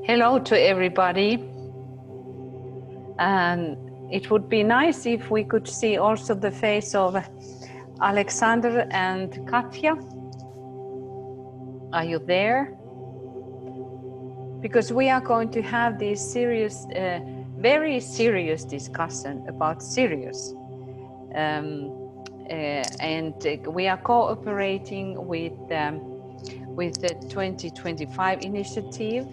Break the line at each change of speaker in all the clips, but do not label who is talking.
Hello to everybody, and it would be nice if we could see also the face of Alexander and Katja. Are you there? Because we are going to have this serious, very serious discussion about SIRIUS. And we are cooperating with the 2025 initiative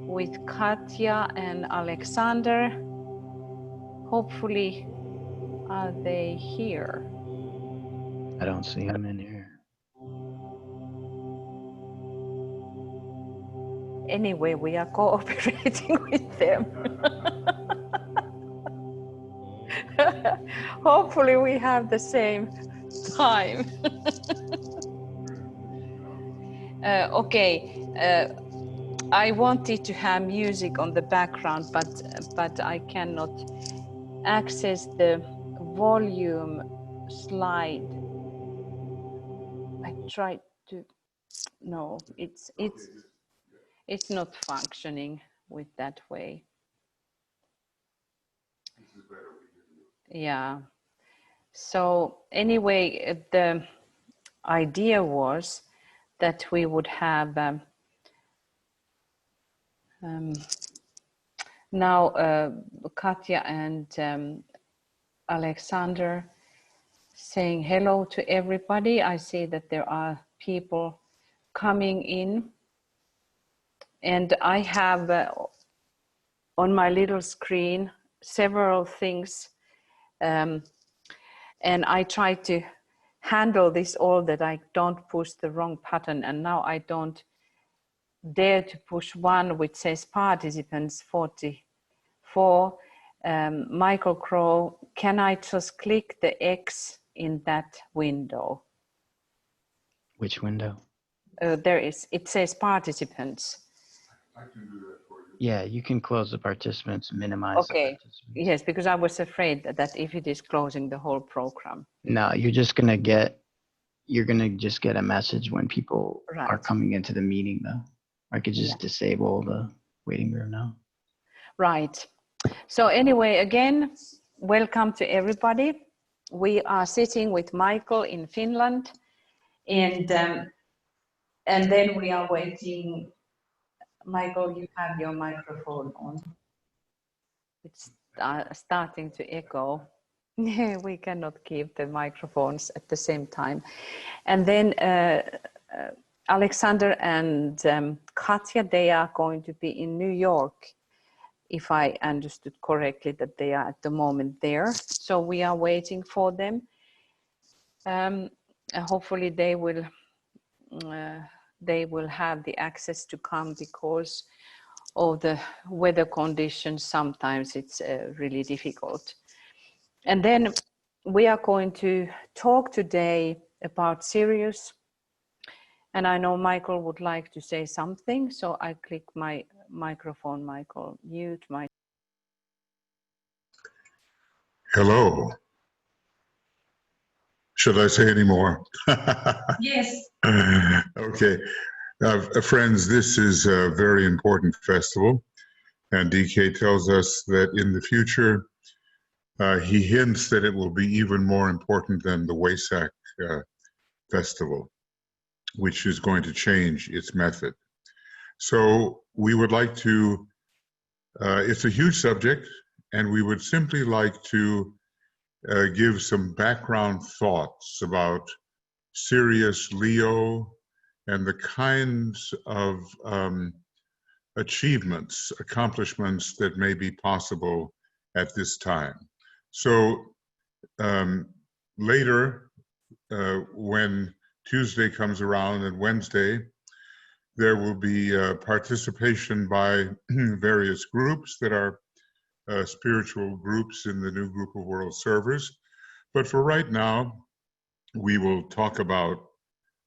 with Katja and Alexander. Hopefully, are they here?
I don't see them in here.
Anyway, we are cooperating with them. Hopefully we have the same time. Okay, I wanted to have music on the background, but I cannot access the volume slide. I tried to, no, it's not functioning with that way. Yeah. So anyway, the idea was that we would have now Katja and Alexander saying hello to everybody. I see that there are people coming in, and I have on my little screen several things, and I try to handle this all that I don't push the wrong button, and now I don't dare to push one which says participants 44. Michael Crow, can I just click the X in that window?
Which window?
There is, it says participants.
I can do that for you.
Yeah, you can close the participants, minimize
Okay.
the participants.
Yes, because I was afraid that if it is closing the whole program.
No, you're gonna just get a message when people are coming into the meeting though. I could just disable the waiting room now.
Right. So anyway, again, welcome to everybody. We are sitting with Michael in Finland, and then we are waiting. Michael, you have your microphone on. It's starting to echo. We cannot keep the microphones at the same time. And then Alexander and Katja, they are going to be in New York, if I understood correctly, that they are at the moment there. So we are waiting for them. Hopefully they will have the access to come, because of the weather conditions. Sometimes it's really difficult. And then we are going to talk today about SIRIUS. And I know Michael would like to say something, so I click my microphone. Michael, mute my.
Hello. Should I say any more?
Yes.
Okay. Friends, this is a very important festival, and DK tells us that in the future, he hints that it will be even more important than the Wesak festival, which is going to change its method. So we would like to, it's a huge subject, and we would simply like to give some background thoughts about SIRIUS Leo and the kinds of accomplishments that may be possible at this time. So later, when Tuesday comes around and Wednesday, there will be participation by various groups that are spiritual groups in the new group of world servers. But for right now, we will talk about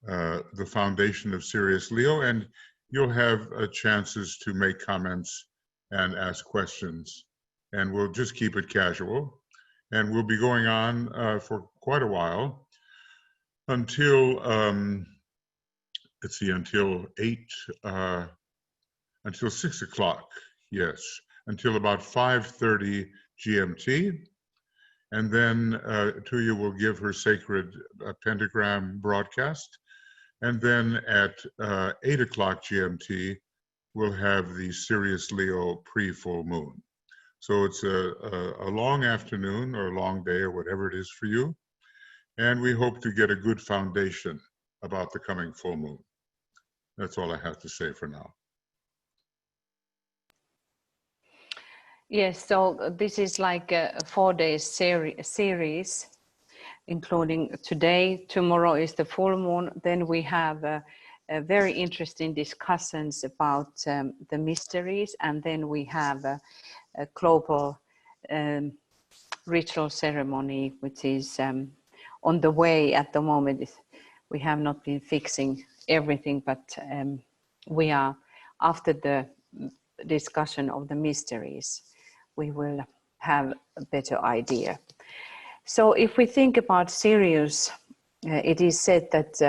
the foundation of SIRIUS Leo, and you'll have chances to make comments and ask questions. And we'll just keep it casual. And we'll be going on for quite a while until, let's see, until 8 until 6 o'clock, yes, until about 5:30 GMT. And then Tuya will give her sacred pentagram broadcast. And then at 8 o'clock GMT, we'll have the Sirius Leo pre-full moon. So it's a long afternoon or a long day or whatever it is for you. And we hope to get a good foundation about the coming full moon. That's all I have to say for now.
Yes, so this is like a 4-day series, including today. Tomorrow is the full moon. Then we have a very interesting discussions about the mysteries, and then we have a global ritual ceremony, which is on the way at the moment. We have not been fixing everything, but we are, after the discussion of the mysteries, we will have a better idea. So if we think about Sirius, it is said that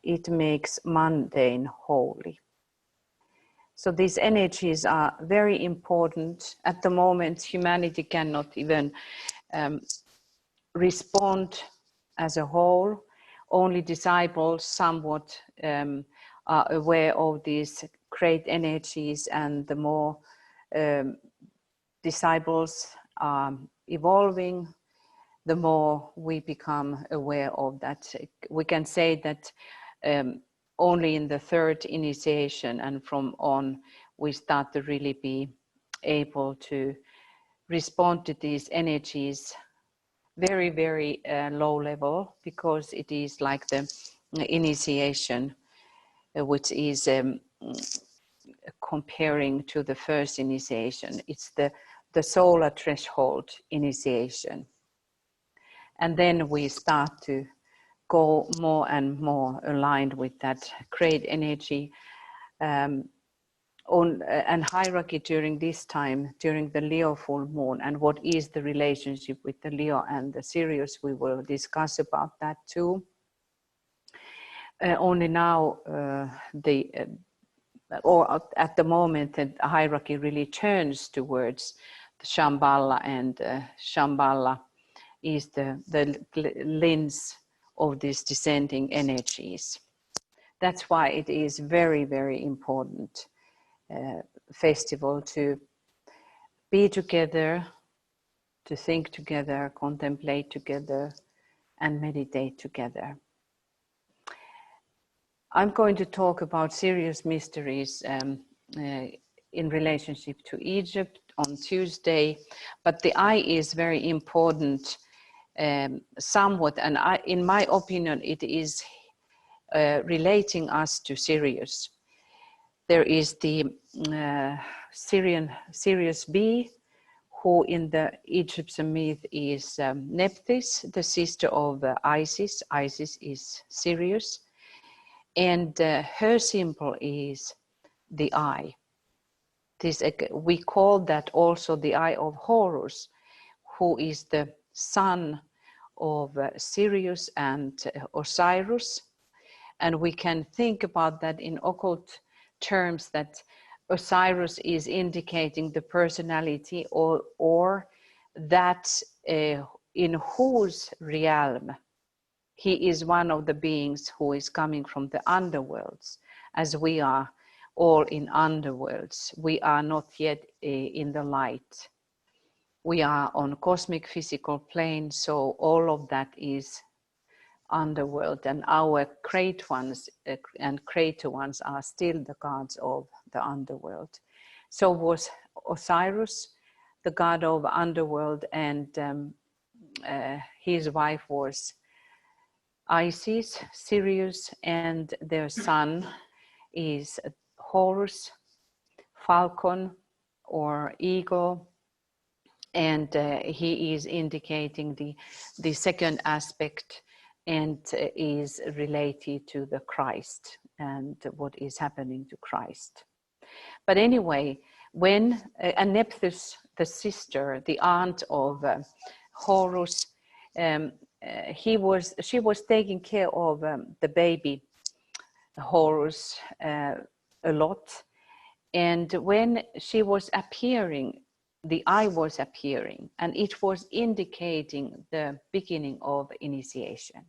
it makes mundane holy. So these energies are very important. At the moment, humanity cannot even respond as a whole. Only disciples somewhat are aware of these great energies, and the more disciples are evolving, the more we become aware of that. We can say that only in the third initiation and from on, we start to really be able to respond to these energies very, very low level, because it is like the initiation, which is comparing to the first initiation. It's the solar threshold initiation. And then we start to go more and more aligned with that great energy and hierarchy during this time, during the Leo full moon, and what is the relationship with the Leo and the Sirius. We will discuss about that too. Only now, or at the moment, the hierarchy really turns towards the Shambhala, and Shambhala is the lens of these descending energies. That's why it is very, very important festival to be together, to think together, contemplate together, and meditate together. I'm going to talk about Sirius mysteries in relationship to Egypt on Tuesday, but the eye is very important somewhat, and in my opinion, it is relating us to Sirius. There is the Sirius B, who in the Egyptian myth is Nephthys, the sister of Isis. Isis is Sirius. And her symbol is the eye. We call that also the eye of Horus, who is the son of Sirius and Osiris. And we can think about that in occult terms, that Osiris is indicating the personality or that in whose realm he is one of the beings who is coming from the underworlds, as we are all in underworlds. We are not yet in the light. We are on cosmic physical plane, so all of that is underworld, and our great ones and greater ones are still the gods of the underworld. So was Osiris the god of underworld, and his wife was Isis, Sirius, and their son is Horus, falcon or eagle, and he is indicating the second aspect, and is related to the Christ and what is happening to Christ. But anyway, when Nephthys, the sister, the aunt of Horus, she was taking care of the baby Horus a lot. And when she was appearing, the eye was appearing, and it was indicating the beginning of initiation.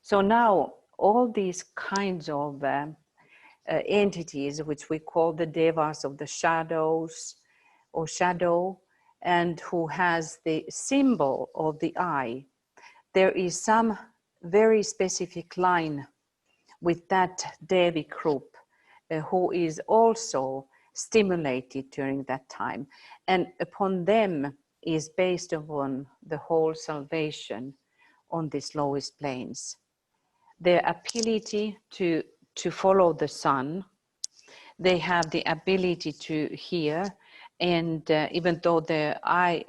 So now all these kinds of entities, which we call the devas of the shadows or shadow, and who has the symbol of the eye, there is some very specific line with that Devi group who is also stimulated during that time. And upon them is based upon the whole salvation on these lowest planes. Their ability to follow the sun, they have the ability to hear, and even though the eye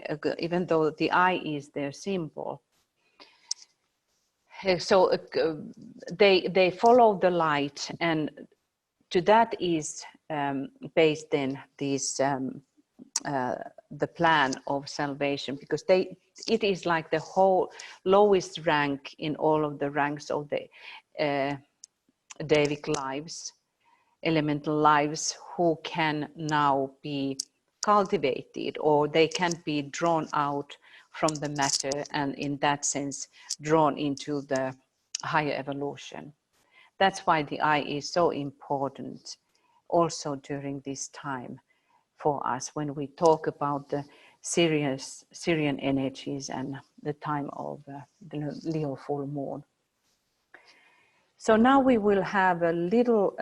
is their symbol, so they follow the light, and to that is based then this the plan of salvation, because it is like the whole lowest rank in all of the ranks of the Devic lives, elemental lives, who can now be cultivated, or they can be drawn out from the matter, and in that sense drawn into the higher evolution. That's why the eye is so important also during this time for us, when we talk about the Syrian energies and the time of the Leo full moon. So now we will have a little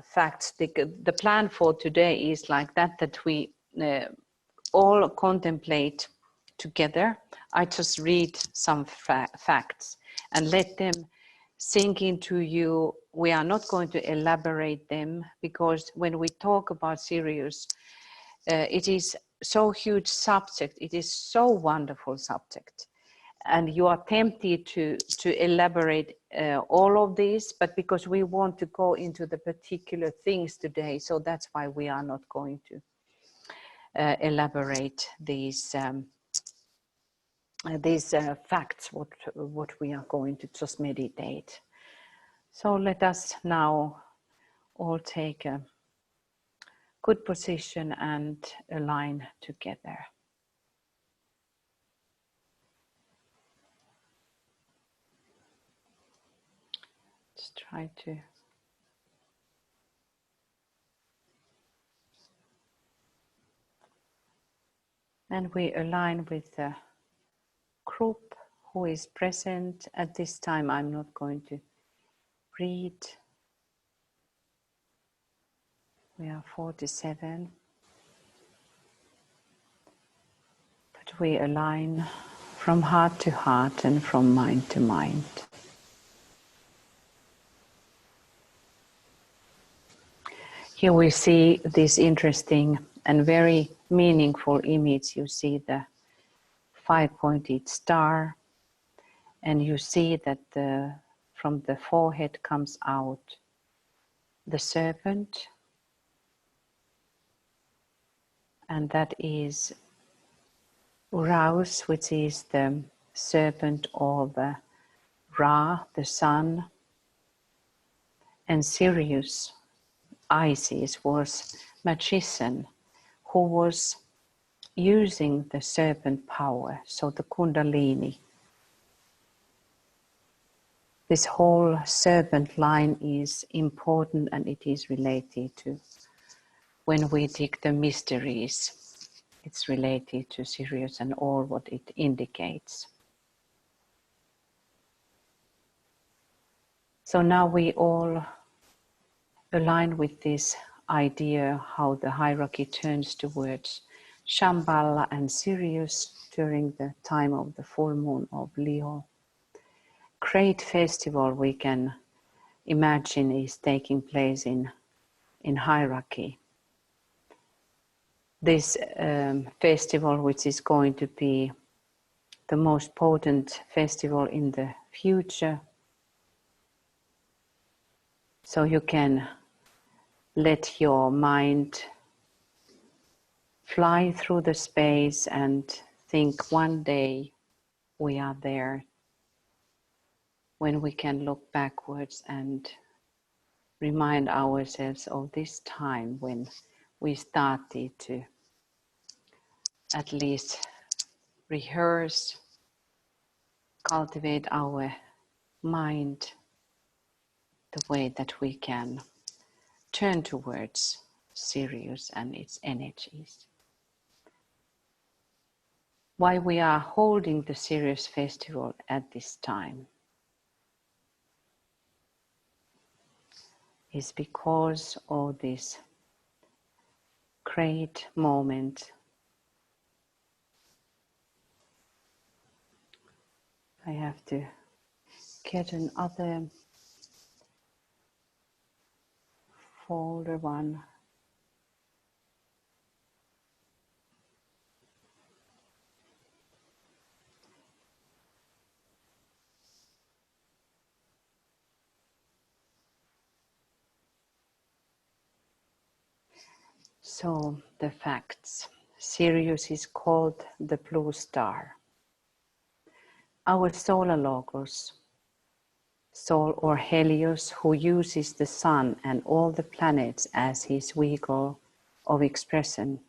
facts. The plan for today is like that we all contemplate together. I just read some facts and let them sink into you. We are not going to elaborate them, because when we talk about SIRIUS, it is so huge subject. It is so wonderful subject, and you are tempted to elaborate all of these, but because we want to go into the particular things today, so that's why we are not going to elaborate these facts, what we are going to just meditate. So let us now all take a good position and align together. Just try to and we align with the group who is present. At this time, I'm not going to read. We are 47. But we align from heart to heart and from mind to mind. Here we see this interesting and very meaningful image. You see the 5-pointed star, and you see that from the forehead comes out the serpent, and that is Raus, which is the serpent of Ra, the sun, and Sirius, Isis, was magician who was using the serpent power, so the Kundalini. This whole serpent line is important, and it is related to, when we dig the mysteries, it's related to Sirius and all what it indicates. So now we all align with this idea how the hierarchy turns towards Shambhala and Sirius during the time of the full moon of Leo. Great festival we can imagine is taking place in hierarchy. This festival, which is going to be the most potent festival in the future. So you can let your mind fly through the space and think one day we are there, when we can look backwards and remind ourselves of this time when we started to at least rehearse, cultivate our mind the way that we can turn towards Sirius and its energies. Why we are holding the Sirius festival at this time is because of this great moment. I have to get another folder one. So the facts. Sirius is called the blue star. Our solar logos, Sol or Helios, who uses the sun and all the planets as his vehicle of expression,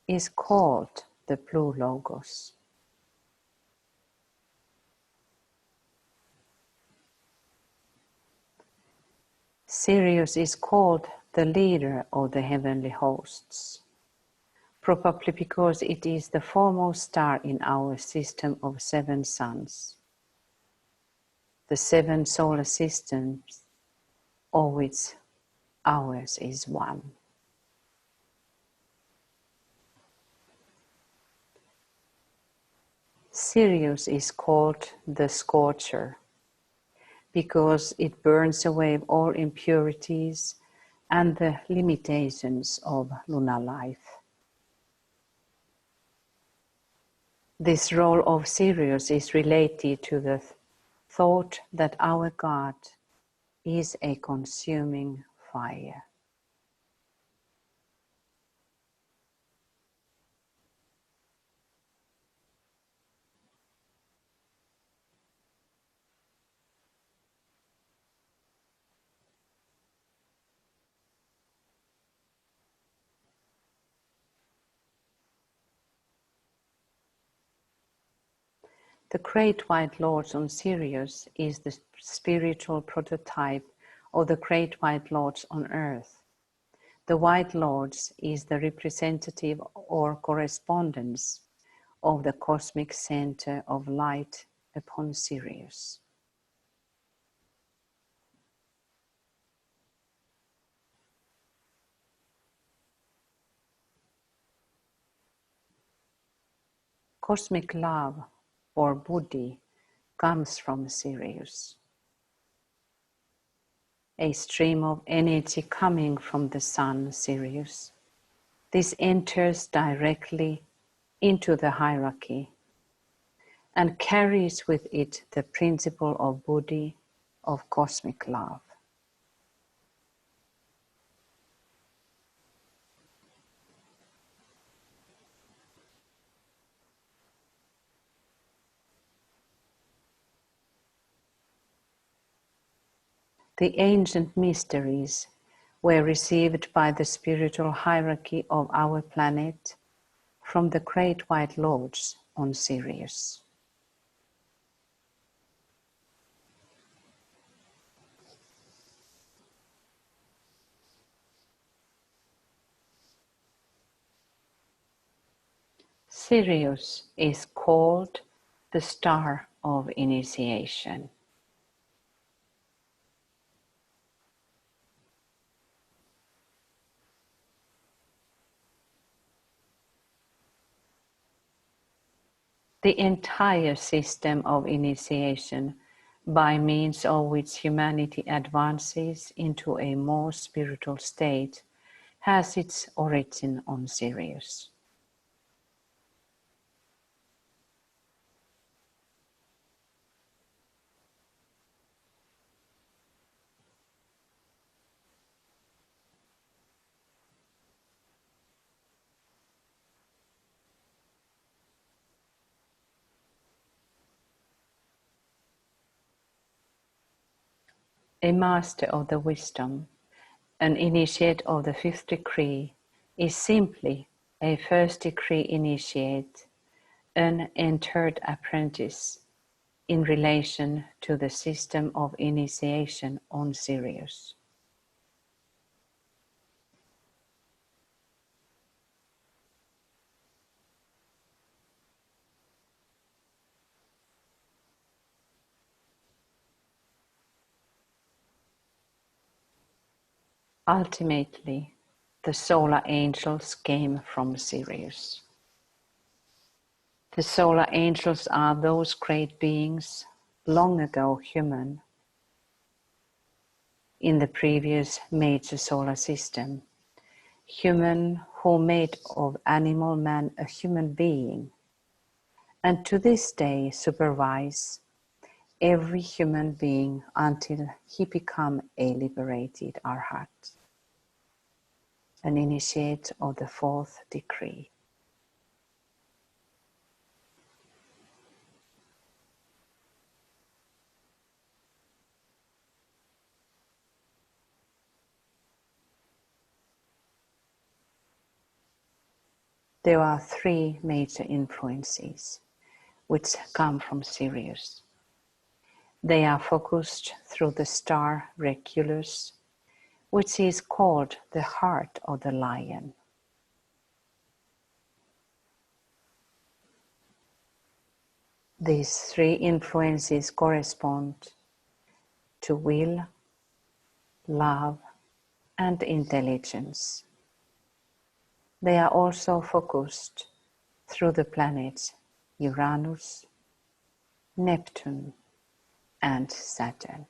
is called the blue logos. Sirius is called the leader of the heavenly hosts, probably because it is the foremost star in our system of 7 suns, the 7 solar systems, of which ours is one. Sirius is called the scorcher because it burns away all impurities and the limitations of lunar life. This role of Sirius is related to the thought that our God is a consuming fire. The Great White Lords on Sirius is the spiritual prototype of the Great White Lords on Earth. The White Lords is the representative or correspondence of the cosmic center of light upon Sirius. Cosmic love or buddhi comes from Sirius, a stream of energy coming from the sun Sirius. This enters directly into the hierarchy and carries with it the principle of buddhi, of cosmic love. The ancient mysteries were received by the spiritual hierarchy of our planet from the Great White Lords on Sirius. Sirius is called the star of initiation. The entire system of initiation, by means of which humanity advances into a more spiritual state, has its origin on Sirius. A master of the wisdom An initiate of the fifth degree is simply a first degree initiate, an entered apprentice in relation to the system of initiation on SIRIUS. Ultimately, the solar angels came from SIRIUS. The solar angels are those great beings, long ago human, in the previous major solar system, human who made of animal man a human being, and to this day supervise every human being until he become a liberated arhat, an initiate of the fourth degree. There are three major influences which come from SIRIUS. They are focused through the star Regulus, which is called the heart of the lion. These three influences correspond to will, love, and intelligence. They are also focused through the planets Uranus, Neptune, and Saturn.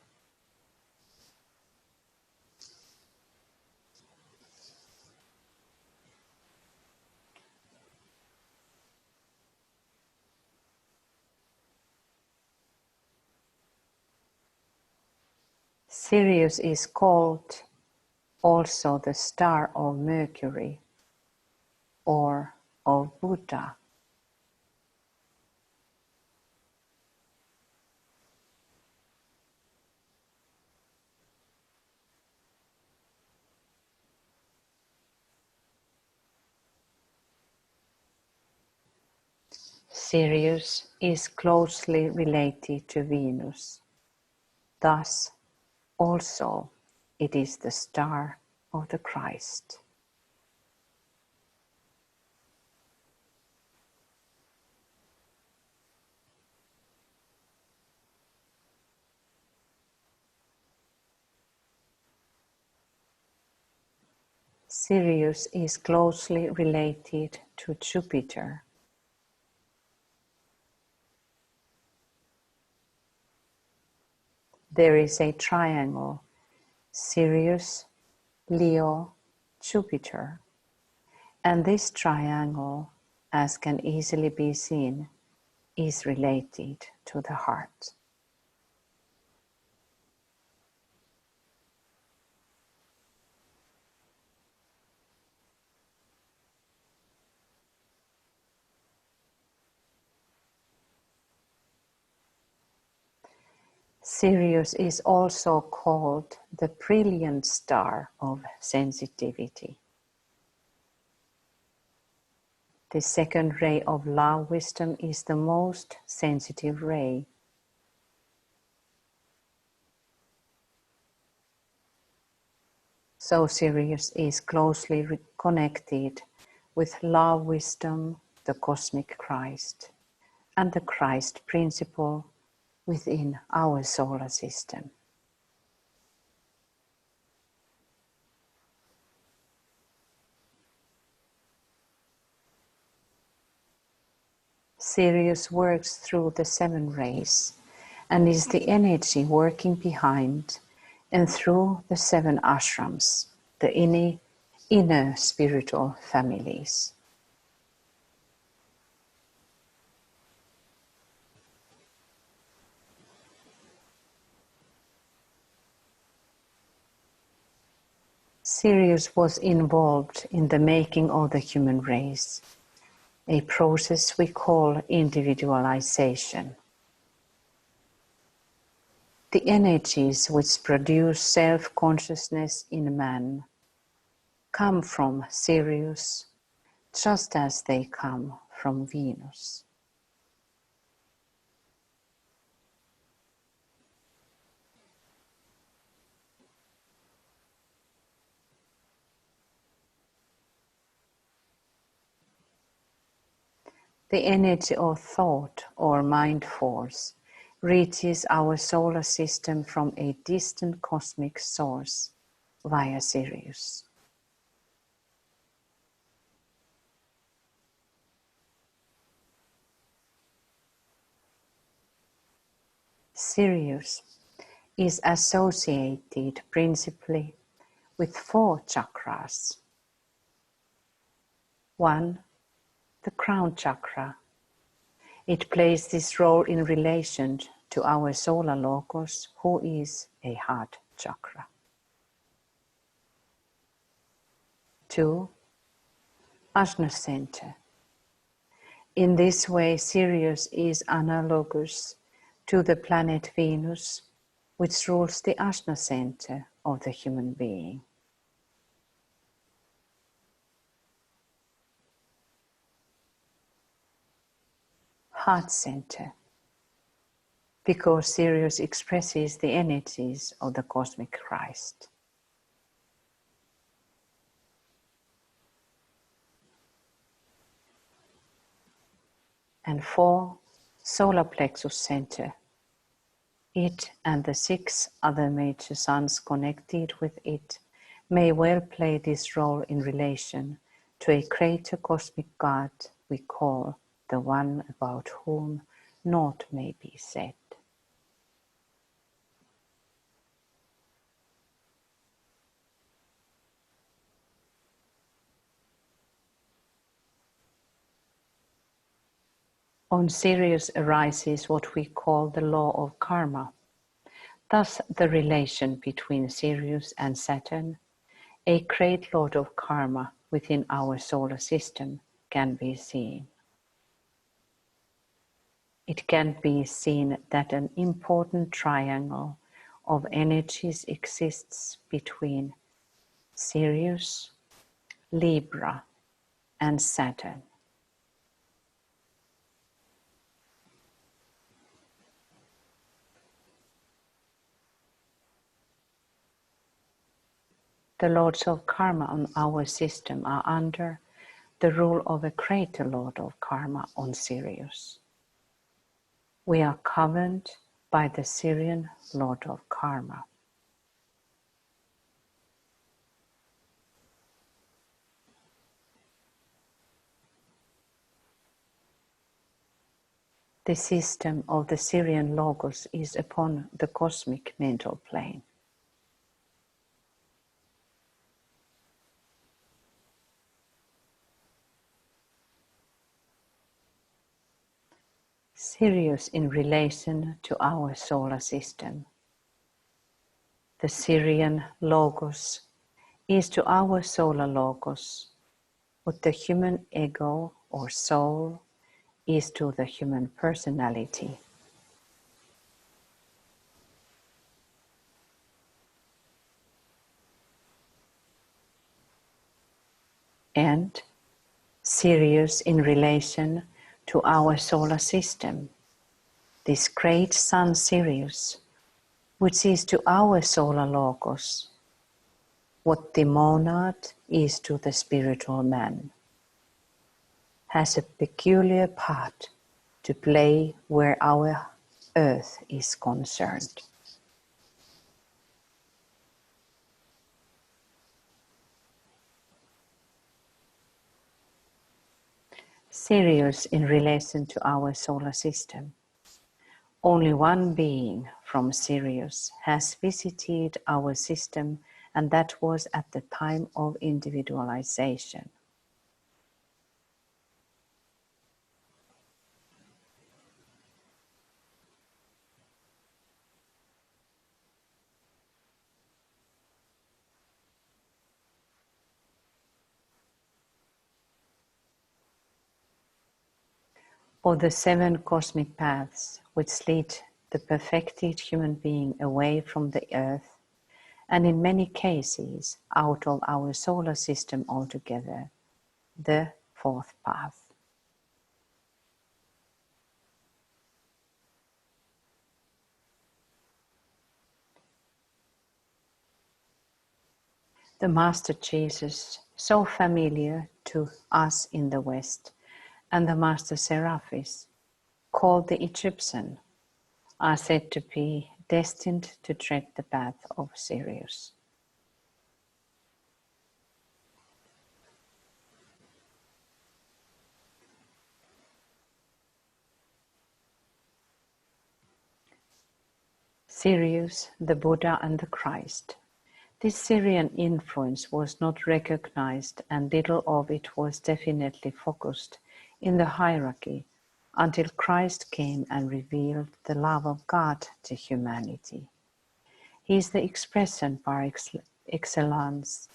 SIRIUS is called also the star of Mercury or of Buddha. SIRIUS is closely related to Venus. Thus, also, it is the star of the Christ. SIRIUS is closely related to Jupiter. There is a triangle, Sirius, Leo, Jupiter, and this triangle, as can easily be seen, is related to the heart. SIRIUS is also called the brilliant star of sensitivity. The second ray of love wisdom is the most sensitive ray. So SIRIUS is closely connected with love wisdom, the cosmic Christ, and the Christ principle within our solar system. SIRIUS works through the seven rays and is the energy working behind and through the seven ashrams, the inner spiritual families. SIRIUS was involved in the making of the human race, a process we call individualization. The energies which produce self-consciousness in man come from Sirius, just as they come from Venus. The energy of thought or mind force reaches our solar system from a distant cosmic source via Sirius. Sirius is associated principally with 4 chakras. 1. The crown chakra. It plays this role in relation to our solar logos, who is a heart chakra. 2. Ajna center. In this way, Sirius is analogous to the planet Venus, which rules the Ajna center of the human being. Heart center, because Sirius expresses the energies of the cosmic Christ. And 4, solar plexus center. It and the 6 other major suns connected with it may well play this role in relation to a greater cosmic God we call the one about whom naught may be said. On Sirius arises what we call the law of karma. Thus, the relation between Sirius and Saturn, a great lord of karma within our solar system, can be seen. It can be seen that an important triangle of energies exists between Sirius, Libra, and Saturn. The lords of karma on our system are under the rule of a greater lord of karma on Sirius. We are governed by the Sirian lord of karma. The system of the Sirian logos is upon the cosmic mental plane. Sirius in relation to our solar system. The Sirian logos is to our solar logos what the human ego or soul is to the human personality. And Sirius in relation to our solar system, this great sun Sirius, which is to our solar logos what the monad is to the spiritual man, has a peculiar part to play where our earth is concerned. Sirius in relation to our solar system. Only one being from Sirius has visited our system, and that was at the time of individualization. Of the 7 cosmic paths which lead the perfected human being away from the earth, and in many cases out of our solar system altogether, the fourth path. The Master Jesus, so familiar to us in the West, and the Master Seraphis, called the Egyptian, are said to be destined to tread the path of Sirius. Sirius, the Buddha and the Christ. This Syrian influence was not recognized, and little of it was definitely focused in the hierarchy until Christ came and revealed the love of God to humanity. He is the expression par excellence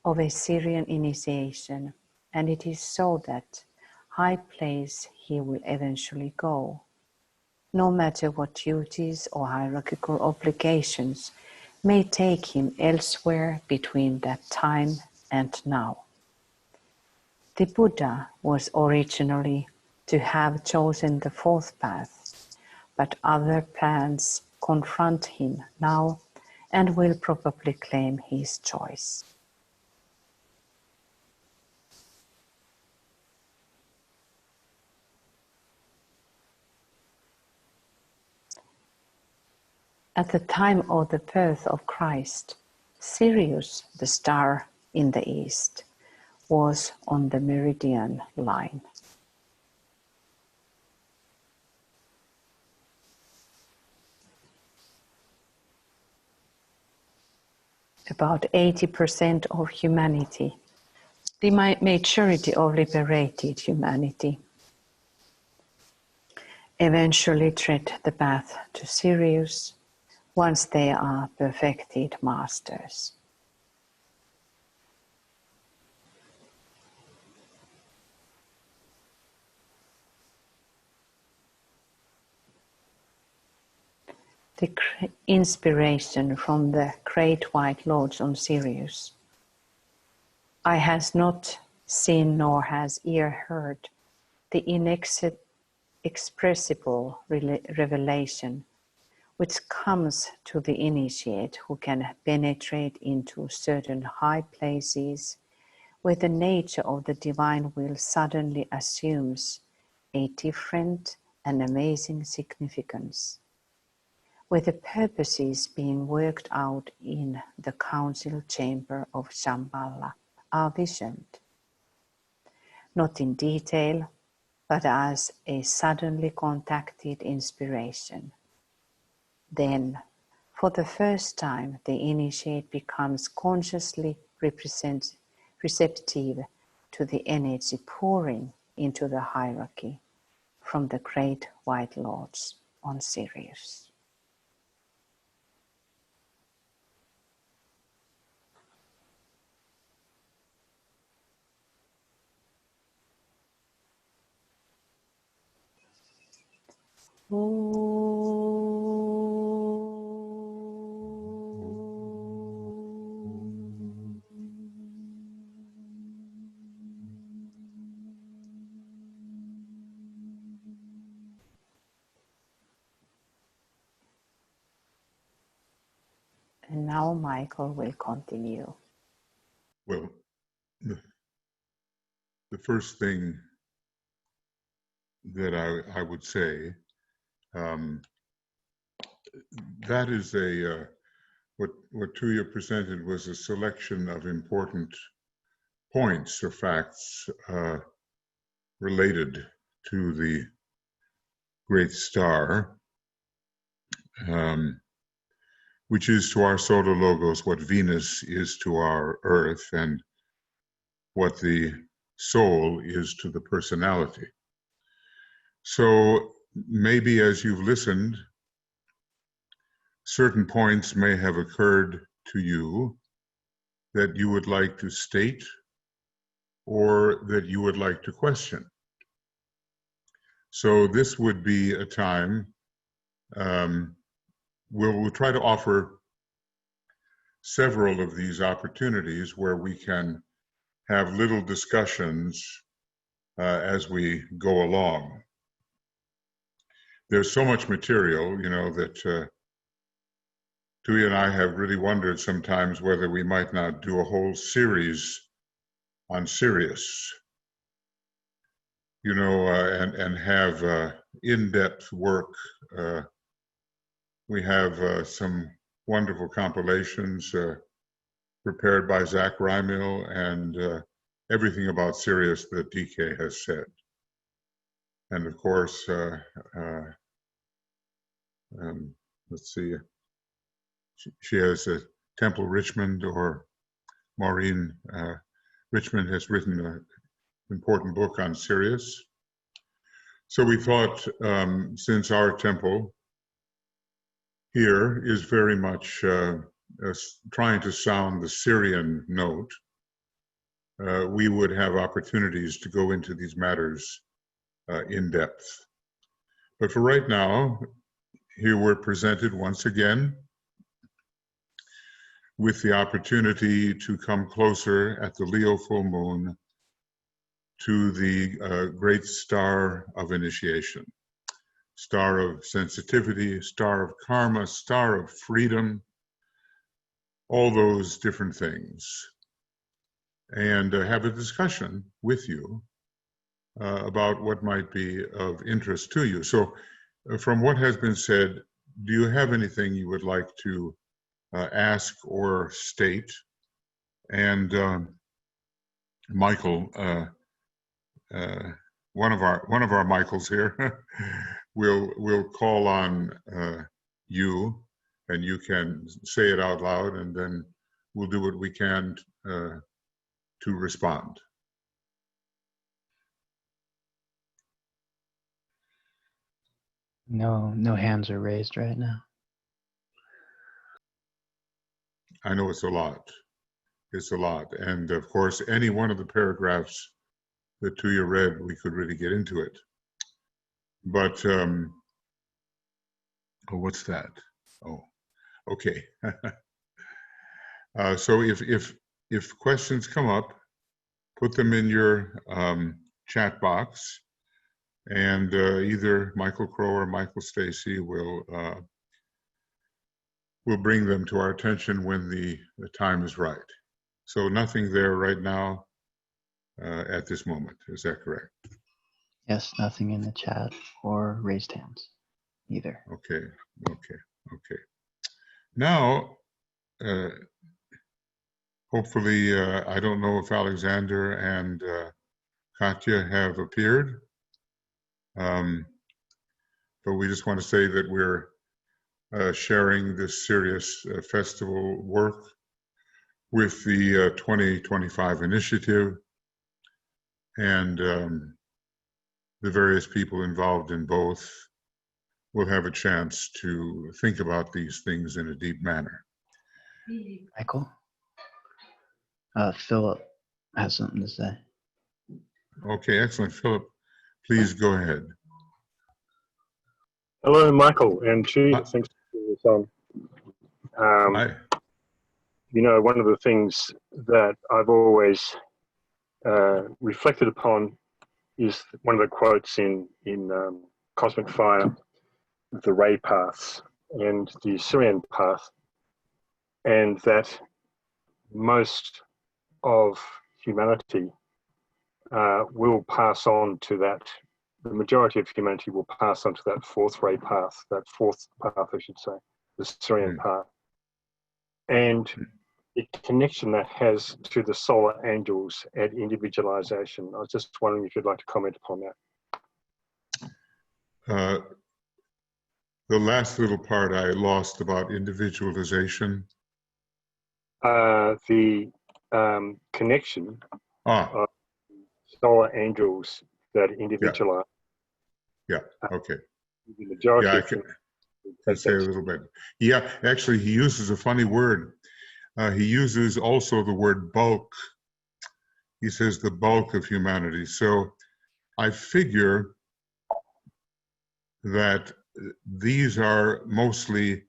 of a Syrian initiation, and it is so that high place he will eventually go, no matter what duties or hierarchical obligations may take him elsewhere between that time and now. The Buddha was originally to have chosen the fourth path, but other plans confront him now and will probably claim his choice. At the time of the birth of Christ, Sirius, the star in the east, was on the meridian line. About 80% of humanity, the majority of liberated humanity, eventually tread the path to Sirius once they are perfected masters. The inspiration from the great white lords on Sirius. Eye has not seen nor has ear heard the inexpressible revelation which comes to the initiate who can penetrate into certain high places where the nature of the divine will suddenly assumes a different and amazing significance, where the purposes being worked out in the council chamber of Shambhala are visioned, not in detail, but as a suddenly contacted inspiration. Then, for the first time, the initiate becomes consciously receptive to the energy pouring into the hierarchy from the great white lords on Sirius. And now Michael will continue.
Well, the first thing that I would say, that is what Tuya presented was a selection of important points or facts related to the great star, which is to our solar logos what Venus is to our Earth and what the soul is to the personality. So maybe as you've listened, certain points may have occurred to you that you would like to state or that you would like to question. So this would be a time we'll try to offer several of these opportunities where we can have little discussions as we go along. There's so much material, that Tui and I have really wondered sometimes whether we might not do a whole series on SIRIUS, and have in-depth work. We have some wonderful compilations prepared by Zach Rymill, and everything about SIRIUS that DK has said. And of course, let's see, she has a Temple Richmond, or Maureen Richmond has written an important book on SIRIUS. So we thought, since our temple here is very much trying to sound the Syrian note, we would have opportunities to go into these matters in depth. But for right now, here we're presented once again with the opportunity to come closer at the Leo full moon to the great star of initiation, star of sensitivity, star of karma, star of freedom, all those different things, and have a discussion with you about what might be of interest to you. So from what has been said, do you have anything you would like to ask or state? And Michael, one of our Michaels here will call on you, and you can say it out loud, and then we'll do what we can to respond.
No hands are raised right now.
I know it's a lot. It's a lot. And of course, any one of the paragraphs that Tuya read, we could really get into it. But, oh, what's that? Oh, okay. So if questions come up, put them in your chat box, and either Michael Crow or Michael Stacy will bring them to our attention when the time is right. So nothing there right now at this moment. Is that correct?
Yes, nothing in the chat or raised hands either.
Okay. Now, hopefully, I don't know if Alexander and Katya have appeared, but we just want to say that we're sharing this SIRIUS festival work with the 2025 initiative, and the various people involved in both will have a chance to think about these things in a deep manner.
Michael? Philip has something to say.
Okay, excellent. Philip, please go ahead.
Hello, Michael and Chi. Thanks for this on.
Hi.
One of the things that I've always reflected upon is one of the quotes in Cosmic Fire, the Ray paths and the Syrian path, and that most of humanity will pass on to that. The majority of humanity will pass on to that fourth ray path, that fourth path, I should say, the Syrian path. And the connection that has to the solar angels and individualization. I was just wondering if you'd like to comment upon that.
The last little part I lost about individualization.
The connection of solar angels that individualize.
Yeah, okay.
The majority
I can say a little bit. Yeah, actually, he uses a funny word. He uses also the word bulk. He says the bulk of humanity. So I figure that these are mostly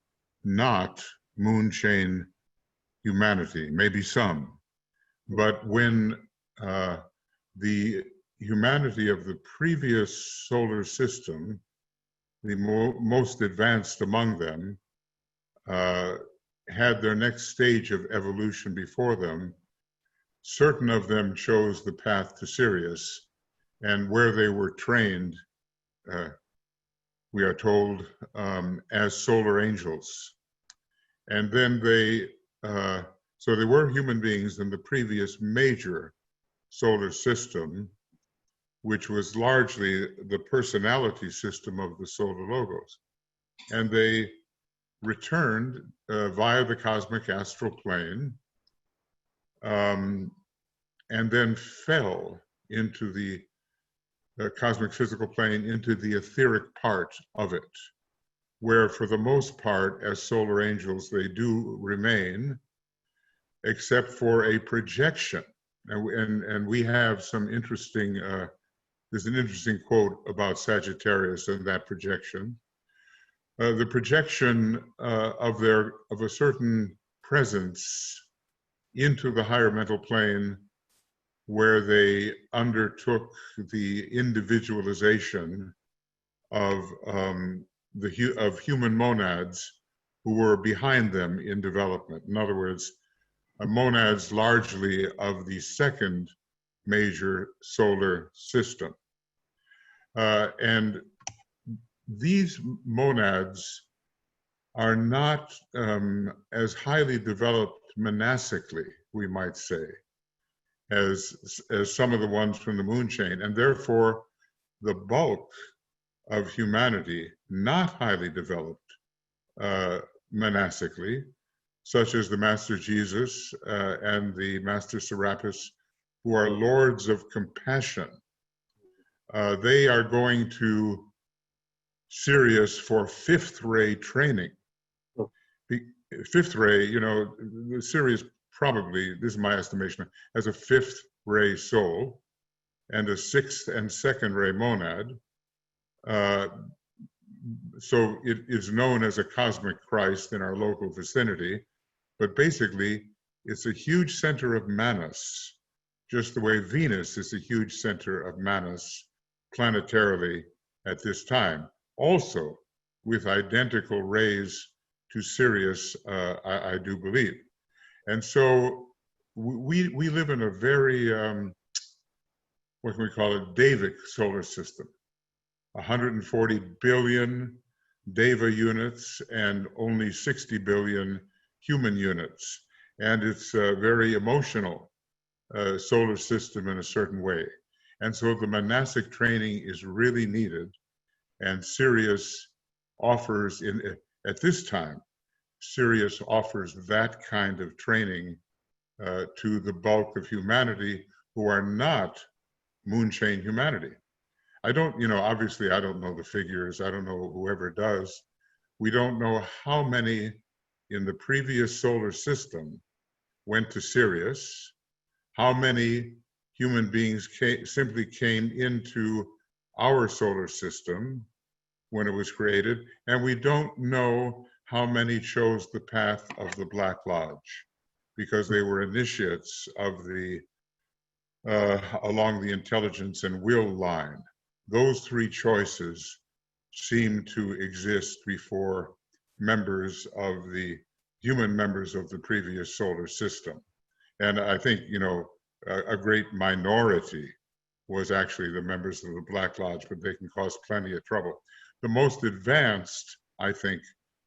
not moon chain humanity, maybe some. But when the humanity of the previous solar system, the most advanced among them, had their next stage of evolution before them, certain of them chose the path to Sirius, and where they were trained, we are told, as solar angels. And then so they were human beings in the previous major solar system, which was largely the personality system of the solar logos. And they returned via the cosmic astral plane, and then fell into the cosmic physical plane, into the etheric part of it, where for the most part, as solar angels, they do remain, except for a projection. And we have some interesting, there's an interesting quote about Sagittarius and that projection. The projection of a certain presence into the higher mental plane, where they undertook the individualization of human monads who were behind them in development. In other words, monads largely of the second major solar system. And these monads are not as highly developed monastically, we might say, as some of the ones from the moon chain, and therefore the bulk of humanity not highly developed monastically, such as the Master Jesus and the Master Serapis, who are lords of compassion. They are going to Sirius for fifth ray training. Fifth ray, you know, Sirius probably, this is my estimation, has a fifth ray soul and a sixth and second ray monad. So it is known as a cosmic Christ in our local vicinity, but basically it's a huge center of Manas, just the way Venus is a huge center of Manas planetarily at this time. Also with identical rays to Sirius, I do believe. And so we live in a very, what can we call it, Davic solar system. 140 billion Deva units and only 60 billion human units. And it's a very emotional solar system in a certain way. And so the monastic training is really needed. And Sirius offers, at this time, Sirius offers that kind of training to the bulk of humanity who are not moon chain humanity. I don't, you know, obviously I don't know the figures. I don't know whoever does. We don't know how many in the previous solar system went to Sirius, how many human beings simply came into our solar system when it was created, and we don't know how many chose the path of the Black Lodge, because they were initiates of the, along the intelligence and will line. Those three choices seem to exist before members of the human members of the previous solar system. And I think, you know, a great minority was actually the members of the Black Lodge, but they can cause plenty of trouble. The most advanced, I think,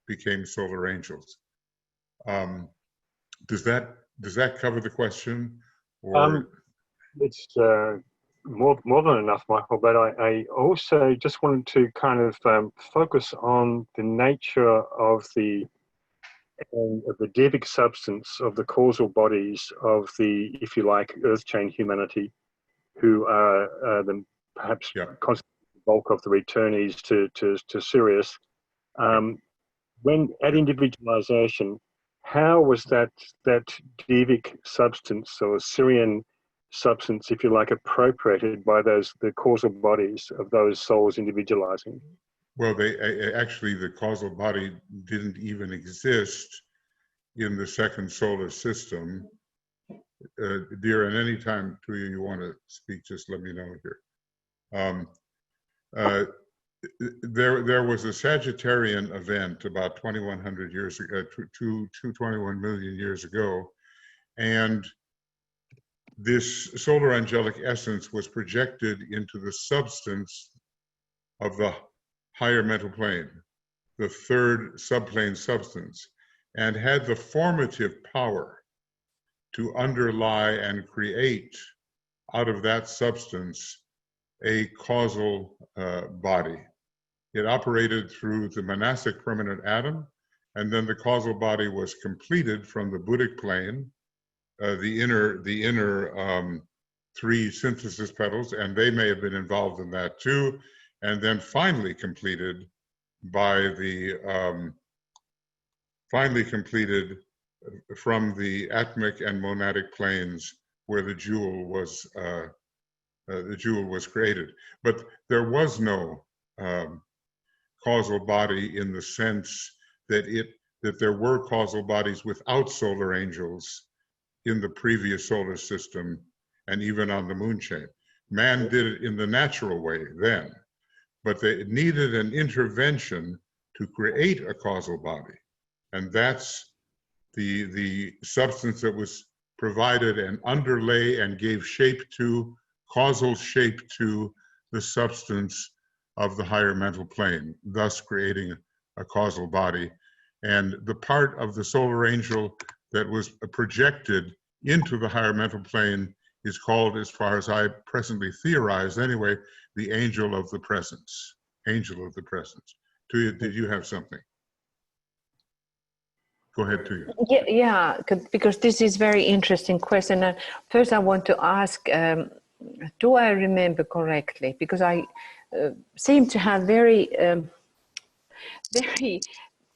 became solar angels. Does that cover the question? Or
it's more than enough, Michael. But I also just wanted to kind of focus on the nature of the Devic substance of the causal bodies of the, if you like, Earth chain humanity, who are the perhaps constant bulk of the returnees to Sirius. When at individualization, how was that Devic substance or Sirian substance, if you like, appropriated by the causal bodies of those souls individualizing?
well, actually the causal body didn't even exist in the second solar system. Dear, and any time to you want to speak, just let me know here. There was a Sagittarian event about 2,100 years ago, 21 million years ago, and this solar angelic essence was projected into the substance of the higher mental plane, the third subplane substance, and had the formative power to underlie and create out of that substance a causal body. It operated through the monastic permanent atom, and then the causal body was completed from the Buddhic plane, the inner three synthesis petals, and they may have been involved in that too, and then finally completed by the from the atmic and monadic planes where the jewel was created. But there was no causal body in the sense that there were causal bodies without solar angels in the previous solar system and even on the moon chain. Man did it in the natural way then, but they needed an intervention to create a causal body. And that's the substance that was provided and underlay and gave shape to, causal shape to the substance of the higher mental plane, thus creating a causal body. And the part of the solar angel that was projected into the higher mental plane is called, as far as I presently theorize anyway, the angel of the presence. Angel of the presence. Tuya, did you have something? Go ahead, Tuya.
Yeah, because this is very interesting question. And first I want to ask, do I remember correctly? Because I seem to have very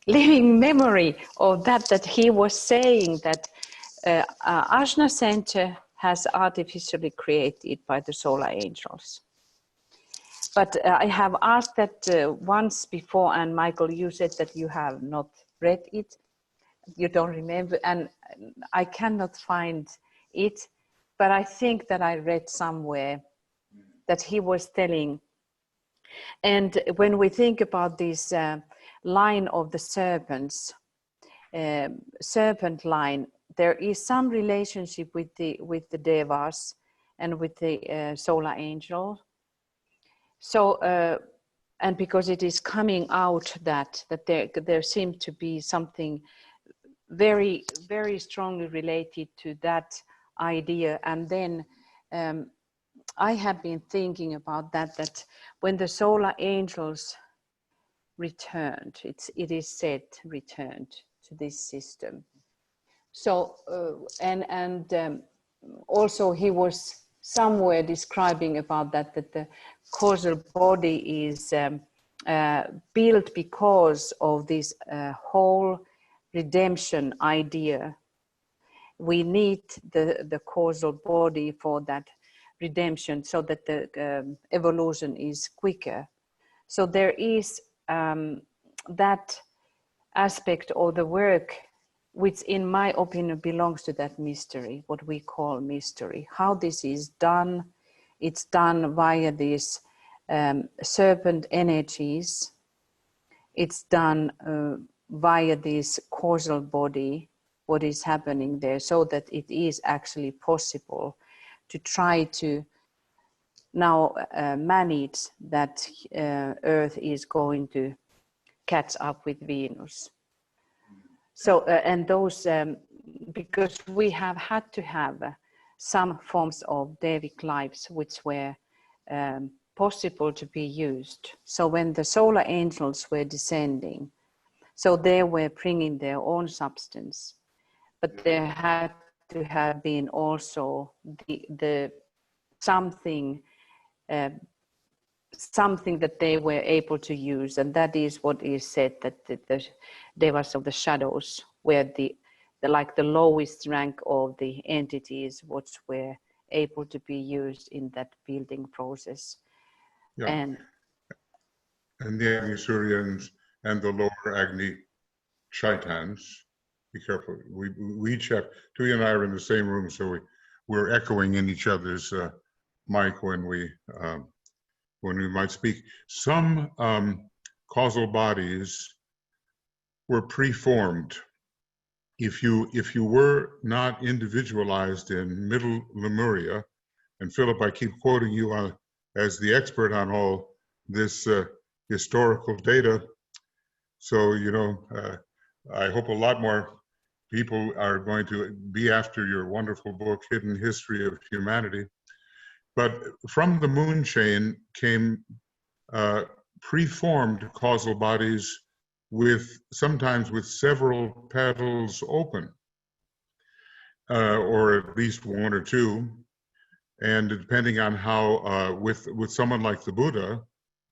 living memory of that he was saying that Ajna Center has artificially created by the solar angels. But I have asked that once before, and Michael, you said that you have not read it. You don't remember, and I cannot find it, but I think that I read somewhere that he was telling. And when we think about this line of the serpents, serpent line, there is some relationship with the devas and with the solar angel. So, and because it is coming out that there seemed to be something very, very strongly related to that idea. And then I have been thinking about that when the solar angels returned, it is said returned to this system. So, also he was somewhere describing about that the causal body is built because of this whole redemption idea. We need the causal body for that redemption so that the evolution is quicker. So there is that aspect of the work which in my opinion belongs to that mystery, what we call mystery. How this is done, it's done via these serpent energies. It's done via this causal body, what is happening there, so that it is actually possible to try to now manage that Earth is going to catch up with Venus. So, and those, because we have had to have some forms of Devic lives which were possible to be used. So when the solar angels were descending, so they were bringing their own substance, but there had to have been also the something that they were able to use, and that is what is said that the devas of the shadows were the like the lowest rank of the entities which were able to be used in that building process.
Yeah.
And
and the Agni Suryans and the lower Agni Chaitans. Be careful. We each have, Tuya and I are in the same room, so we're echoing in each other's mic when we might speak. Some causal bodies were preformed. If you were not individualized in Middle Lemuria, and Philip, I keep quoting you as the expert on all this historical data, so I hope a lot more people are going to be after your wonderful book, Hidden History of Humanity. But from the moon chain came preformed causal bodies sometimes with several petals open, or at least one or two. And depending on how, with someone like the Buddha,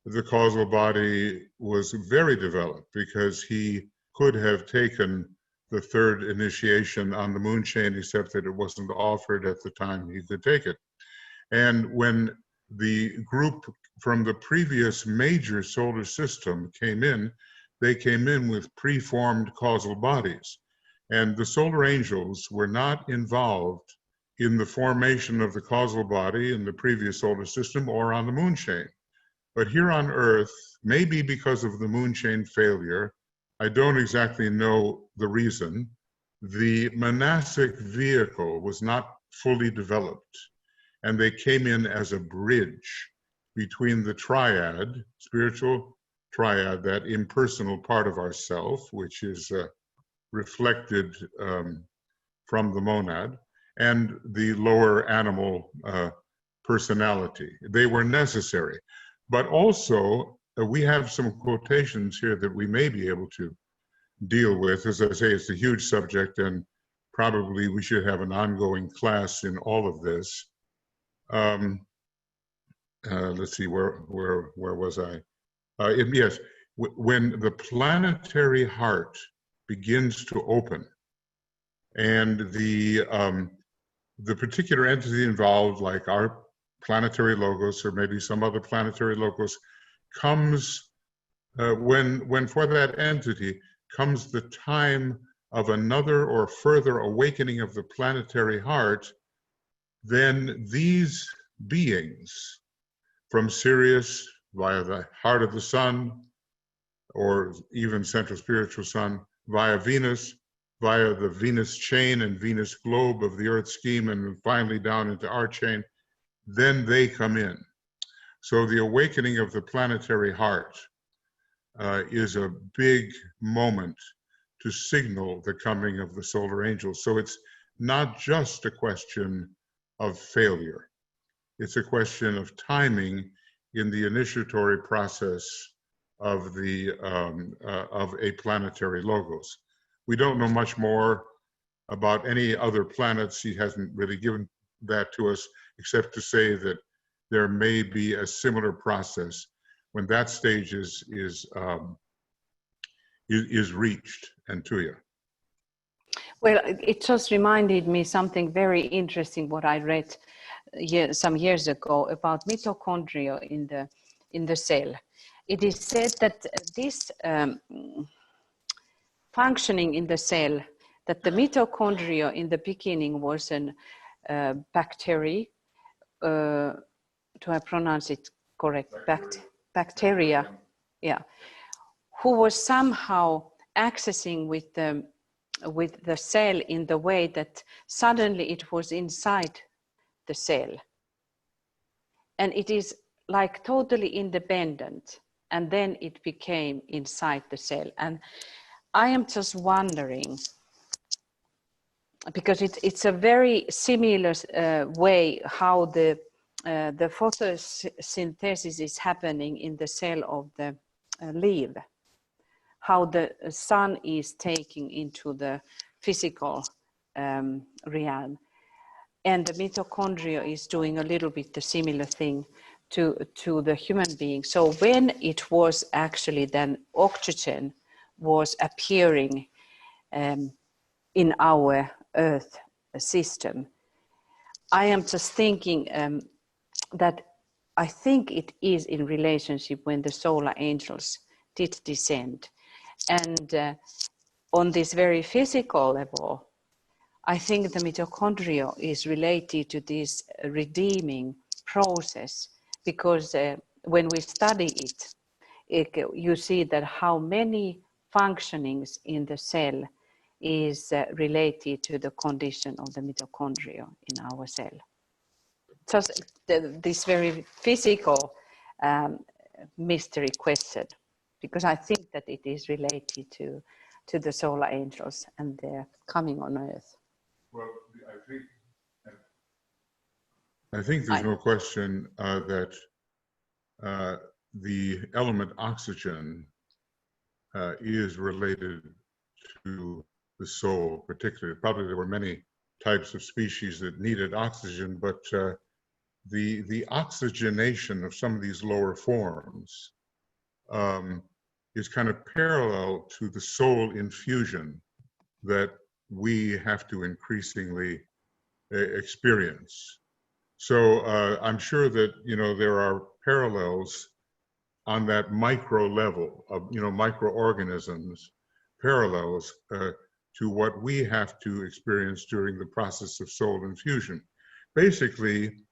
the causal body was very developed because he could have taken the third initiation on the moon chain, except that it wasn't offered at the time he could take it. And when the group from the previous major solar system came in, they came in with preformed causal bodies. And the solar angels were not involved in the formation of the causal body in the previous solar system or on the moon chain. But here on Earth, maybe because of the moon chain failure, I don't exactly know the reason, the monastic vehicle was not fully developed. And they came in as a bridge between the triad, spiritual triad, that impersonal part of ourself, which is reflected from the monad, and the lower animal personality. They were necessary. But also, we have some quotations here that we may be able to deal with. As I say, it's a huge subject, and probably we should have an ongoing class in all of this. Let's see, where was I? Yes, when the planetary heart begins to open, and the particular entity involved, like our planetary logos or maybe some other planetary logos, comes when for that entity comes the time of another or further awakening of the planetary heart, then these beings from Sirius via the heart of the sun, or even central spiritual sun, via Venus, via the Venus chain and Venus globe of the Earth scheme, and finally down into our chain, then they come in. So the awakening of the planetary heart is a big moment to signal the coming of the solar angels. So it's not just a question of failure. It's a question of timing in the initiatory process of a planetary logos. We don't know much more about any other planets. He hasn't really given that to us, except to say that there may be a similar process when that stage is reached. And Tuya.
Well, it just reminded me something very interesting what I read some years ago about mitochondria in the cell. It is said that this functioning in the cell, that the mitochondria in the beginning was an bacteria, do I pronounce it correct? Bacteria, yeah, who was somehow accessing with the cell in the way that suddenly it was inside the cell. And it is like totally independent. And then it became inside the cell. And I am just wondering, because it's a very similar way how the photosynthesis is happening in the cell of the leaf, how the sun is taking into the physical realm. And the mitochondria is doing a little bit the similar thing to the human being. So when it was actually then oxygen was appearing in our Earth system, I am just thinking that I think it is in relationship when the solar angels did descend. And on this very physical level, I think the mitochondria is related to this redeeming process, because when we study it, you see that how many functionings in the cell is related to the condition of the mitochondria in our cell. Just this very physical mystery question, because I think that it is related to the solar angels and their coming on earth.
Well, I think there's no question that the element oxygen is related to the soul, particularly. Probably there were many types of species that needed oxygen, but the oxygenation of some of these lower forms is kind of parallel to the soul infusion that we have to increasingly experience. So I'm sure that, you know, there are parallels on that micro level of, you know, microorganisms, parallels to what we have to experience during the process of soul infusion. Basically,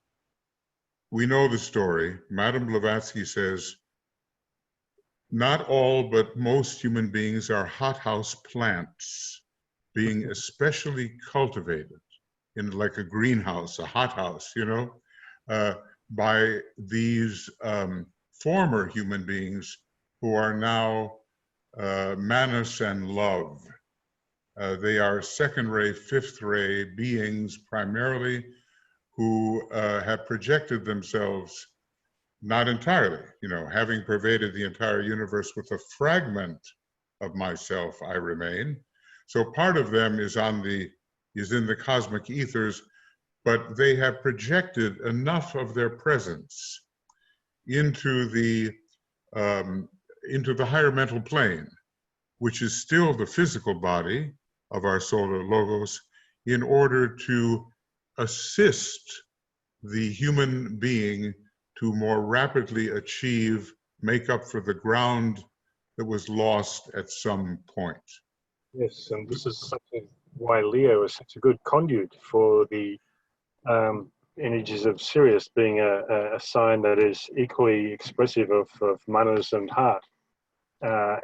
we know the story. Madame Blavatsky says, not all but most human beings are hothouse plants being especially cultivated in like a greenhouse, a hothouse, you know, by these former human beings who are now Manas and love. They are second-ray, fifth-ray beings primarily who have projected themselves, not entirely, you know, having pervaded the entire universe with a fragment of myself, I remain. So part of them is in the cosmic ethers, but they have projected enough of their presence into the higher mental plane, which is still the physical body of our solar logos, in order to assist the human being to more rapidly make up for the ground that was lost at some point.
Yes, and this is something why Leo is such a good conduit for the energies of Sirius, being a sign that is equally expressive of manas and heart.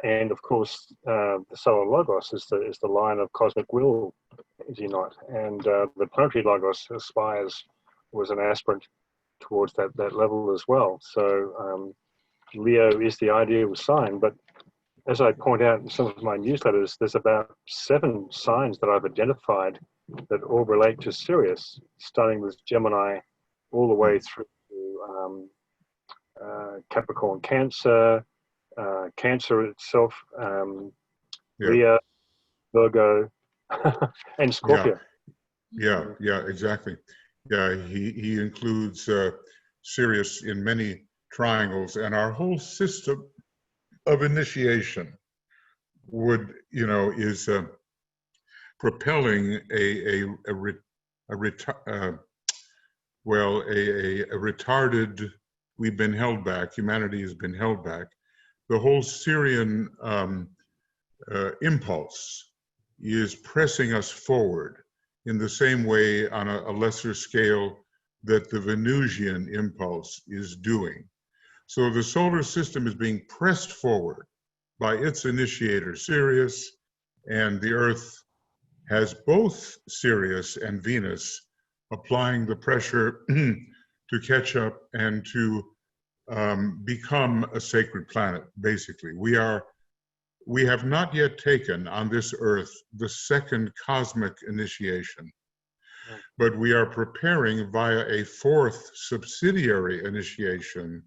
And of course, the solar logos is the line of cosmic will, is he not? And the planetary logos aspires, was an aspirant towards that level as well. So Leo is the ideal sign, but as I point out in some of my newsletters, there's about 7 signs that I've identified that all relate to Sirius, starting with Gemini all the way through to Capricorn, Cancer, Cancer itself, Leo, Virgo, and Scorpio.
Yeah, exactly. Yeah, he includes Sirius in many triangles, and our whole system of initiation would, you know, is propelling a retarded. We've been held back. Humanity has been held back. The whole Sirian impulse is pressing us forward in the same way on a lesser scale that the Venusian impulse is doing. So the solar system is being pressed forward by its initiator, Sirius, and the Earth has both Sirius and Venus applying the pressure to catch up and to become a sacred planet, basically. We have not yet taken on this Earth the second cosmic initiation, but we are preparing via a 4th subsidiary initiation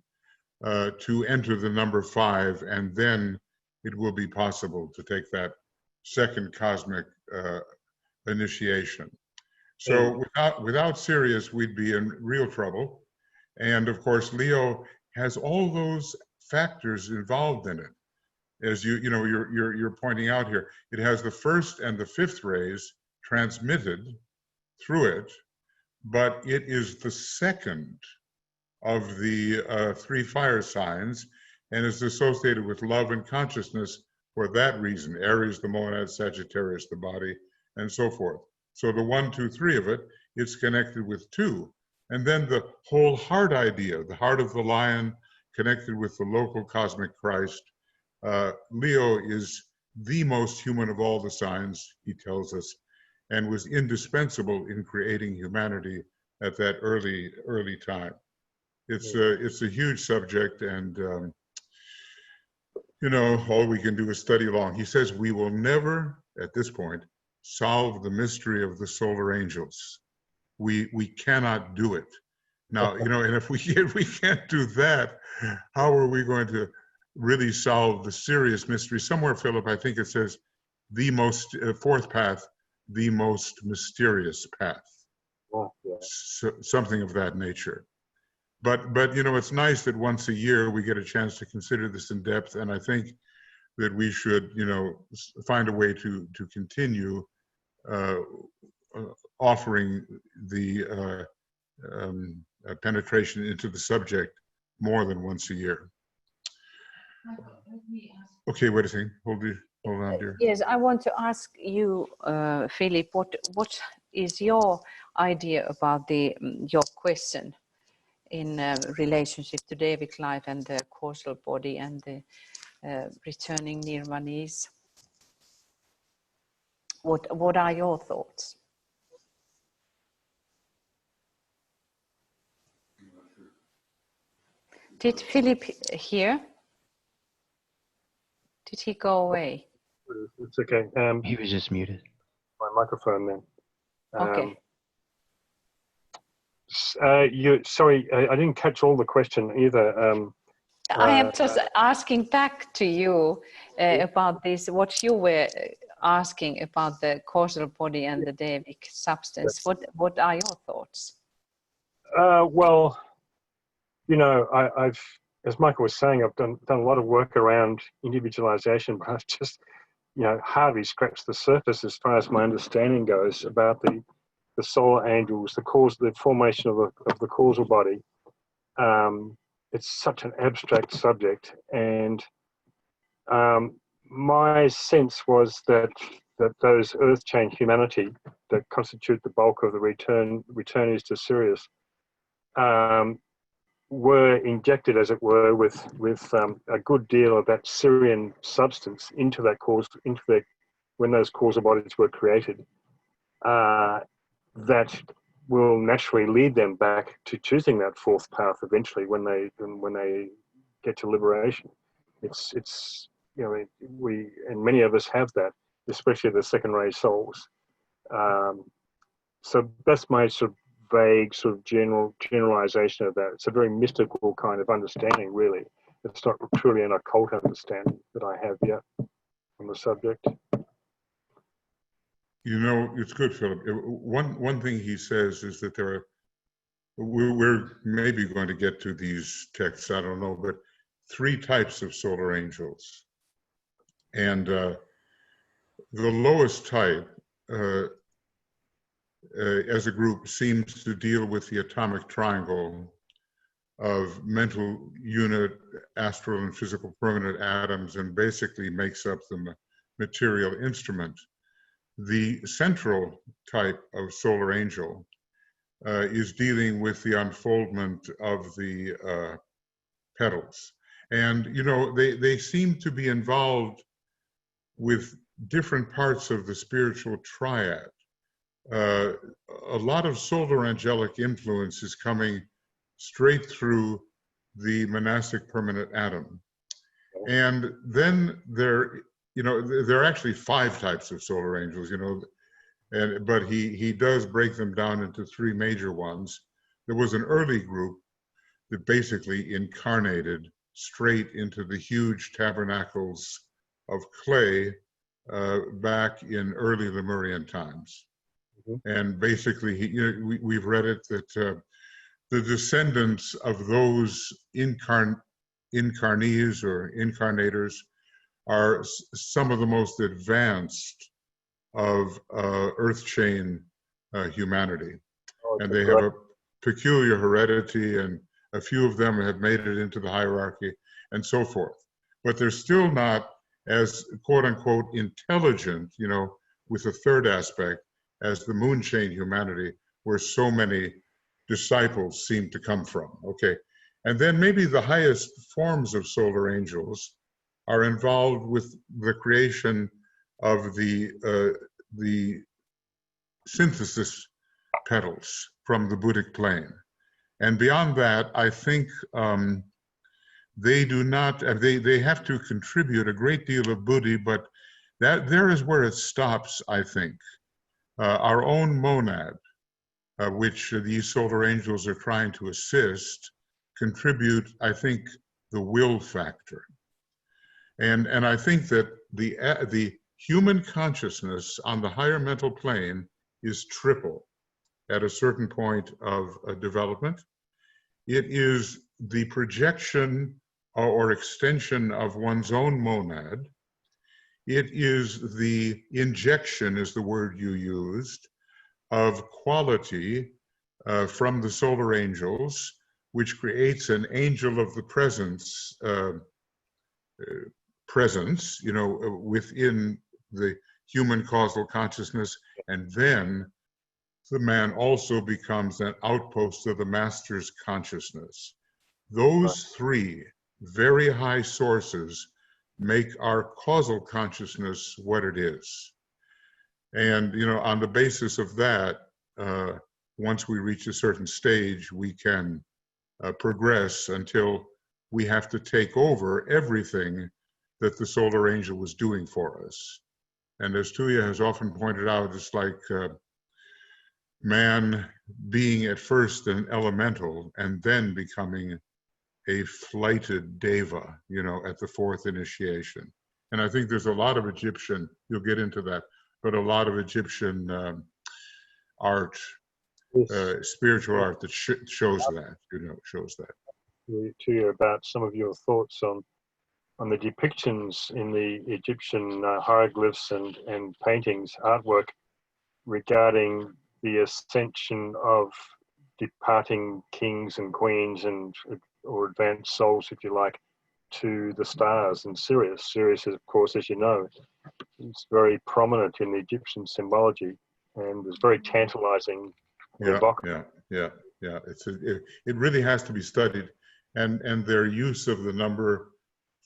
to enter the number 5, and then it will be possible to take that second cosmic initiation. So without Sirius, we'd be in real trouble. And of course, Leo has all those factors involved in it. As you're pointing out here, it has the 1st and the 5th rays transmitted through it, but it is the 2nd of the 3 fire signs and is associated with love and consciousness for that reason. Aries, the monad, Sagittarius, the body, and so forth. So the 1, 2, 3 of it, it's connected with 2. And then the whole heart idea, the heart of the lion connected with the local cosmic Christ. Leo is the most human of all the signs, he tells us, and was indispensable in creating humanity at that early time. It's a huge subject, and you know, all we can do is study along. He says we will never, at this point, solve the mystery of the solar angels. We cannot do it. Now, you know, and if we can't do that, how are we going to really solve the SIRIUS mystery? Somewhere, Philip, I think it says the most, 4th path, the most mysterious path. Oh, yeah. So, something of that nature. But you know, it's nice that once a year we get a chance to consider this in depth, and I think that we should, you know, find a way to continue offering the penetration into the subject more than once a year. Okay, wait a second. Hold on, dear.
Yes, I want to ask you, Philip, what is your idea about your question in relationship to Devic life and the causal body and the returning nirvanis? What are your thoughts? Did Philip hear? Did he go away?
It's okay.
He was just muted.
My microphone then.
Okay.
Sorry, I didn't catch all the question either.
I am just asking back to you about this, what you were asking about the causal body and the Devic substance. What are your thoughts?
Well, you know, I've, as Michael was saying, I've done a lot of work around individualization, but I've just, you know, hardly scratched the surface as far as my understanding goes about the solar angels, the formation of the causal body. It's such an abstract subject, and my sense was that those earth chain humanity that constitute the bulk of the returnees to SIRIUS were injected, as it were, with a good deal of that Sirian substance into when those causal bodies were created. That will naturally lead them back to choosing that 4th path eventually when they get to liberation. It's you know, we and many of us have that, especially the second-ray souls. So that's my sort of vague sort of generalization of that. It's a very mystical kind of understanding, really. It's not truly an occult understanding that I have yet on the subject.
You know, it's good, Philip. One thing he says is that we're maybe going to get to these texts, I don't know, but 3 types of solar angels. And the lowest type, as a group, seems to deal with the atomic triangle of mental unit, astral and physical permanent atoms, and basically makes up the material instrument. The central type of solar angel is dealing with the unfoldment of the petals. And, you know, they seem to be involved with different parts of the spiritual triad. A lot of solar angelic influence is coming straight through the monastic permanent atom. And then there are actually 5 types of solar angels, you know, but he does break them down into 3 major ones. There was an early group that basically incarnated straight into the huge tabernacles of clay back in early Lemurian times. Mm-hmm. And basically, we've read it that the descendants of those incarnees or incarnators are some of the most advanced of earth chain humanity. Oh, and they have a peculiar heredity and A few of them have made it into the hierarchy and so forth. But they're still not as quote unquote intelligent, you know, with a third aspect as the moon chain humanity, where so many disciples seem to come from. Okay. And then maybe the highest forms of solar angels are involved with the creation of the synthesis petals from the Buddhic plane. And beyond that, I think they do not, they have to contribute a great deal of buddhi, but that there is where it stops, I think. Our own monad, which these solar angels are trying to assist, contribute, I think, the will factor. And I think that the human consciousness on the higher mental plane is triple at a certain point of development. It is the projection or extension of one's own monad. It is the injection, is the word you used, of quality from the solar angels, which creates an angel of the presence, you know, within the human causal consciousness, and then the man also becomes an outpost of the master's consciousness. Those three very high sources make our causal consciousness what it is. And, you know, on the basis of that, once we reach a certain stage, we can progress until we have to take over everything that the solar angel was doing for us. And as Tuya has often pointed out, it's like man being at first an elemental and then becoming a flighted deva, you know, at the fourth initiation. And I think there's a lot of Egyptian, you'll get into that, but a lot of Egyptian art, spiritual art that shows that, you know, shows that.
To you about some of your thoughts on the depictions in the Egyptian hieroglyphs and paintings, artwork, regarding the ascension of departing kings and queens and or advanced souls, if you like, to the stars and Sirius. Sirius is, of course, as you know, it's very prominent in the Egyptian symbology and is very tantalizing.
Yeah. It really has to be studied, and their use of the number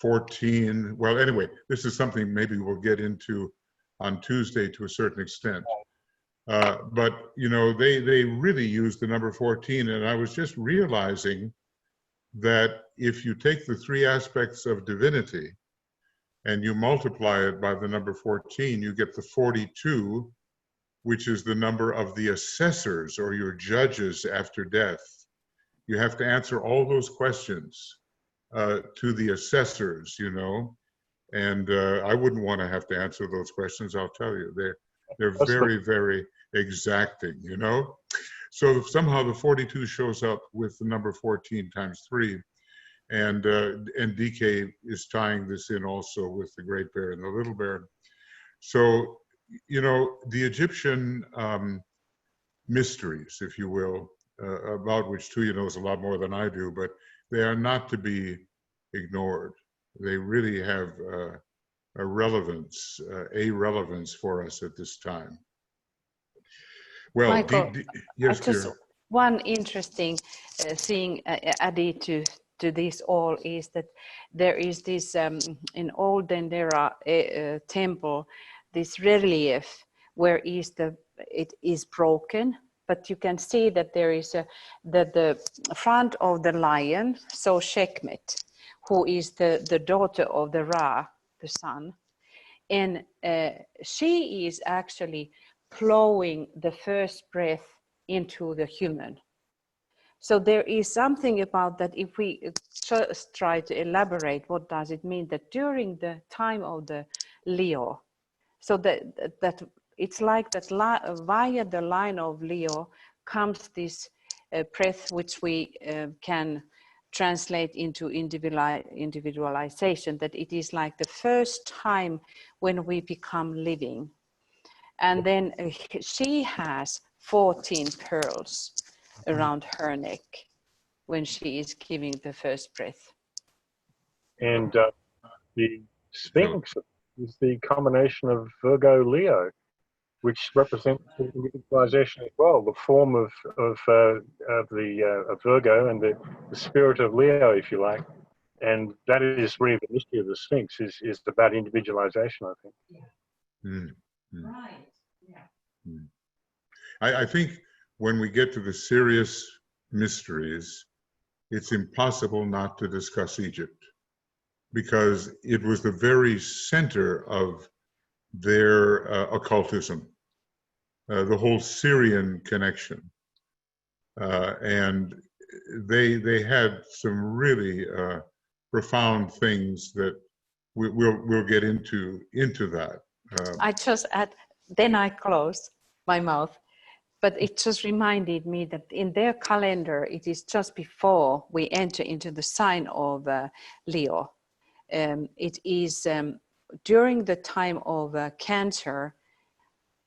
14. Well, anyway, this is something maybe we'll get into on Tuesday to a certain extent. But you know, they really use the number 14, and I was just realizing that if you take the three aspects of divinity and you multiply it by the number 14, you get the 42, which is the number of the assessors or your judges after death. You have to answer all those questions to the assessors, you know, and I wouldn't want to have to answer those questions, I'll tell you. They're very, very exacting, you know. So somehow the 42 shows up with the number 14 times 3, and DK is tying this in also with the Great Bear and the Little Bear. So, you know, the Egyptian mysteries, if you will, about which Tuya knows a lot more than I do, but they are not to be ignored. They really have a relevance for us at this time. Well,
Michael,
yes,
just one interesting thing added to this all is that there is this, in olden era temple, this relief where it is broken, but you can see that there is the front of the lion, so Sekhmet, who is the daughter of the Ra, the sun, and she is actually plowing the first breath into the human. So there is something about that. If we just try to elaborate, what does it mean that during the time of the Leo, so that it's like that via the line of Leo comes this breath, which we can translate into individualization, that it is like the first time when we become living. And then she has 14 pearls around her neck. when she is giving the first breath.
And the Sphinx is the combination of Virgo Leo, which represents individualization as well, the form of Virgo and the spirit of Leo, if you like. And that is really the mystery of the Sphinx, is about individualization, I think.
Mm. Mm. Right. Yeah. Mm. I think when we get to the SIRIUS mysteries, it's impossible not to discuss Egypt, because it was the very center of their occultism, the whole Syrian connection. And they had some really profound things that we'll get into that.
I just add, then I close my mouth, but it just reminded me that in their calendar, it is just before we enter into the sign of Leo. It is during the time of Cancer,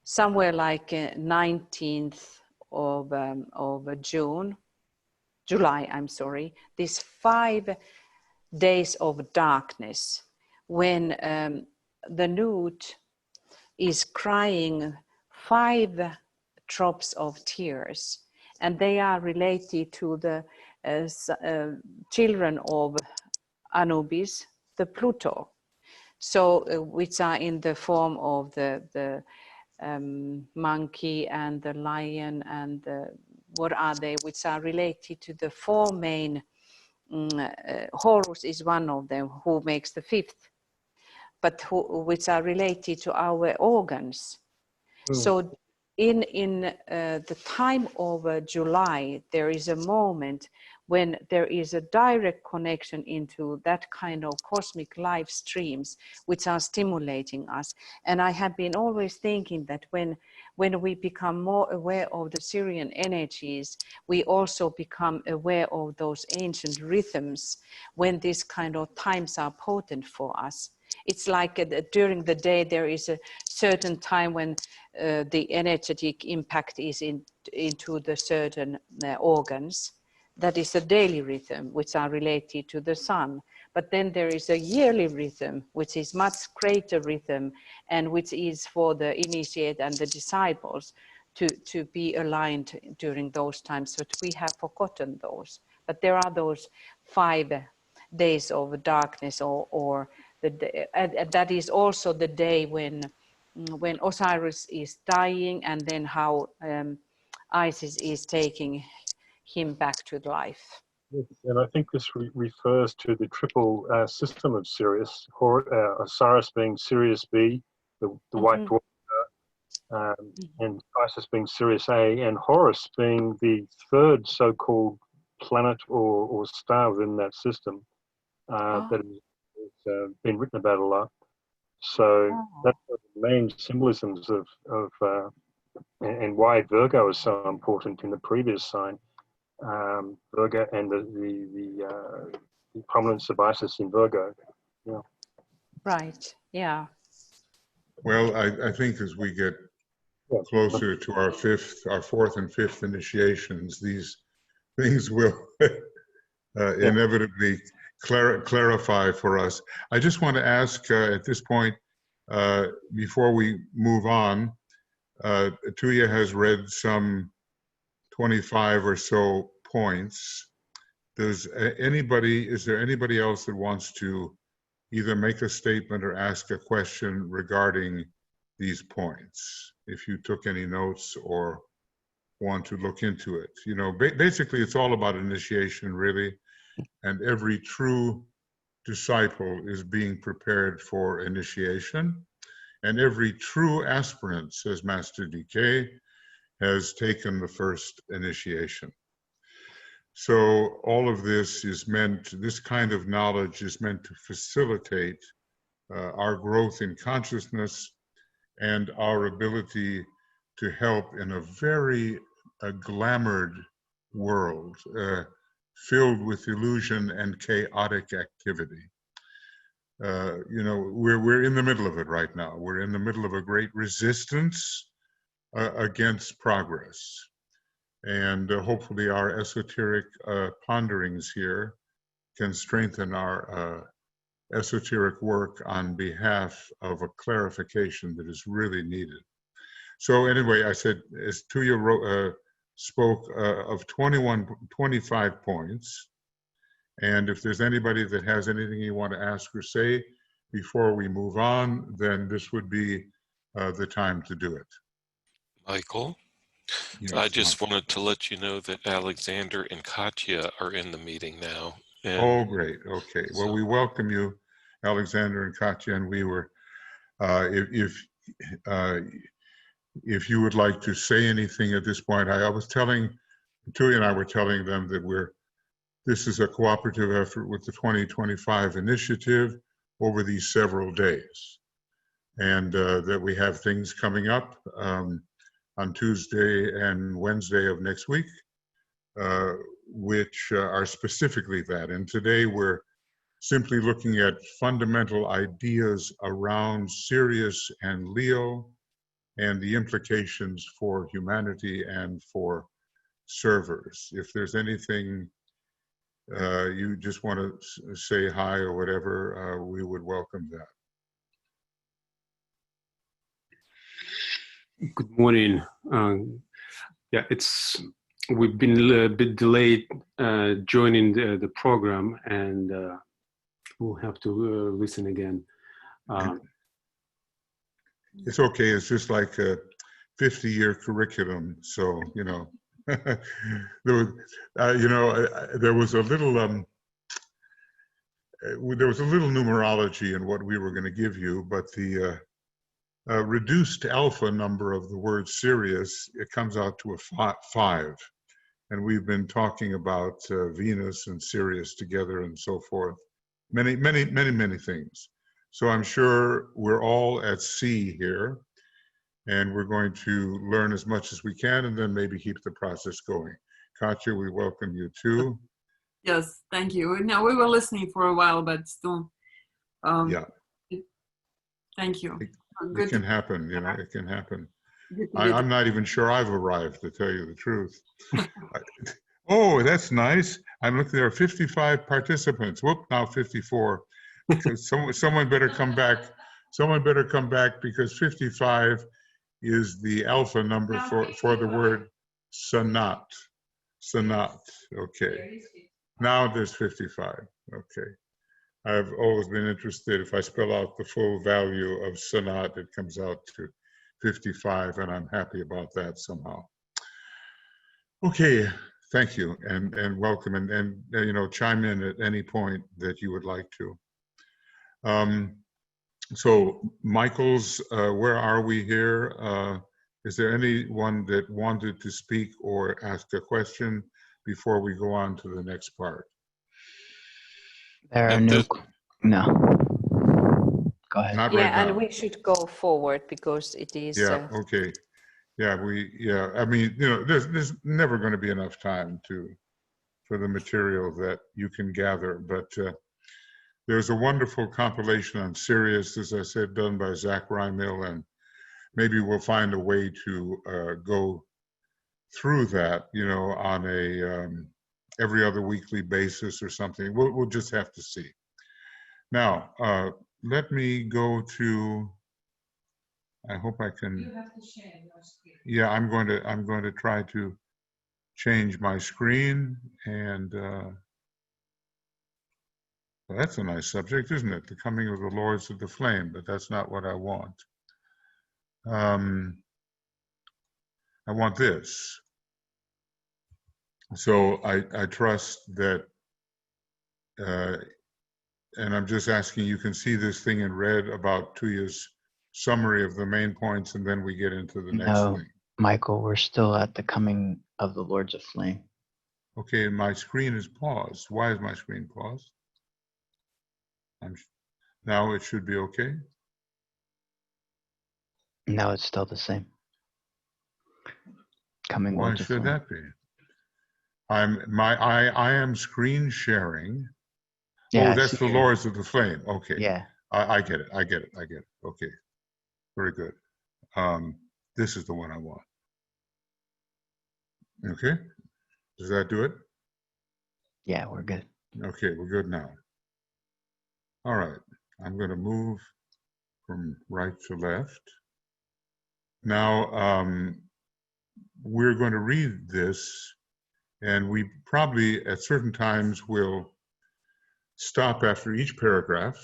somewhere like 19th of July, I'm sorry, these 5 days of darkness, when the newt is crying 5 drops of tears, and they are related to the children of Anubis, the Pluto, so which are in the form of the monkey and the lion and what are they, which are related to the 4 main. Horus is one of them, who makes the 5th, but which are related to our organs. So in the time of July, there is a moment when there is a direct connection into that kind of cosmic life streams which are stimulating us. And I have been always thinking that when we become more aware of the Syrian energies, we also become aware of those ancient rhythms when these kind of times are potent for us. It's like during the day, there is a certain time when the energetic impact is into the certain organs. That is a daily rhythm, which are related to the sun. But then there is a yearly rhythm, which is much greater rhythm, and which is for the initiate and the disciples to be aligned during those times. But we have forgotten those. But there are those 5 days of darkness, or that is also the day when Osiris is dying, and then how Isis is taking him back to life.
And I think this refers to the triple system of Sirius, Osiris being Sirius B, the white dwarf, and Isis being Sirius A, and Horus being the 3rd so-called planet or star within that system that has been written about a lot. So that's one of the main symbolisms of and why Virgo is so important in the previous sign. Virgo and the prominence of Isis in Virgo. Yeah.
Right. Yeah.
Well, I think as we get closer to our 4th and 5th initiations, these things will inevitably clarify for us. I just want to ask at this point, before we move on, Tuya has read some 25 or so points. Is there anybody else that wants to either make a statement or ask a question regarding these points? If you took any notes or want to look into it. You know, basically it's all about initiation, really, and every true disciple is being prepared for initiation, and every true aspirant, says Master DK, has taken the first initiation. So all of this is this kind of knowledge is meant to facilitate our growth in consciousness and our ability to help in a very glamoured world, filled with illusion and chaotic activity. You know, we're in the middle of it right now. We're in the middle of a great resistance against progress. And hopefully our esoteric ponderings here can strengthen our esoteric work on behalf of a clarification that is really needed. So anyway, I said, as Tuya spoke of 25 points. And if there's anybody that has anything you want to ask or say before we move on, then this would be the time to do it.
Michael,
Yes,
I just wanted to let you know that Alexander and Katya are in the meeting now.
Oh, great. Okay. Well, we welcome you, Alexander and Katya, and we were, if you would like to say anything at this point, I was telling, Tuya and I were telling them that this is a cooperative effort with the 2025 initiative over these several days. And that we have things coming up on Tuesday and Wednesday of next week, which are specifically that. And today we're simply looking at fundamental ideas around Sirius and Leo and the implications for humanity and for servers. If there's anything you just want to say hi or whatever, we would welcome that.
Good morning. Yeah, we've been a bit delayed joining the program, and we'll have to listen again.
It's okay. It's just like a 50-year curriculum. So, you know, there was a little numerology in what we were going to give you, but the reduced alpha number of the word Sirius, it comes out to a 5. And we've been talking about Venus and Sirius together and so forth. Many things. So I'm sure we're all at sea here, and we're going to learn as much as we can and then maybe keep the process going. Katya, we welcome you too.
Yes, thank you. Now, we were listening for a while, but still,
yeah.
Thank you.
It can happen, you know, it can happen. I'm not even sure I've arrived, to tell you the truth. Oh, that's nice. I'm looking, there are 55 participants. Whoop, now 54. Someone better come back. Someone better come back, because 55 is the alpha number for the word sanat. Sanat, okay. Now there's 55, okay. I've always been interested, if I spell out the full value of sanat, it comes out to 55, and I'm happy about that somehow. Okay, thank you, and welcome, and you know, chime in at any point that you would like to. So Michael's, where are we here? Is there anyone that wanted to speak or ask a question before we go on to the next part?
There are no. Go ahead.
Not
Yeah,
right now.
and we should go forward because it is.
Yeah, okay. Yeah, I mean, you know, there's never going to be enough time for the material that you can gather, but there's a wonderful compilation on Sirius, as I said, done by Zach Rymill, and maybe we'll find a way to go through that, you know, on a every other weekly basis or something. We'll just have to see. Now, let me go to, I hope I can. You have to share your screen. Yeah, I'm going to try to change my screen, and well, that's a nice subject, isn't it? The coming of the Lords of the Flame, but that's not what I want. I want this. So I trust that, and I'm just asking, you can see this thing in red about Tuya's summary of the main points, and then we get into the next thing.
Michael, we're still at the coming of the Lords of Flame.
Okay, my screen is paused. Why is my screen paused? Now it should be okay.
No, it's still the same. Coming
Why
Lords of Flame.
should that be? I am screen sharing.
Yeah,
oh, that's the Lords of the Flame. Okay.
Yeah.
I get it. Okay. Very good. This is the one I want. Okay. Does that do it?
Yeah, we're good.
Okay, we're good now. All right. I'm going to move from right to left. Now, we're going to read this, and we probably at certain times will stop after each paragraph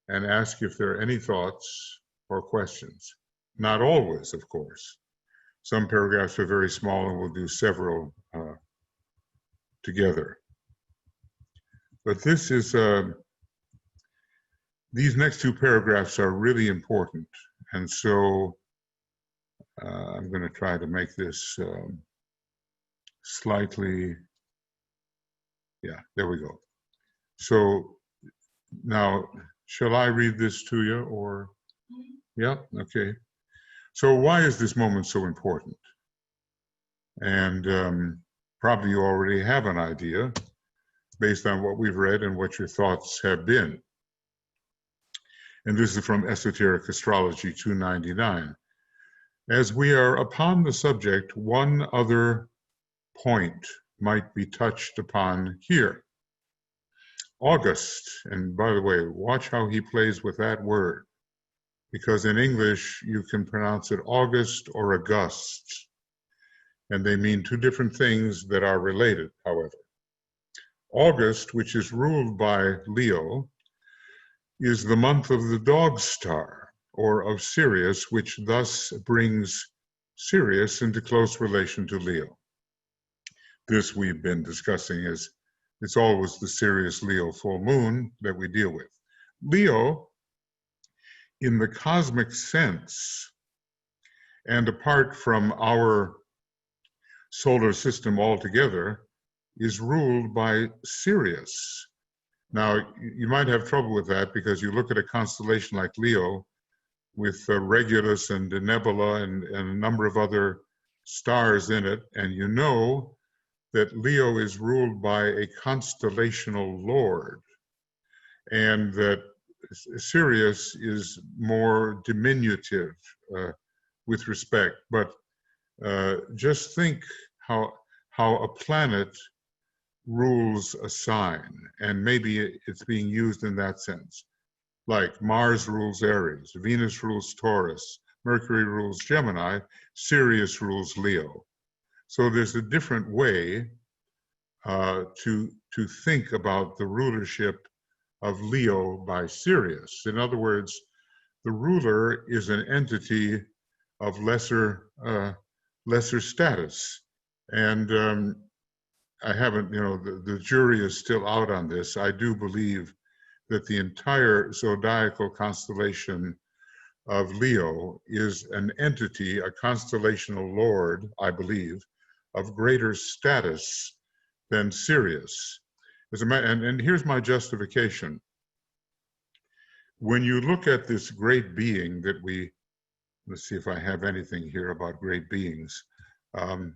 and ask if there are any thoughts or questions. Not always, of course. Some paragraphs are very small and we'll do several together. But this is, these next two paragraphs are really important. And so I'm going to try to make this slightly, yeah, there we go. So now, shall I read this to you or? Yeah, okay. So why is this moment so important? And probably you already have an idea based on what we've read and what your thoughts have been. And this is from Esoteric Astrology 299. As we are upon the subject, one other point might be touched upon here. August, and by the way, watch how he plays with that word, because in English you can pronounce it August or August, and they mean two different things that are related, however. August, which is ruled by Leo, is the month of the dog star, or of Sirius, which thus brings Sirius into close relation to Leo. This we've been discussing is, it's always the Sirius Leo full moon that we deal with. Leo, in the cosmic sense, and apart from our solar system altogether, is ruled by Sirius. Now, you might have trouble with that because you look at a constellation like Leo with Regulus and the Nebula and a number of other stars in it, and you know that Leo is ruled by a constellational lord, and that Sirius is more diminutive with respect. But just think how a planet rules a sign, and maybe it's being used in that sense. Like Mars rules Aries, Venus rules Taurus, Mercury rules Gemini, Sirius rules Leo. So there's a different way to think about the rulership of Leo by Sirius. In other words, the ruler is an entity of lesser status. And I haven't, the jury is still out on this. I do believe that the entire zodiacal constellation of Leo is an entity, a constellational lord, I believe, of greater status than Sirius. And here's my justification. When you look at this great being that let's see if I have anything here about great beings. And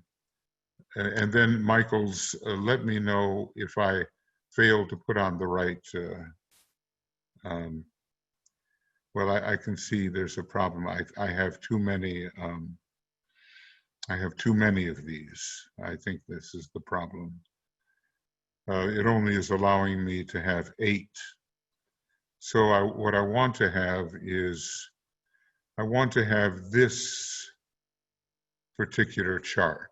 then Michael's, let me know if I fail to put on the right, well, I can see there's a problem. I have too many, I have too many of these. I think this is the problem. It only is allowing me to have 8. So what I want to have is, I want to have this particular chart.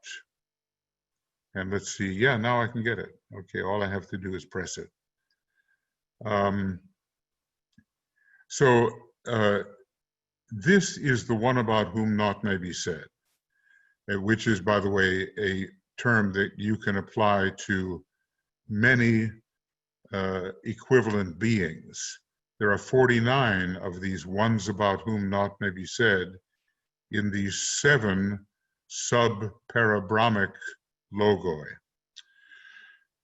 And let's see, yeah, now I can get it. Okay, all I have to do is press it. This is the one about whom naught may be said, which is, by the way, a term that you can apply to many equivalent beings. There are 49 of these ones about whom naught may be said in these 7 sub-parabrahmic logoi.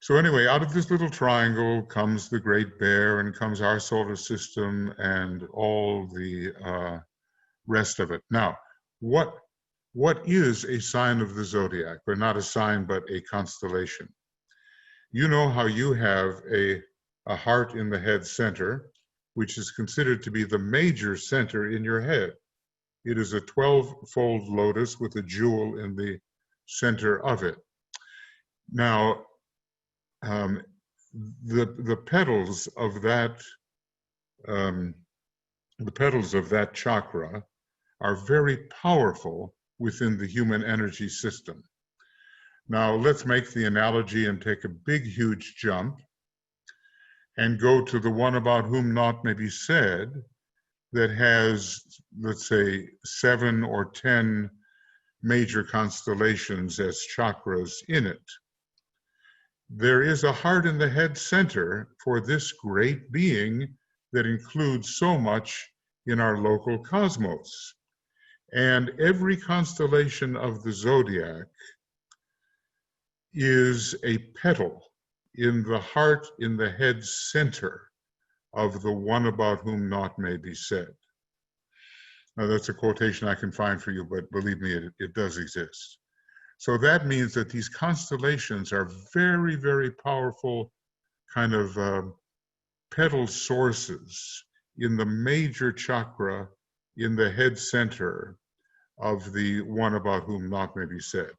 So anyway, out of this little triangle comes the Great Bear, and comes our solar system and all the rest of it. Now, what is a sign of the zodiac? Or not a sign, but a constellation. You know how you have a heart in the head center, which is considered to be the major center in your head. It is a 12-fold lotus with a jewel in the center of it. Now, the petals of that chakra are very powerful within the human energy system. Now, let's make the analogy and take a big, huge jump and go to the one about whom naught may be said, that has, let's say, 7 or 10 major constellations as chakras in it. There is a heart in the head center for this great being that includes so much in our local cosmos. And every constellation of the zodiac is a petal in the heart, in the head center of the one about whom naught may be said. Now, that's a quotation I can find for you, but believe me, it does exist. So that means that these constellations are very, very powerful kind of petal sources in the major chakra in the head center of the one about whom naught may be said.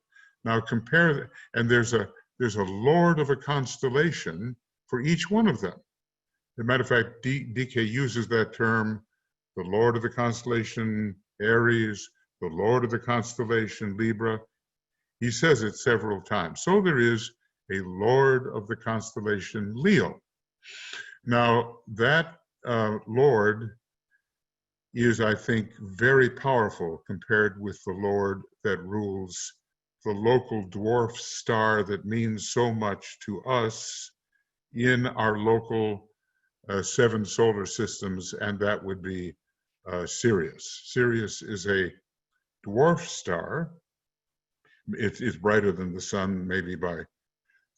Now compare, and there's a lord of a constellation for each one of them. As a matter of fact, DK uses that term, the lord of the constellation Aries, the lord of the constellation Libra. He says it several times. So there is a lord of the constellation Leo. Now that lord is, I think, very powerful compared with the lord that rules the local dwarf star that means so much to us in our local 7 solar systems, and that would be Sirius. Sirius is a dwarf star. It's brighter than the sun, maybe by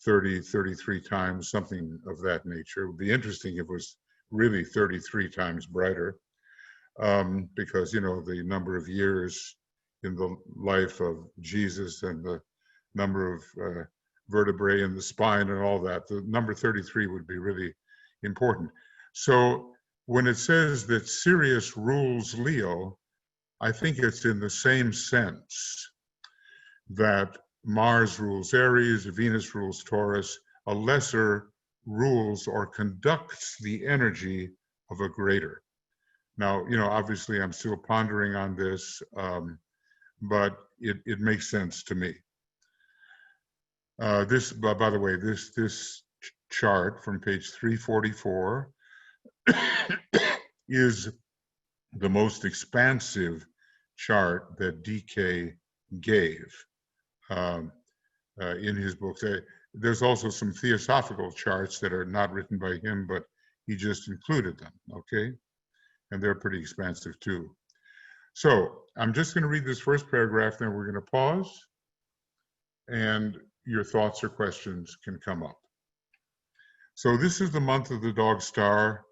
30, 33 times, something of that nature. It would be interesting if it was really 33 times brighter, because, you know, the number of years in the life of Jesus and the number of vertebrae in the spine and all that, the number 33 would be really important. So when it says that Sirius rules Leo, I think it's in the same sense that Mars rules Aries, Venus rules Taurus, a lesser rules or conducts the energy of a greater. Now, you know, obviously I'm still pondering on this, but it makes sense to me. This, by the way, this chart from page 344 is the most expansive chart that DK gave in his books. There's also some theosophical charts that are not written by him, but he just included them, okay? And they're pretty expansive too. So I'm just gonna read this first paragraph, then we're gonna pause, and your thoughts or questions can come up. So this is the month of the dog star,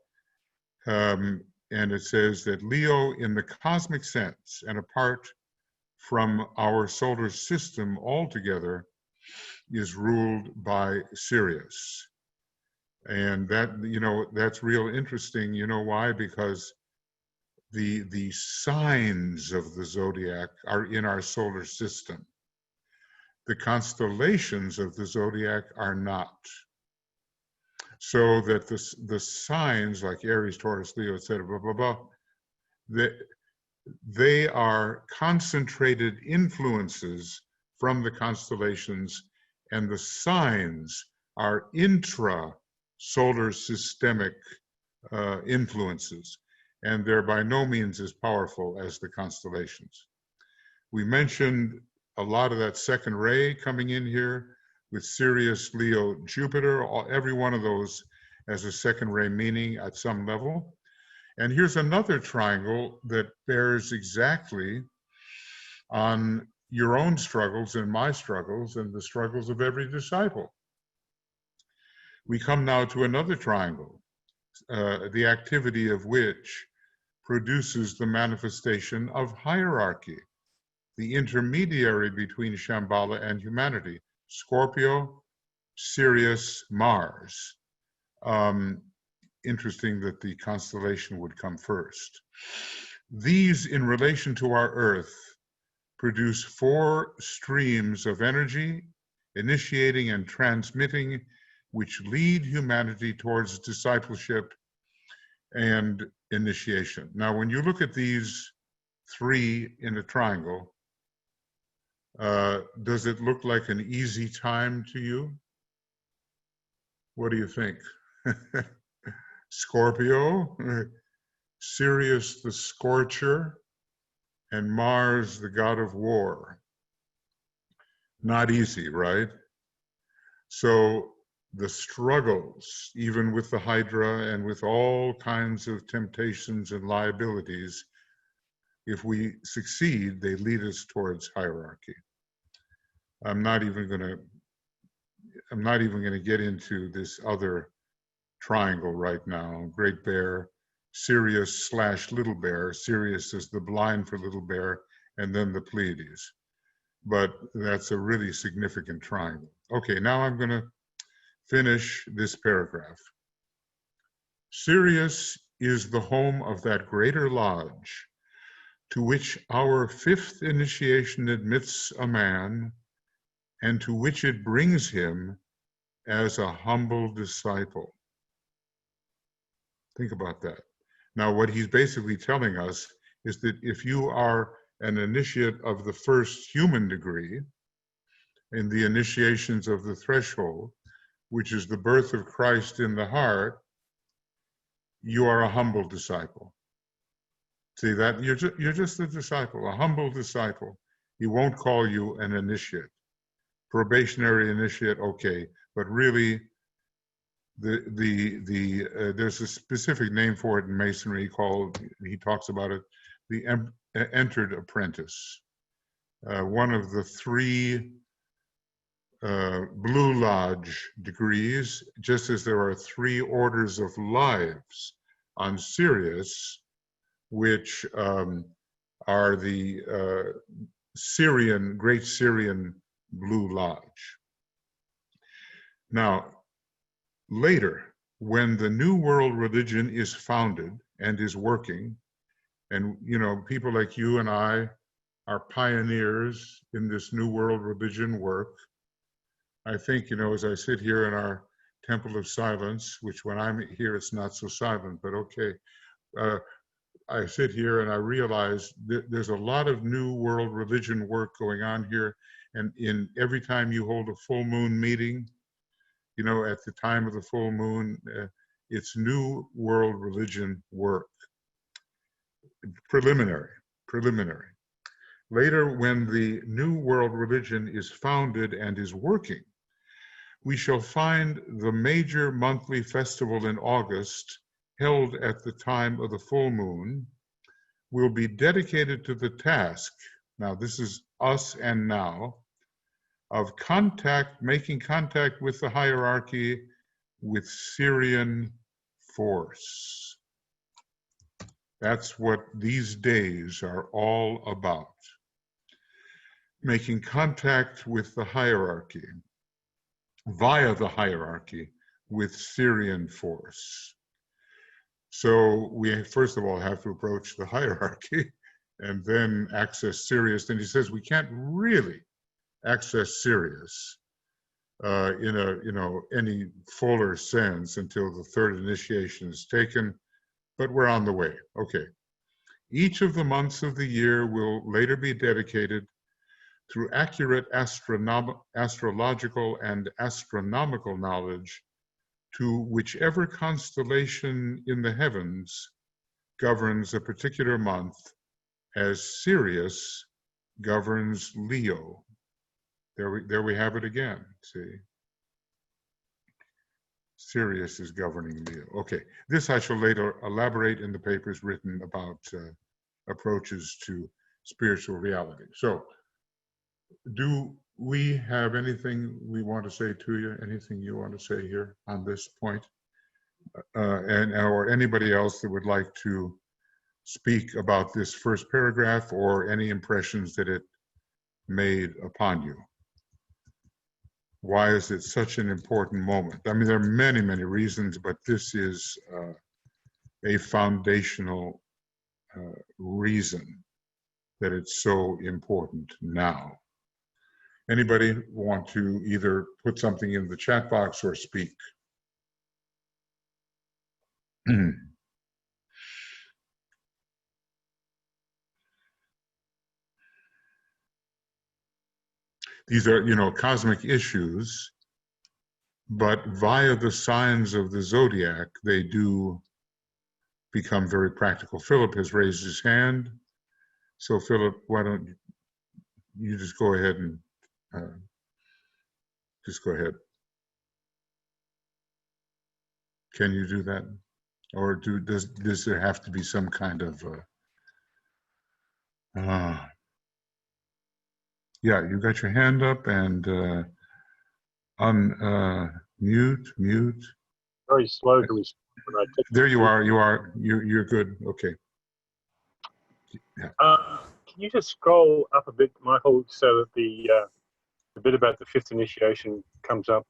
and it says that Leo, in the cosmic sense and apart from our solar system altogether, is ruled by Sirius. And that, you know, that's real interesting. You know why? Because the signs of the zodiac are in our solar system. The constellations of the zodiac are not. So that the signs like Aries, Taurus, Leo, etc., blah, blah, blah, they are concentrated influences from the constellations, and the signs are intra-solar systemic influences, and they're by no means as powerful as the constellations. We mentioned a lot of that second ray coming in here with Sirius, Leo, Jupiter. Every one of those has a second ray meaning at some level. And here's another triangle that bears exactly on your own struggles and my struggles and the struggles of every disciple. We come now to another triangle, the activity of which produces the manifestation of hierarchy, the intermediary between Shambhala and humanity, Scorpio, Sirius, Mars. Interesting that the constellation would come first. These, in relation to our Earth, produce 4 streams of energy, initiating and transmitting, which lead humanity towards discipleship and initiation. Now, when you look at these 3 in a triangle, does it look like an easy time to you? What do you think? Scorpio, Sirius the Scorcher, and Mars the God of War. Not easy, right? So the struggles, even with the Hydra and with all kinds of temptations and liabilities, if we succeed, they lead us towards hierarchy. I'm not even going to get into this other triangle right now. Great Bear, Sirius / Little Bear. Sirius is the blind for Little Bear, and then the Pleiades. But that's a really significant triangle. Okay, now I'm going to finish this paragraph. Sirius is the home of that greater lodge to which our 5th initiation admits a man, and to which it brings him as a humble disciple. Think about that. Now, what he's basically telling us is that if you are an initiate of the 1st human degree in the initiations of the threshold, which is the birth of Christ in the heart, you are a humble disciple. See that? You're just a disciple, a humble disciple. He won't call you an initiate. Probationary initiate, okay, but really, there's a specific name for it in Masonry called, he talks about it, the entered apprentice. One of the 3 Blue Lodge degrees, just as there are 3 orders of lives on Sirius, which are the Great Syrian Blue Lodge. Now, later, when the New World religion is founded and is working, and people like you and I are pioneers in this New World religion work, I think, as I sit here in our Temple of Silence, which when I'm here, it's not so silent, but okay. I sit here and I realize that there's a lot of New World religion work going on here. And every time you hold a full moon meeting, at the time of the full moon, it's New World religion work. Preliminary. Later, when the New World religion is founded and is working, we shall find the major monthly festival in August, held at the time of the full moon, will be dedicated to the task, now this is us and now, of making contact with the hierarchy with Syrian force. That's what these days are all about. Making contact with the hierarchy, via the hierarchy, with Syrian force. So we first of all have to approach the hierarchy and then access Sirius. And he says we can't really access Sirius in any fuller sense until the 3rd initiation is taken, but we're on the way. Okay. Each of the months of the year will later be dedicated through accurate astrological and astronomical knowledge to whichever constellation in the heavens governs a particular month, as Sirius governs Leo. There we have it again, see? Sirius is governing Leo. Okay, this I shall later elaborate in the papers written about approaches to spiritual reality. So, do we have anything we want to say to you? Anything you want to say here on this point? Or anybody else that would like to speak about this first paragraph or any impressions that it made upon you? Why is it such an important moment? I mean, there are many, many reasons, but this is a foundational reason that it's so important now. Anybody want to either put something in the chat box or speak? These are, you know, cosmic issues, but via the signs of the zodiac, they do become very practical. Philip has raised his hand. So Philip, why don't you just go ahead and just go ahead. Can you do that? Or does there have to be some kind of, yeah, you got your hand up and mute.
Very slow to respond.
There you are, you're good, okay. Yeah.
Can you just scroll up a bit, Michael, so that the bit about the fifth initiation comes up?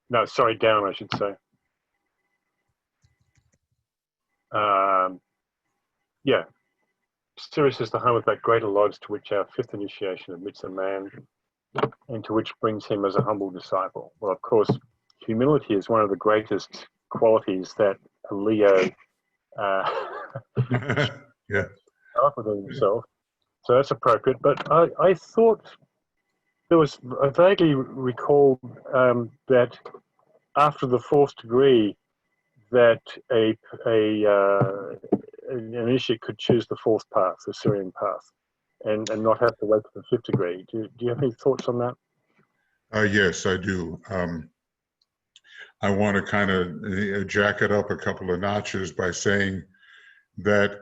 No, sorry, down, I should say. Yeah. Sirius is the home of that greater lodge to which our fifth initiation admits a man and to which brings him as a humble disciple. Well, of course, humility is one of the greatest qualities that a Leo
yeah.
up within himself. So that's appropriate. But I thought there was, I vaguely recalled that after the fourth degree, that an initiate could choose the fourth path, the Sirian path, and not have to wait for the fifth degree. Do you have any thoughts on that?
Yes, I do. I want to kind of jack it up a couple of notches by saying that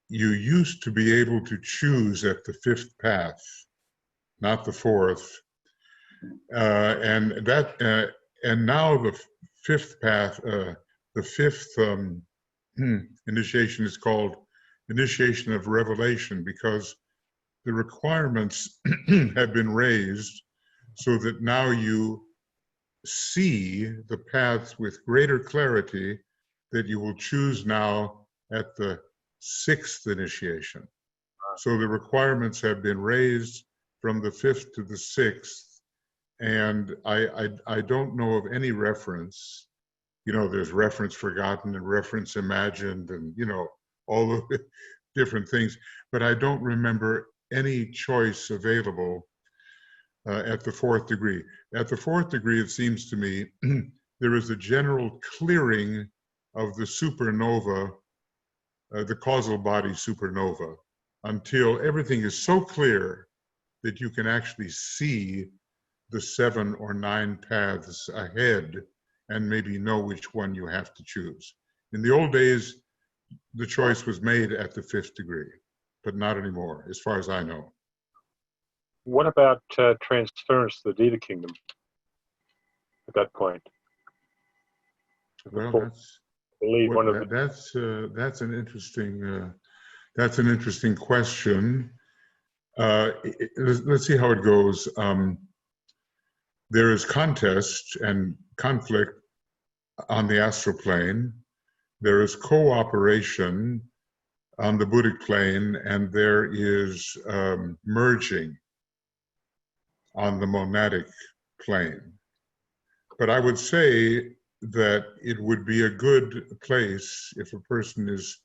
you used to be able to choose at the fifth path, not the fourth, and now the fifth path, the fifth initiation is called initiation of revelation, because the requirements have been raised so that now you see the paths with greater clarity that you will choose now at the sixth initiation. So the requirements have been raised from the fifth to the sixth, and I don't know of any reference. You know, there's reference forgotten and reference imagined and, you know, all the different things, but I don't remember any choice available at the fourth degree. At the fourth degree, it seems to me, there is a general clearing of the supernova, the causal body supernova, until everything is so clear that you can actually see the 7 or 9 paths ahead and maybe know which one you have to choose. In the old days, the choice was made at the fifth degree, but not anymore, as far as I know.
What about transference to the Deva kingdom at that point?
Well, that's an interesting question. Let's see how it goes. There is contest and conflict on the astral plane. There is cooperation on the Buddhic plane, and there is merging on the monadic plane. But I would say that it would be a good place if a person is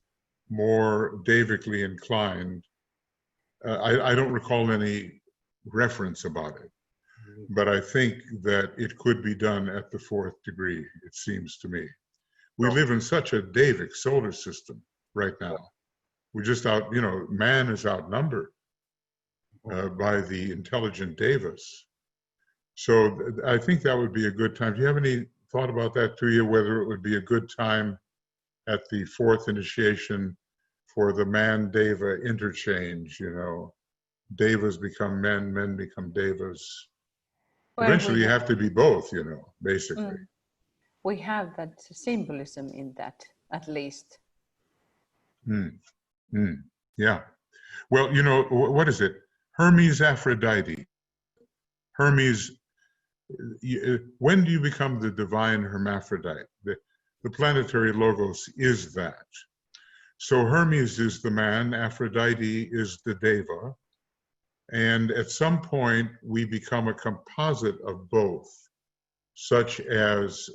more Devically inclined. I don't recall any reference about it, but I think that it could be done at the fourth degree, it seems to me. We live in such a Devic solar system right now. We're just out, you know, man is outnumbered by the intelligent Devas. So I think that would be a good time. Do you have any thought about that, to you, whether it would be a good time at the fourth initiation for the man-Deva interchange, you know? Devas become men, men become Devas. Well, eventually you have to be both, you know, basically.
We have that symbolism in that, at least.
Yeah. Well, you know, what is it? Hermes Aphrodite. Hermes, when do you become the divine hermaphrodite? The planetary logos is that. So Hermes is the man, Aphrodite is the deva, and at some point we become a composite of both, such as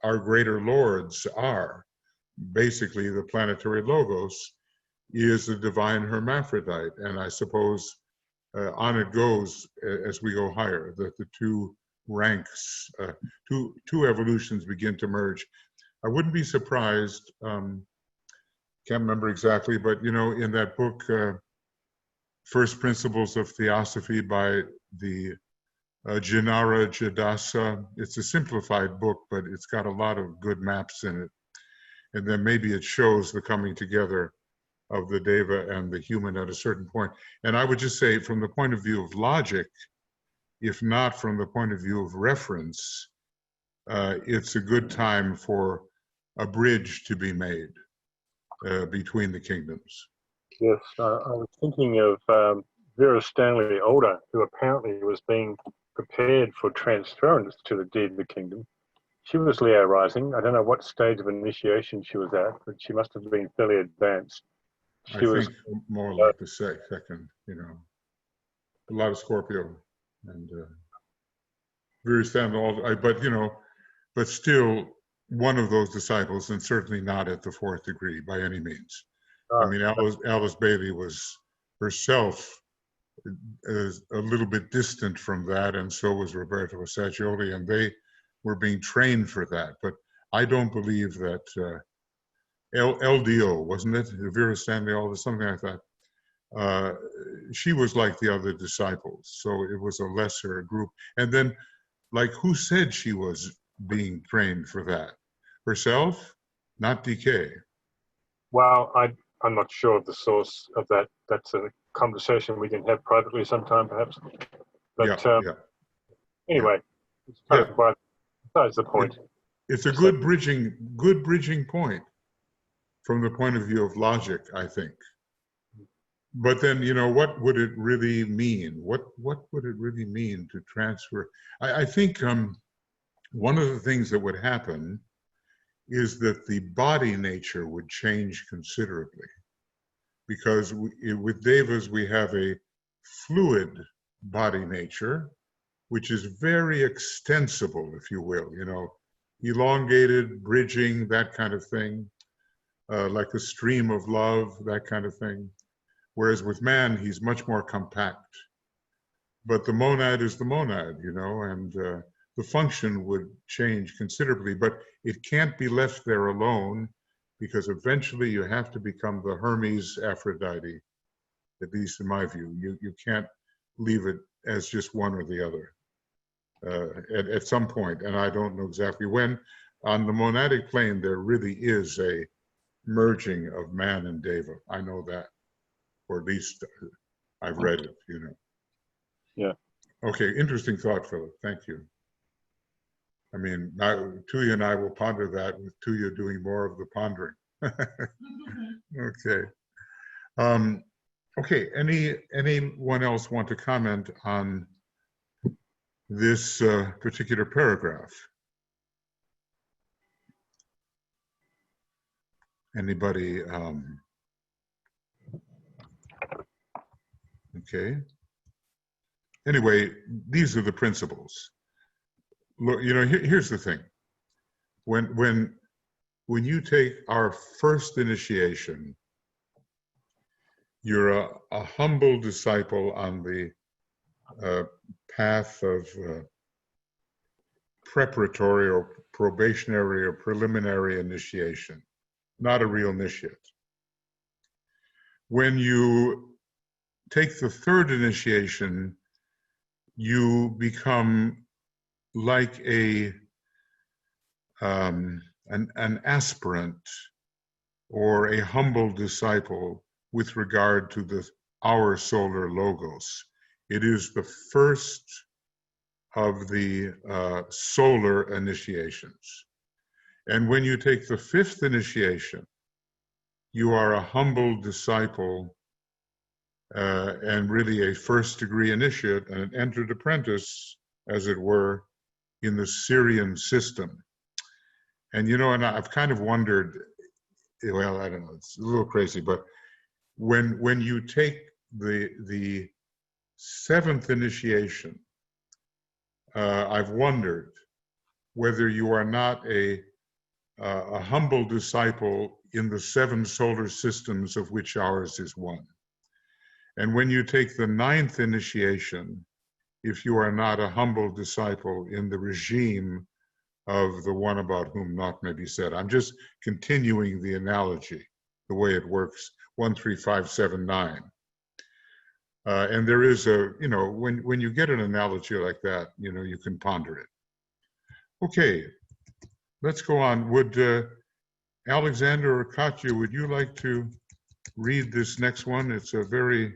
our greater lords are. Basically, the planetary logos is the divine hermaphrodite, and I suppose on it goes as we go higher, that the two ranks, two evolutions begin to merge. I wouldn't be surprised, can't remember exactly, but in that book, First Principles of Theosophy by the Jinara Jadasa, it's a simplified book, but it's got a lot of good maps in it. And then maybe it shows the coming together of the deva and the human at a certain point. And I would just say, from the point of view of logic, if not from the point of view of reference, it's a good time for a bridge to be made between the kingdoms.
Yes, I was thinking of Vera Stanley Older, who apparently was being prepared for transference to the Deva kingdom. She was Leo rising. I don't know what stage of initiation she was at, but she must have been fairly advanced.
I think more like the second, a lot of Scorpio and Vera Stanley, but still one of those disciples, and certainly not at the fourth degree by any means. I mean, Alice Bailey was herself a little bit distant from that, and so was Roberto Assagioli, and they were being trained for that. But I don't believe that LDO, wasn't it? Vera Stanley, something like that. She was like the other disciples, so it was a lesser group. And then, who said she was being trained for that? Herself? Not DK.
Well, I'm not sure of the source of that. That's a conversation we can have privately sometime, perhaps. But anyway, it's kind of besides the point.
It's a good bridging point from the point of view of logic, I think. But then, what would it really mean? What would it really mean to transfer? I think one of the things that would happen is that the body nature would change considerably, because with devas we have a fluid body nature, which is very extensible, if you will, elongated, bridging, that kind of thing, like a stream of love, that kind of thing. Whereas with man, he's much more compact. But the monad is the monad, and the function would change considerably, but it can't be left there alone, because eventually you have to become the Hermes Aphrodite, at least in my view. You can't leave it as just one or the other at some point, and I don't know exactly when. On the monadic plane, there really is a merging of man and deva. I know that, or at least I've read it,
Yeah.
Okay, interesting thought, Philip. Thank you. I mean, Tuya and I will ponder that, with Tuya doing more of the pondering. Okay. Okay, anyone else want to comment on this particular paragraph? Anybody? Okay. Anyway, these are the principles. Look, here's the thing. When you take our first initiation, you're a humble disciple on the path of preparatory or probationary or preliminary initiation, not a real initiate. When you take the third initiation, you become like an aspirant or a humble disciple with regard to our solar logos. It is the first of the solar initiations. And when you take the fifth initiation, you are a humble disciple and really a first degree initiate and an entered apprentice, as it were, in the Syrian system. And and I've kind of wondered, well, I don't know, it's a little crazy, but when you take the seventh initiation, I've wondered whether you are not a humble disciple in the 7 solar systems of which ours is one. And when you take the 9th initiation, if you are not a humble disciple in the regime of the one about whom naught may be said. I'm just continuing the analogy, the way it works, 1, 3, 5, 7, 9. And there is when you get an analogy like that, you can ponder it. Okay, let's go on. Would Alexander or Katya, would you like to read this next one? It's a very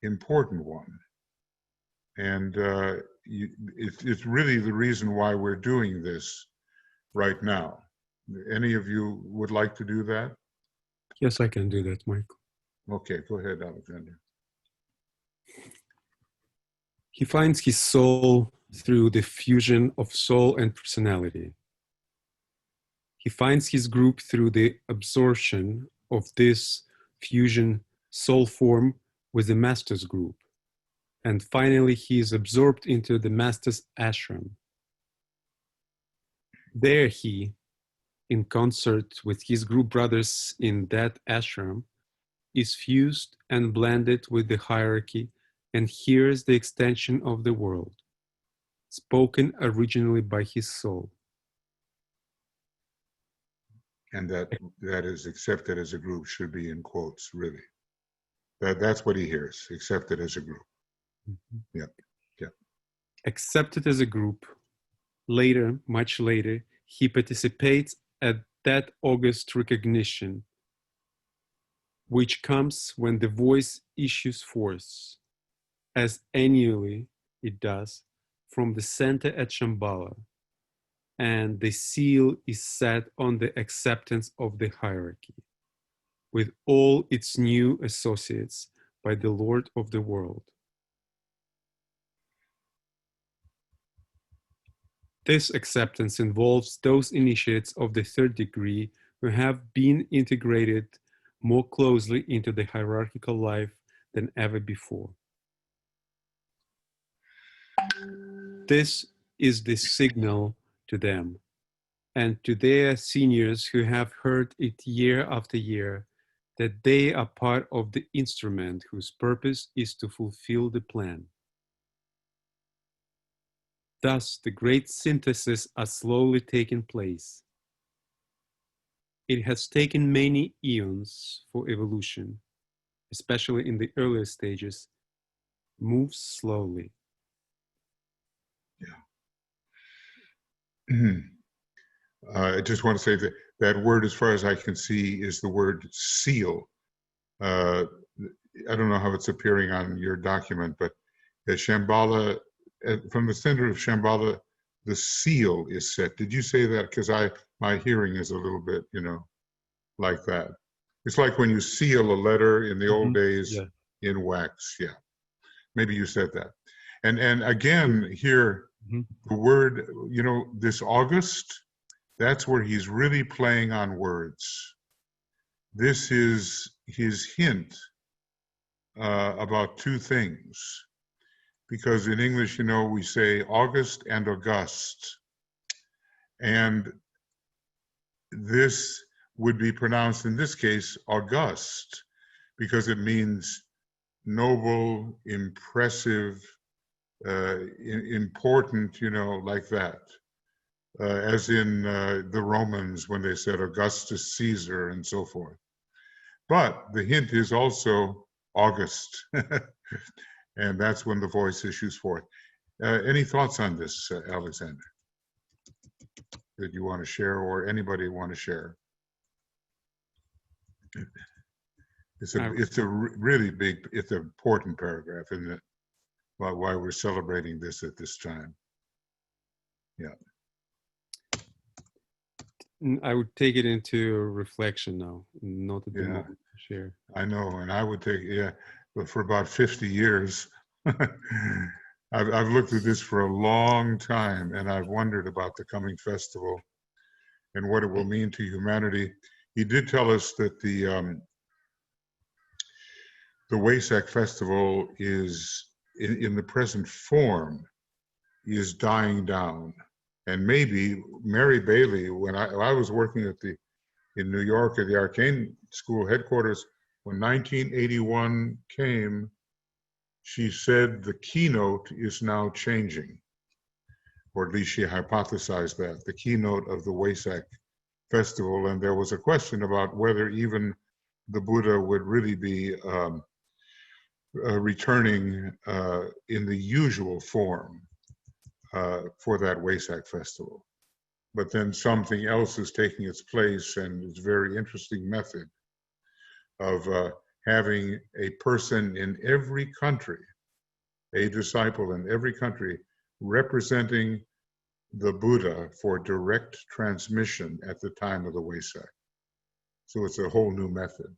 important one. And it's really the reason why we're doing this right now. Any of you would like to do that?
Yes, I can do that, Michael.
Okay, go ahead, Alexander.
He finds his soul through the fusion of soul and personality. He finds his group through the absorption of this fusion soul form with the master's group. And finally, he is absorbed into the master's ashram. There he, in concert with his group brothers in that ashram, is fused and blended with the hierarchy and hears the extension of the world, spoken originally by his soul.
And that is accepted as a group should be in quotes, really. That's what he hears, accepted as a group.
Mm-hmm.
Yeah.
Accepted as a group. Later, much later, he participates at that august recognition, which comes when the voice issues forth, as annually it does, from the center at Shambhala, and the seal is set on the acceptance of the hierarchy, with all its new associates by the Lord of the world. This acceptance involves those initiates of the 3rd degree who have been integrated more closely into the hierarchical life than ever before. This is the signal to them and to their seniors who have heard it year after year that they are part of the instrument whose purpose is to fulfill the plan. Thus, the great synthesis are slowly taking place. It has taken many eons for evolution, especially in the earlier stages, moves slowly.
Yeah. I just want to say that that word, as far as I can see, is the word seal. I don't know how it's appearing on your document, but at Shambhala, from the center of Shambhala, the seal is set. Did you say that? Because my hearing is a little bit, like that. It's like when you seal a letter in the old days in wax. Yeah, maybe you said that. And again here, the word, this August, that's where he's really playing on words. This is his hint about 2 things. Because in English, we say August and August. And this would be pronounced, in this case, August, because it means noble, impressive, important, like that. As in the Romans when they said Augustus Caesar and so forth. But the hint is also August. And that's when the voice issues forth. Any thoughts on this, Alexander, that you want to share, or anybody want to share? It's a really big, it's an important paragraph, isn't it? Why we're celebrating this at this time. Yeah.
I would take it into reflection now, not at the moment to share.
I know, and I would take, but for about 50 years, I've looked at this for a long time, and I've wondered about the coming festival and what it will mean to humanity. he did tell us that the Wesak festival is, in the present form, is dying down. And maybe Mary Bailey, when I was working in New York at the Arcane School headquarters, when 1981 came, she said the keynote is now changing, or at least she hypothesized that, the keynote of the Wesak festival. And there was a question about whether even the Buddha would really be returning in the usual form for that Wesak festival. But then something else is taking its place, and it's a very interesting method of having a person in every country, a disciple in every country, representing the Buddha for direct transmission at the time of the Wesak. So it's a whole new method.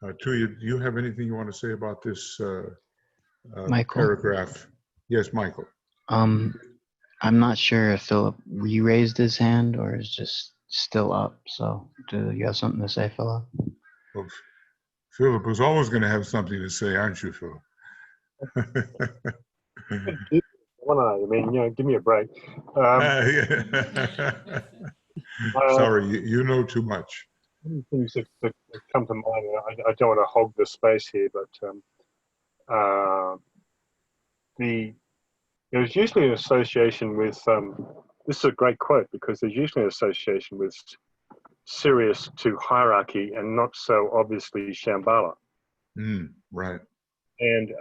Tuya, do you have anything you want to say about this paragraph? Yes, Michael.
I'm not sure if Philip re-raised his hand or is just still up. So do you have something to say, Philip?
Well, Philip was always going to have something to say, aren't you, Philip?
I mean, give me a break.
Sorry, you know too much.
Things that come to mind. I don't want to hog the space here, but there's usually an association with, this is a great quote, because there's usually an association with SIRIUS to hierarchy and not so obviously Shambhala.
Right.
And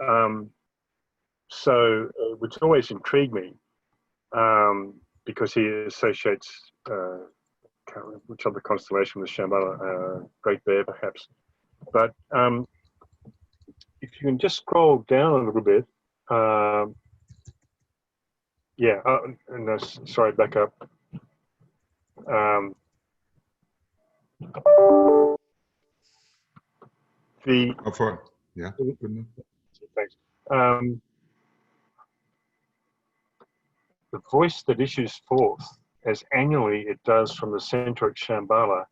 so, which always intrigued me, because he associates, can't remember which other constellation was Shambhala, Great Bear perhaps. But if you can just scroll down a little bit, no, sorry, back up.
How far? Yeah.
Thanks. The voice that issues forth, as annually it does from the center at Shambhala,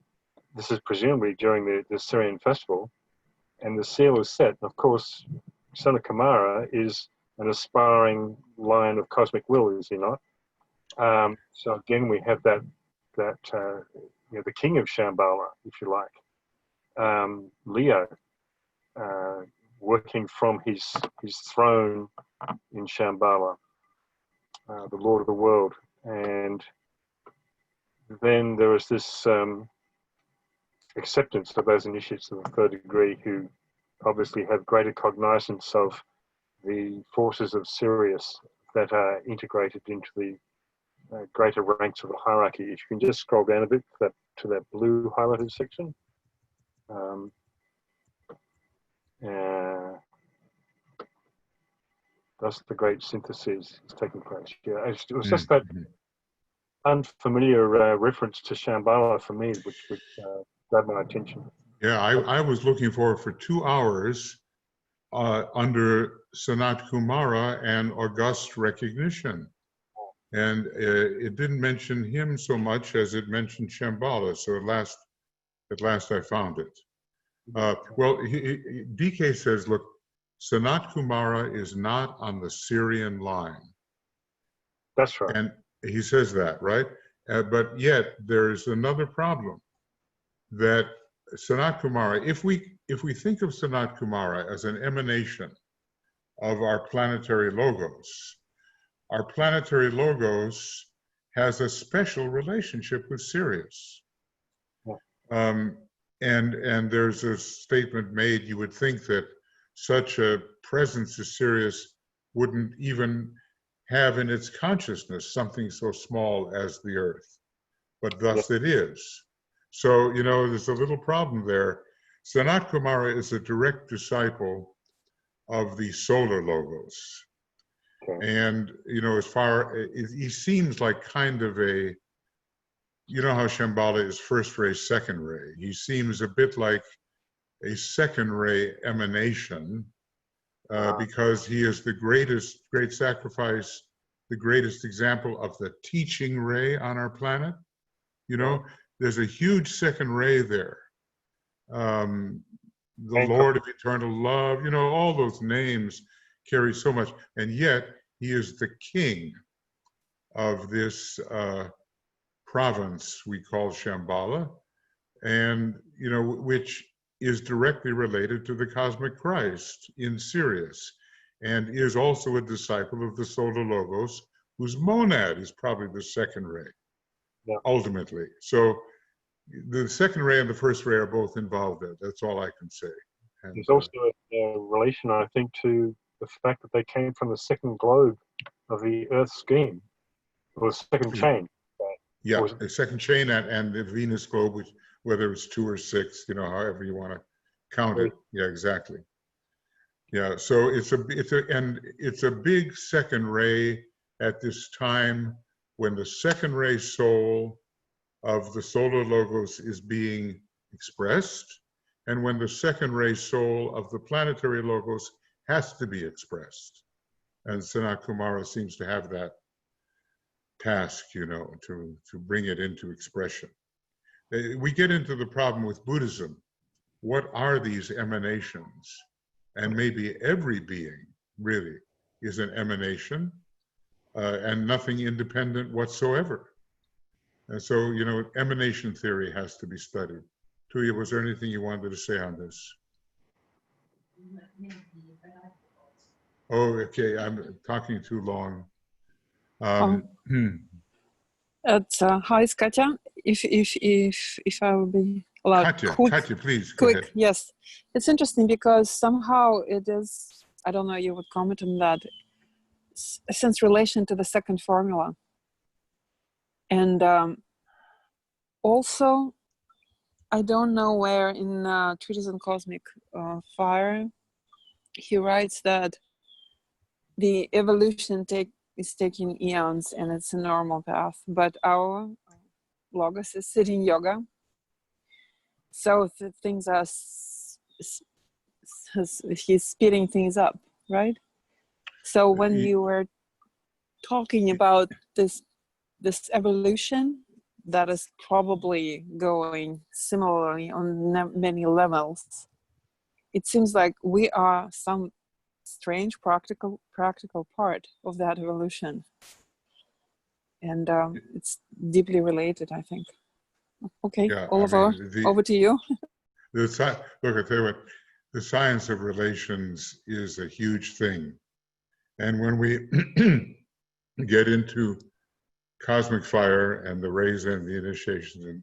this is presumably during the Syrian festival, and the seal is set. Of course, Son of Kumara is an aspiring lion of cosmic will, is he not? So again, we have that the king of Shambhala, if you like, Leo, working from his throne in Shambhala, the Lord of the world. And then there is this acceptance of those initiates of the third degree who obviously have greater cognizance of the forces of SIRIUS that are integrated into the greater ranks of the hierarchy. If you can just scroll down a bit to that blue highlighted section. Thus the great synthesis is taking place. Yeah, it was just that unfamiliar reference to Shambhala for me, which grabbed my attention.
Yeah, I was looking for 2 hours under Sanat Kumara and august recognition. And it didn't mention him so much as it mentioned Shambhala. So at last I found it. Well, DK says, look, Sanat Kumara is not on the Syrian line.
That's right.
And he says that, right? But yet there's another problem, that Sanat Kumara, if we think of Sanat Kumara as an emanation of our planetary logos, our planetary logos has a special relationship with SIRIUS. And there's a statement made, you would think that such a presence of SIRIUS wouldn't even have in its consciousness something so small as the Earth, but thus it is. So, there's a little problem there. Sanat Kumara is a direct disciple of the solar logos. And, he seems like kind of a, how Shambhala is first ray, second ray. He seems a bit like a second ray emanation because he is the great sacrifice, the greatest example of the teaching ray on our planet. there's a huge second ray there. The Lord of eternal love, you know, all those names carry so much, and yet he is the king of this province we call Shambhala, and, you know, which is directly related to the cosmic Christ in SIRIUS, and is also a disciple of the Solar Logos, whose monad is probably the second ray, ultimately. So the second ray and the first ray are both involved there. That's all I can say. And,
there's also a relation, I think, to the fact that they came from the second globe of the Earth scheme, or the second chain.
Yeah, the second chain and the Venus globe, which, whether it's 2 or 6, you know, however you want to count it. Yeah, exactly. Yeah, so it's a big second ray at this time when the second ray soul of the Solar Logos is being expressed, and when the second ray soul of the planetary Logos has to be expressed. And Sanat Kumara seems to have that task, you know, to bring it into expression. We get into the problem with Buddhism. What are these emanations? And maybe every being really is an emanation and nothing independent whatsoever. And so, you know, emanation theory has to be studied. Tuya, was there anything you wanted to say on this? Oh, okay, I'm talking too long.
Hi, it's Katya. If I will be allowed,
Katya, please go ahead.
Yes, it's interesting because somehow it is. I don't know. You would comment on that. Since relation to the second formula, and also, I don't know where in Treatise on Cosmic Fire he writes that the evolution is taking eons and it's a normal path, but our Logos is sitting yoga, so things are he's speeding things up, right? So when you were talking about this evolution that is probably going similarly on many levels, it seems like we are some strange practical part of that evolution, and it's deeply related, I think. Okay, yeah, Oliver, over to you.
Look, I tell you what, the science of relations is a huge thing, and when we get into Cosmic Fire and the Rays and the Initiations and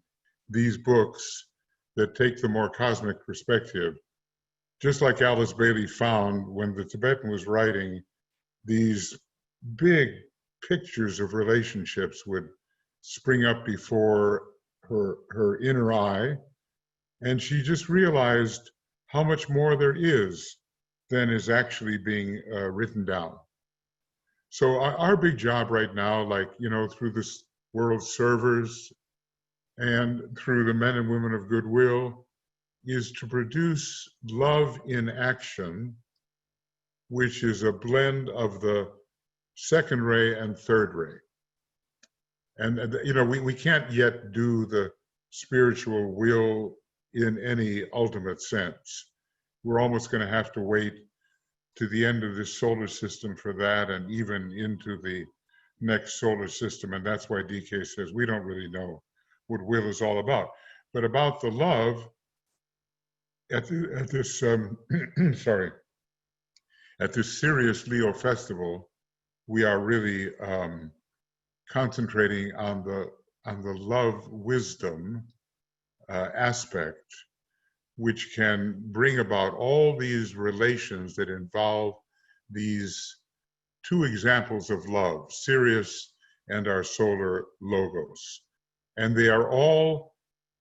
these books that take the more cosmic perspective, just like Alice Bailey found when the Tibetan was writing, these big pictures of relationships would spring up before her inner eye, and she just realized how much more there is than is actually being written down. So our big job right now, like, you know, through this world servers and through the men and women of goodwill, is to produce love in action, which is a blend of the second ray and third ray. And, you know, we can't yet do the spiritual will in any ultimate sense. We're almost going to have to wait to the end of this solar system for that, and even into the next solar system. And that's why DK says we don't really know what will is all about. But about the love, at this SIRIUS Leo festival, we are really concentrating on the love wisdom aspect, which can bring about all these relations that involve these two examples of love, SIRIUS and our solar Logos. And they are all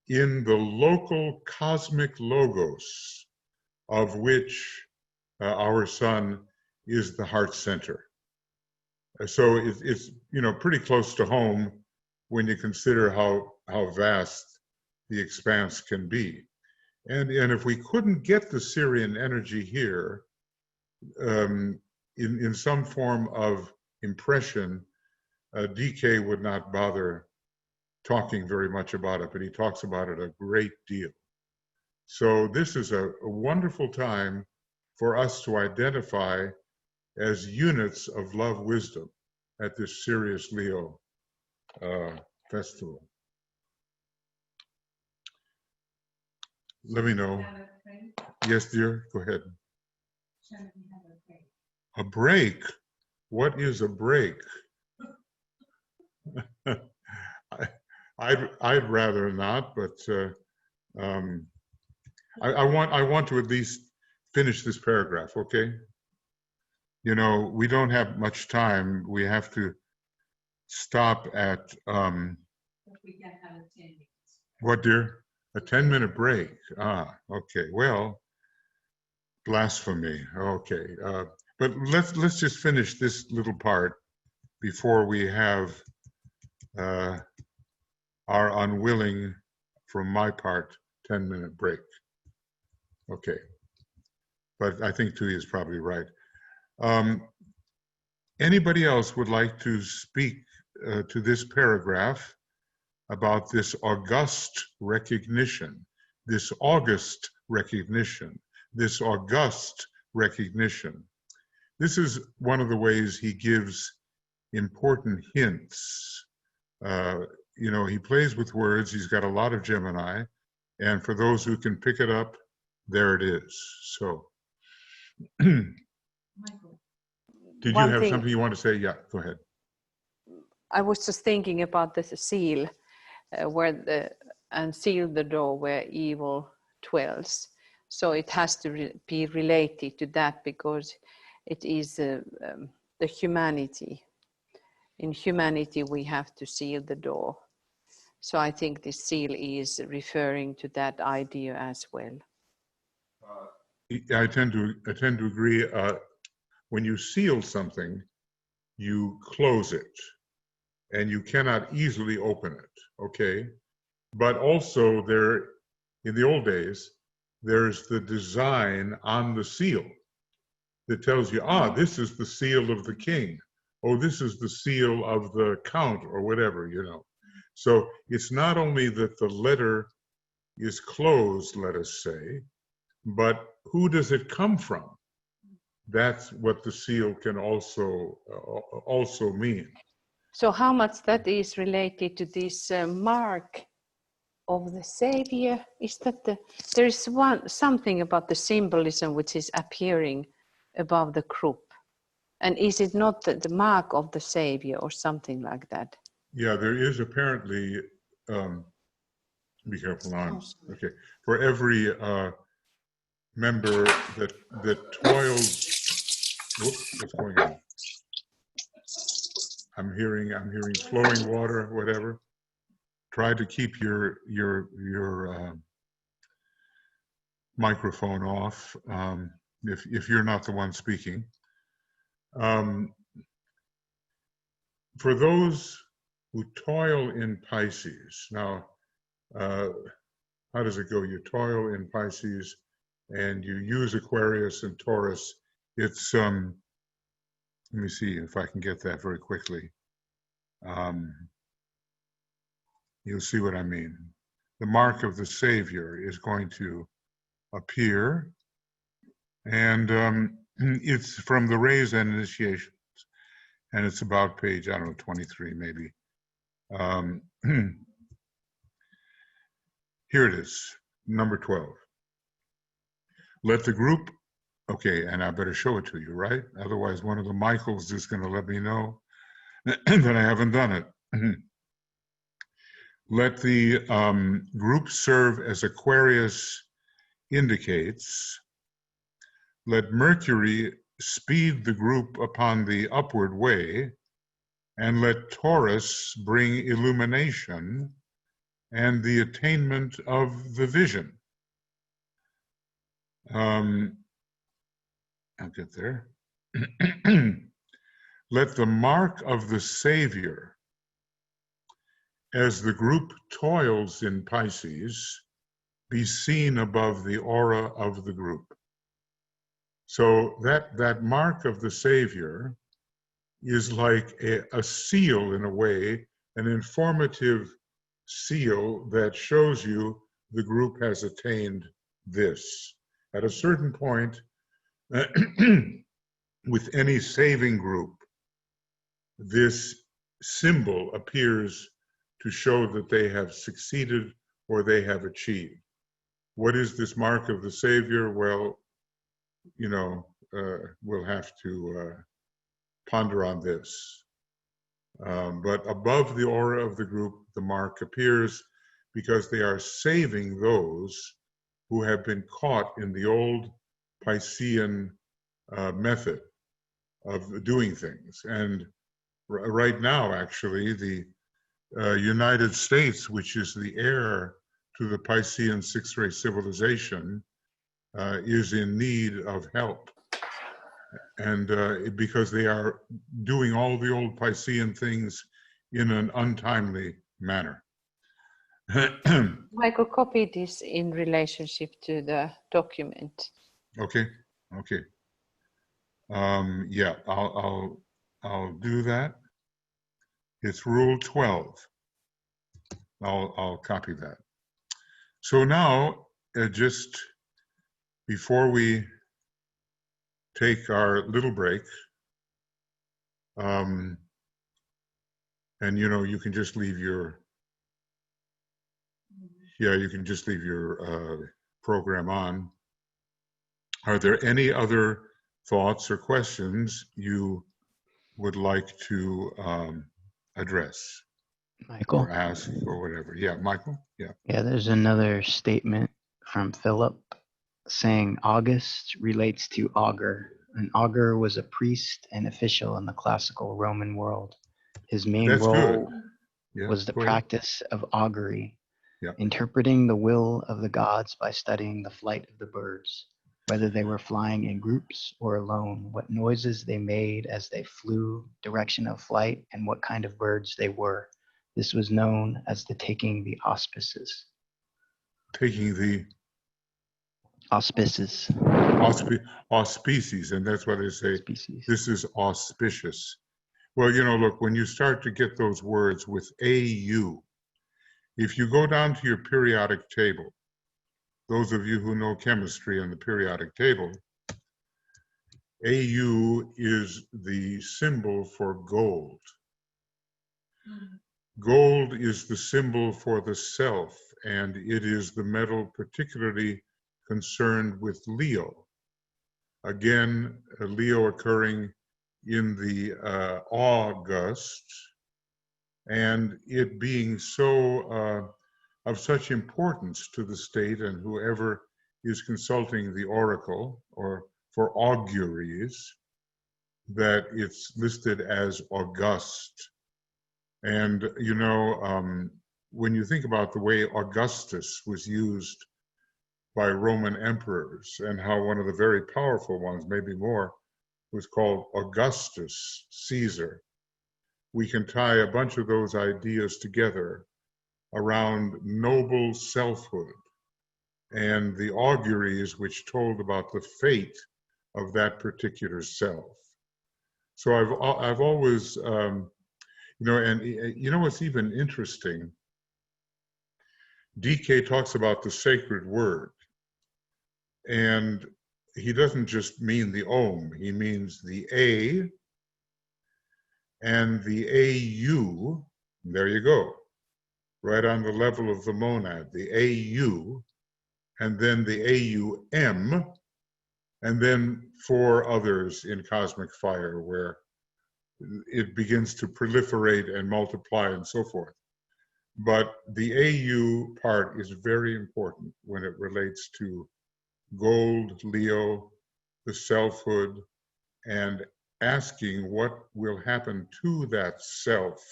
in the local cosmic Logos, of which our sun is the heart center. So it's, you know, pretty close to home when you consider how vast the expanse can be. And if we couldn't get the Sirian energy here in some form of impression, DK would not bother talking very much about it, but he talks about it a great deal. So this is a wonderful time for us to identify as units of love wisdom at this SIRIUS Leo festival. Let me know. Yes, dear, go ahead. A break? What is a break? I'd rather not, but I want to at least finish this paragraph, okay? You know, we don't have much time. We have to stop at what, dear? A 10-minute break. Ah, okay. Well, blasphemy. Okay, but let's just finish this little part before we have our unwilling, from my part, 10-minute break. Okay, but I think Tuya is probably right. Anybody else would like to speak to this paragraph about this august recognition, this August recognition, this august recognition? This is one of the ways he gives important hints. You know, he plays with words. He's got a lot of Gemini. And for those who can pick it up, there it is. So, did you have something you want to say? Yeah, go ahead.
I was just thinking about the seal, and seal the door where evil dwells. So it has to be related to that, because it is the humanity. In humanity, we have to seal the door. So I think this seal is referring to that idea as well.
I tend to agree. When you seal something, you close it, and you cannot easily open it. Okay, but also there, in the old days, there's the design on the seal that tells you, this is the seal of the king. Oh, this is the seal of the count, or whatever, you know. So it's not only that the letter is closed, let us say, but who does it come from? That's what the seal can also mean.
So how much that is related to this mark of the Savior? Is that there is something about the symbolism which is appearing above the group? And is it not the mark of the Savior or something like that?
Yeah, there is apparently, be careful on, okay, for every member that toils, whoops, what's going on? I'm hearing flowing water, whatever. Try to keep your microphone off if you're not the one speaking. For those who toil in Pisces, now, how does it go? You toil in Pisces and you use Aquarius and Taurus. It's, let me see if I can get that very quickly. You'll see what I mean. The mark of the Savior is going to appear, and it's from the Rays and Initiations, and it's about page, I don't know, 23 maybe. Here it is, number 12. Let the group, okay, and I better show it to you, right? Otherwise, one of the Michaels is going to let me know that I haven't done it. Let the group serve as Aquarius indicates. Let Mercury speed the group upon the upward way, and let Taurus bring illumination and the attainment of the vision. I'll get there. Let the mark of the Savior, as the group toils in Pisces, be seen above the aura of the group. So that mark of the Savior is like a seal in a way, an informative seal that shows you the group has attained this. At a certain point, with any saving group, this symbol appears to show that they have succeeded or they have achieved. What is this mark of the Savior? Well, you know, we'll have to ponder on this. But above the aura of the group, the mark appears because they are saving those who have been caught in the old Piscean method of doing things. And right now, actually, the United States, which is the heir to the Piscean sixth-ray civilization, is in need of help. And because they are doing all the old Piscean things in an untimely manner.
Michael, copy this in relationship to the document.
Okay, okay. Yeah, I'll do that. It's Rule 12. I'll copy that. So now, just before we take our little break, and you know, you can just leave your, you can just leave your program on. Are there any other thoughts or questions you would like to address?
Michael?
Or ask or whatever. Yeah, Michael? Yeah.
Yeah, there's another statement from Philip saying August relates to augur. An augur was a priest and official in the classical Roman world. His main role was the practice of augury, interpreting the will of the gods by studying the flight of the birds, whether they were flying in groups or alone, what noises they made as they flew, direction of flight, and what kind of birds they were. This was known as the taking the auspices.
Taking the
auspices.
Auspices, and that's why they say
species.
This is auspicious. Well, you know, look, when you start to get those words with AU, if you go down to your periodic table, those of you who know chemistry and the periodic table, AU is the symbol for gold. Gold is the symbol for the self, and it is the metal particularly concerned with Leo. Again, Leo occurring in the August, and it being so of such importance to the state and whoever is consulting the oracle or for auguries, that it's listed as August. And, you know, when you think about the way Augustus was used by Roman emperors and how one of the very powerful ones, maybe more, was called Augustus Caesar, we can tie a bunch of those ideas together around noble selfhood and the auguries which told about the fate of that particular self. So I've always, you know, and you know what's even interesting? DK talks about the sacred word, and he doesn't just mean the Om, he means the A and the AU, there you go, right on the level of the monad, the AU, and then the AUM, and then 4 others in cosmic fire where it begins to proliferate and multiply and so forth. But the AU part is very important when it relates to gold, Leo, the selfhood, and asking what will happen to that self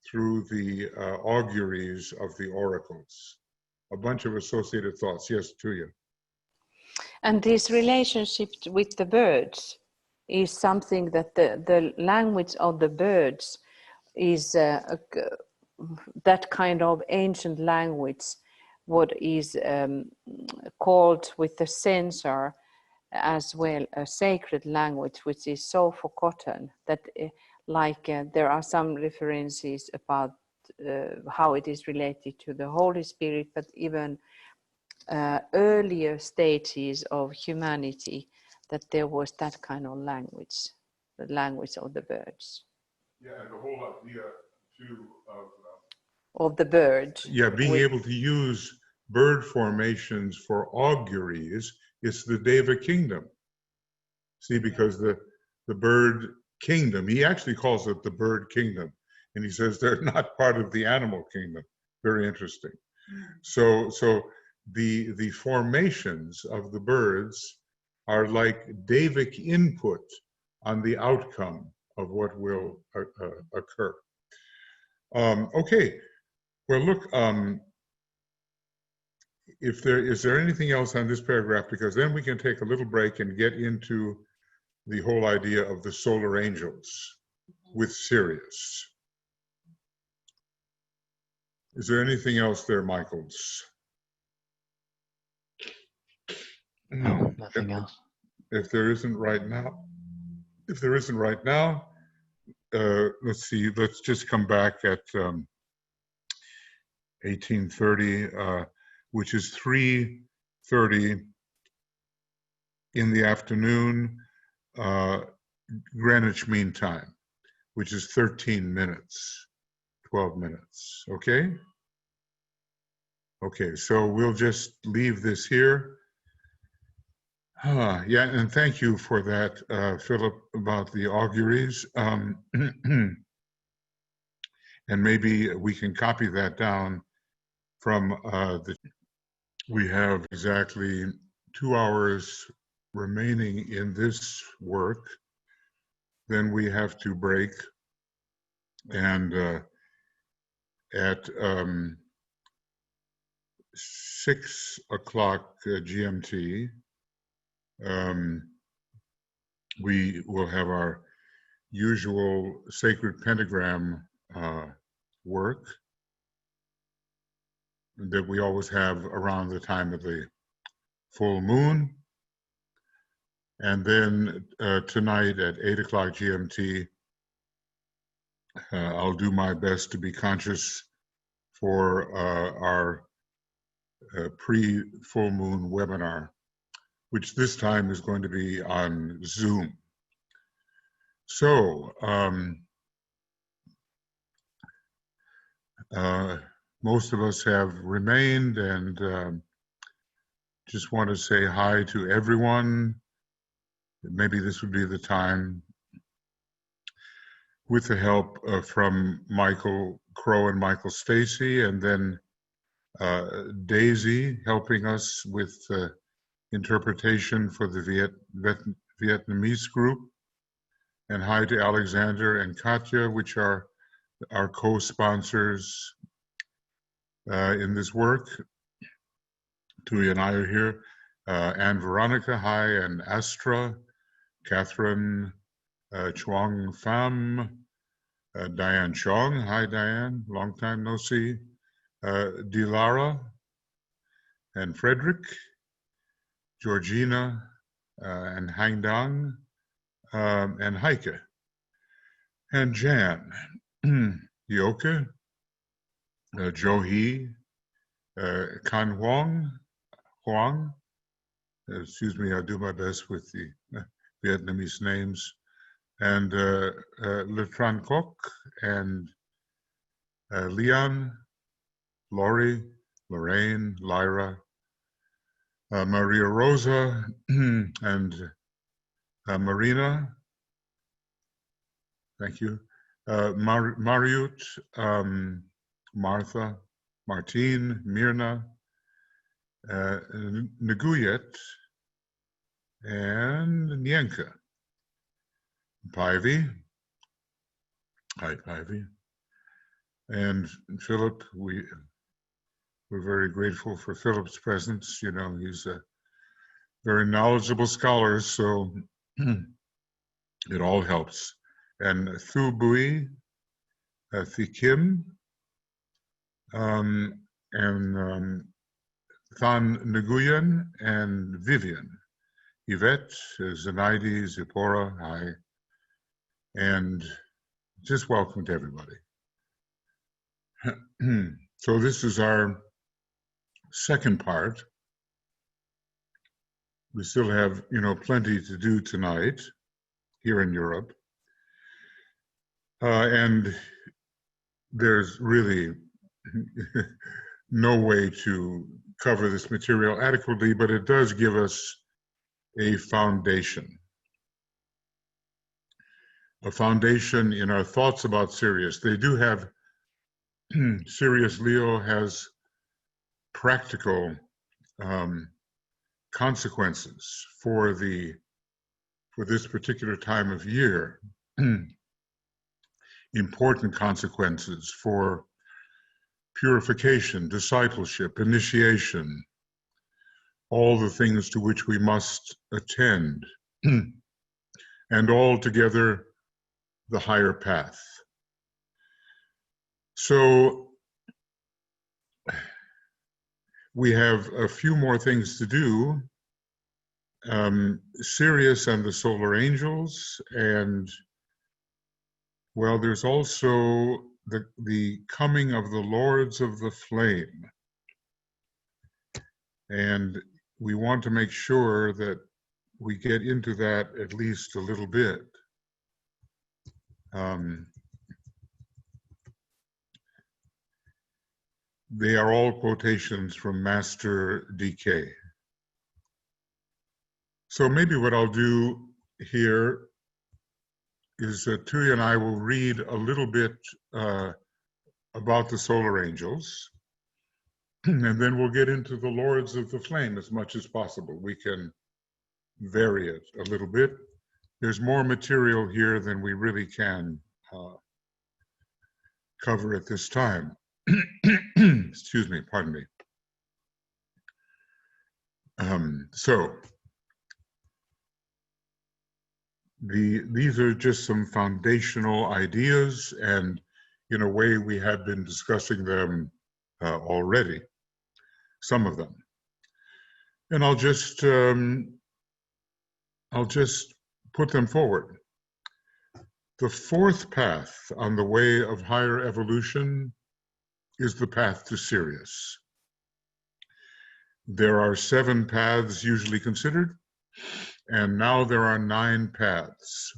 through the auguries of the oracles. A bunch of associated thoughts. Yes, Tuya.
And this relationship with the birds is something that the language of the birds is that kind of ancient language, what is called with the censor as well a sacred language, which is so forgotten that there are some references about how it is related to the Holy Spirit, but even earlier stages of humanity, that there was that kind of language, the language of the birds.
Yeah, and the whole idea too
of the bird.
Yeah, being able to use bird formations for auguries is the Deva kingdom. See, because the bird kingdom, he actually calls it the bird kingdom, and he says they're not part of the animal kingdom. Very interesting. So the formations of the birds are like Devic input on the outcome of what will occur. Okay, well look, is there anything else on this paragraph? Because then we can take a little break and get into the whole idea of the solar angels with Sirius. Is there anything else there, Michaels?
No, nothing else.
If there isn't right now, let's see, let's just come back at 1830, which is 3:30 in the afternoon, Greenwich Mean Time, which is 13 minutes, 12 minutes, okay? Okay, so we'll just leave this here. Yeah, and thank you for that, Philip, about the auguries. And maybe we can copy that down from we have exactly 2 hours remaining in this work. Then we have to break, and at 6 o'clock GMT, we will have our usual sacred pentagram work that we always have around the time of the full moon. And then tonight at 8 o'clock GMT, I'll do my best to be conscious for our pre-full moon webinar, which this time is going to be on Zoom. So, most of us have remained, and just want to say hi to everyone. Maybe this would be the time, with the help from Michael Crow and Michael Stacy, and then Daisy helping us with interpretation for the Vietnamese group. And hi to Alexander and Katya, which are our co-sponsors in this work. Tui and I are here. And Veronica, hi, and Astra, Catherine, Chuang Pham, Diane Chong, hi Diane, long time no see. Dilara and Frederick, Georgina, and Hang Dang, and Heike, and Jan, Yoke, Jo Hee, Kan Huang, excuse me, I'll do my best with the Vietnamese names, and Le Tran Kok, and Leon, Lori, Lorraine, Lyra, Maria Rosa, and Marina, thank you, Mariut, Martha, Martine, Mirna, Nguyet, and Nyenka. Pivy, hi Pivy, and Philip, we're very grateful for Philip's presence. You know, he's a very knowledgeable scholar, so it all helps. And Thu Bui, Thi Kim, and Than Nguyen, and Vivian, Yvette, Zenaidi, Zipporah, hi, and just welcome to everybody. So this is our second part. We still have, plenty to do tonight here in Europe. And there's really no way to cover this material adequately, but it does give us a foundation. A foundation in our thoughts about Sirius. They do have, Sirius Leo has practical consequences for this particular time of year. Important consequences for purification, discipleship, initiation, all the things to which we must attend, and all together the higher path. So we have a few more things to do. Sirius and the solar angels, and well, there's also the coming of the Lords of the Flame. And we want to make sure that we get into that at least a little bit. They are all quotations from Master DK. So maybe what I'll do here is that Tuya and I will read a little bit about the solar angels, and then we'll get into the Lords of the Flame as much as possible. We can vary it a little bit. There's more material here than we really can cover at this time. Excuse me, pardon me. So these are just some foundational ideas, and in a way we have been discussing them already, some of them. And I'll just put them forward. The fourth path on the way of higher evolution is the path to Sirius. There are 7 paths usually considered, and now there are 9 paths.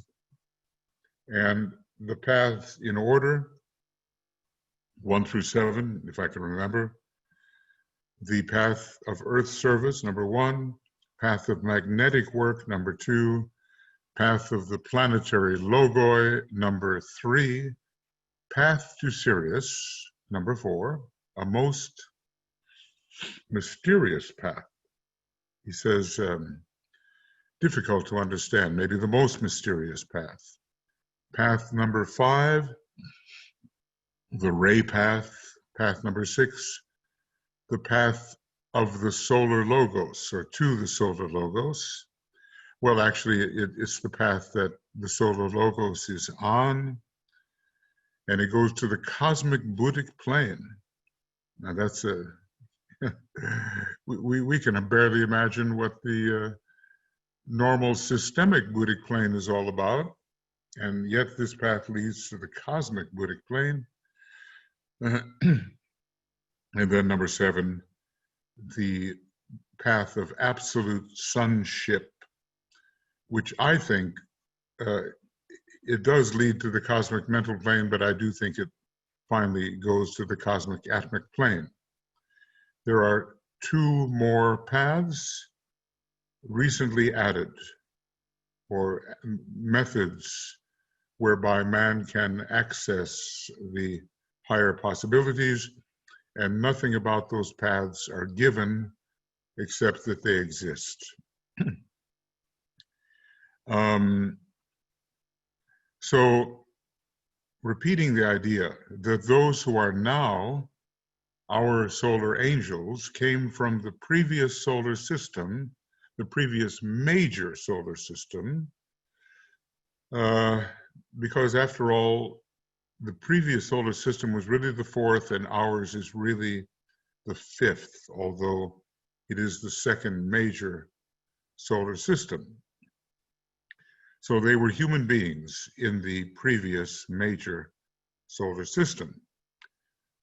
And the paths in order, 1 through 7, if I can remember. The path of Earth service, number 1. Path of magnetic work, number 2. Path of the planetary logoi, number 3. Path to Sirius, number 4. A most mysterious path. He says, difficult to understand, maybe the most mysterious path. Path number 5, the ray path. Path number 6, the path of the solar logos, or to the solar logos. Well, actually, it's the path that the solar logos is on, and it goes to the cosmic Buddhic plane. Now that's a, we can barely imagine what the normal systemic Buddhic plane is all about, and yet this path leads to the cosmic Buddhic plane. And then number 7, the path of absolute sonship, which I think it does lead to the cosmic mental plane, but I do think it finally goes to the cosmic atmic plane. There are 2 more paths recently added, or methods whereby man can access the higher possibilities, and nothing about those paths are given except that they exist. So repeating the idea that those who are now our solar angels came from the previous solar system, the previous major solar system, because after all, the previous solar system was really the 4th and ours is really the 5th, although it is the 2nd major solar system. So they were human beings in the previous major solar system.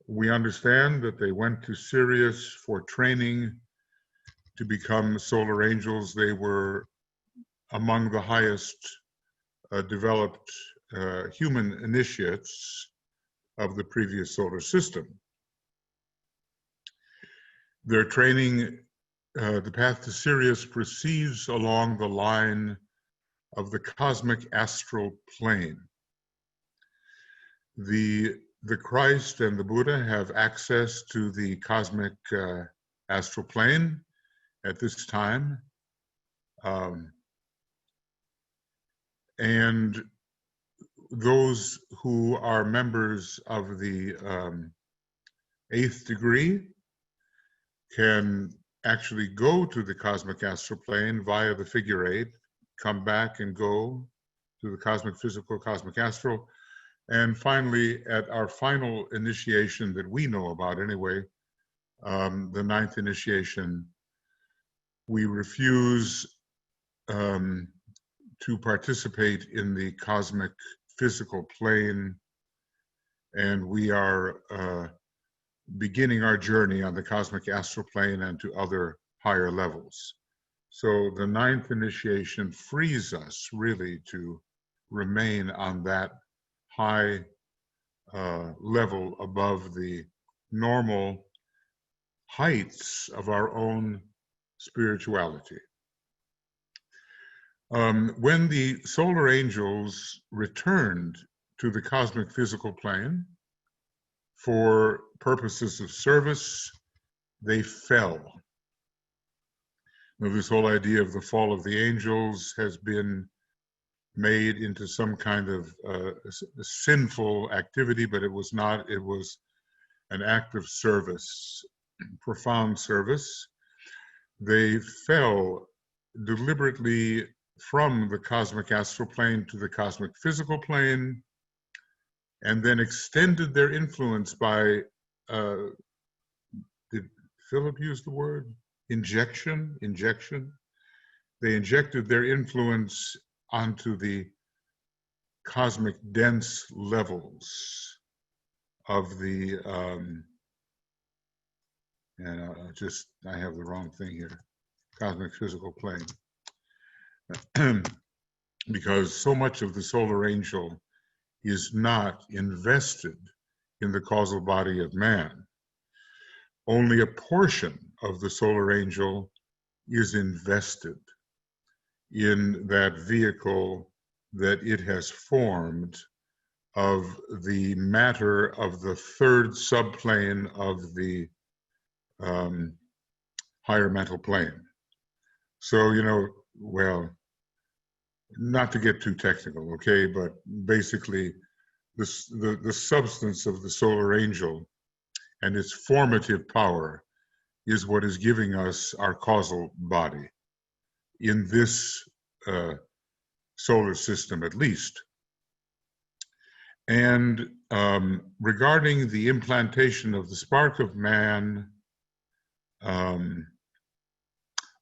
We understand that they went to SIRIUS for training to become solar angels. They were among the highest developed human initiates of the previous solar system. Their training, the path to SIRIUS, proceeds along the line of the cosmic astral plane. The Christ and the Buddha have access to the cosmic astral plane at this time. And those who are members of the 8th degree can actually go to the cosmic astral plane via the figure 8, come back and go to the cosmic physical, cosmic astral. And finally, at our final initiation that we know about anyway, the 9th initiation, we refuse to participate in the cosmic physical plane, and we are beginning our journey on the cosmic astral plane and to other higher levels. So the 9th initiation frees us really to remain on that high level above the normal heights of our own spirituality. When the solar angels returned to the cosmic physical plane for purposes of service, they fell. Now, this whole idea of the fall of the angels has been made into some kind of sinful activity, but it was not. It was an act of service, profound service. They fell deliberately from the cosmic astral plane to the cosmic physical plane, and then extended their influence by, did Philip use the word? Injection? They injected their influence onto the cosmic dense levels of the, I have the wrong thing here, cosmic physical plane. Because so much of the solar angel is not invested in the causal body of man. Only a portion of the solar angel is invested in that vehicle that it has formed of the matter of the 3rd subplane of the higher mental plane. So, you know, well, not to get too technical, okay, but basically the substance of the solar angel and its formative power is what is giving us our causal body in this solar system, at least. And regarding the implantation of the spark of man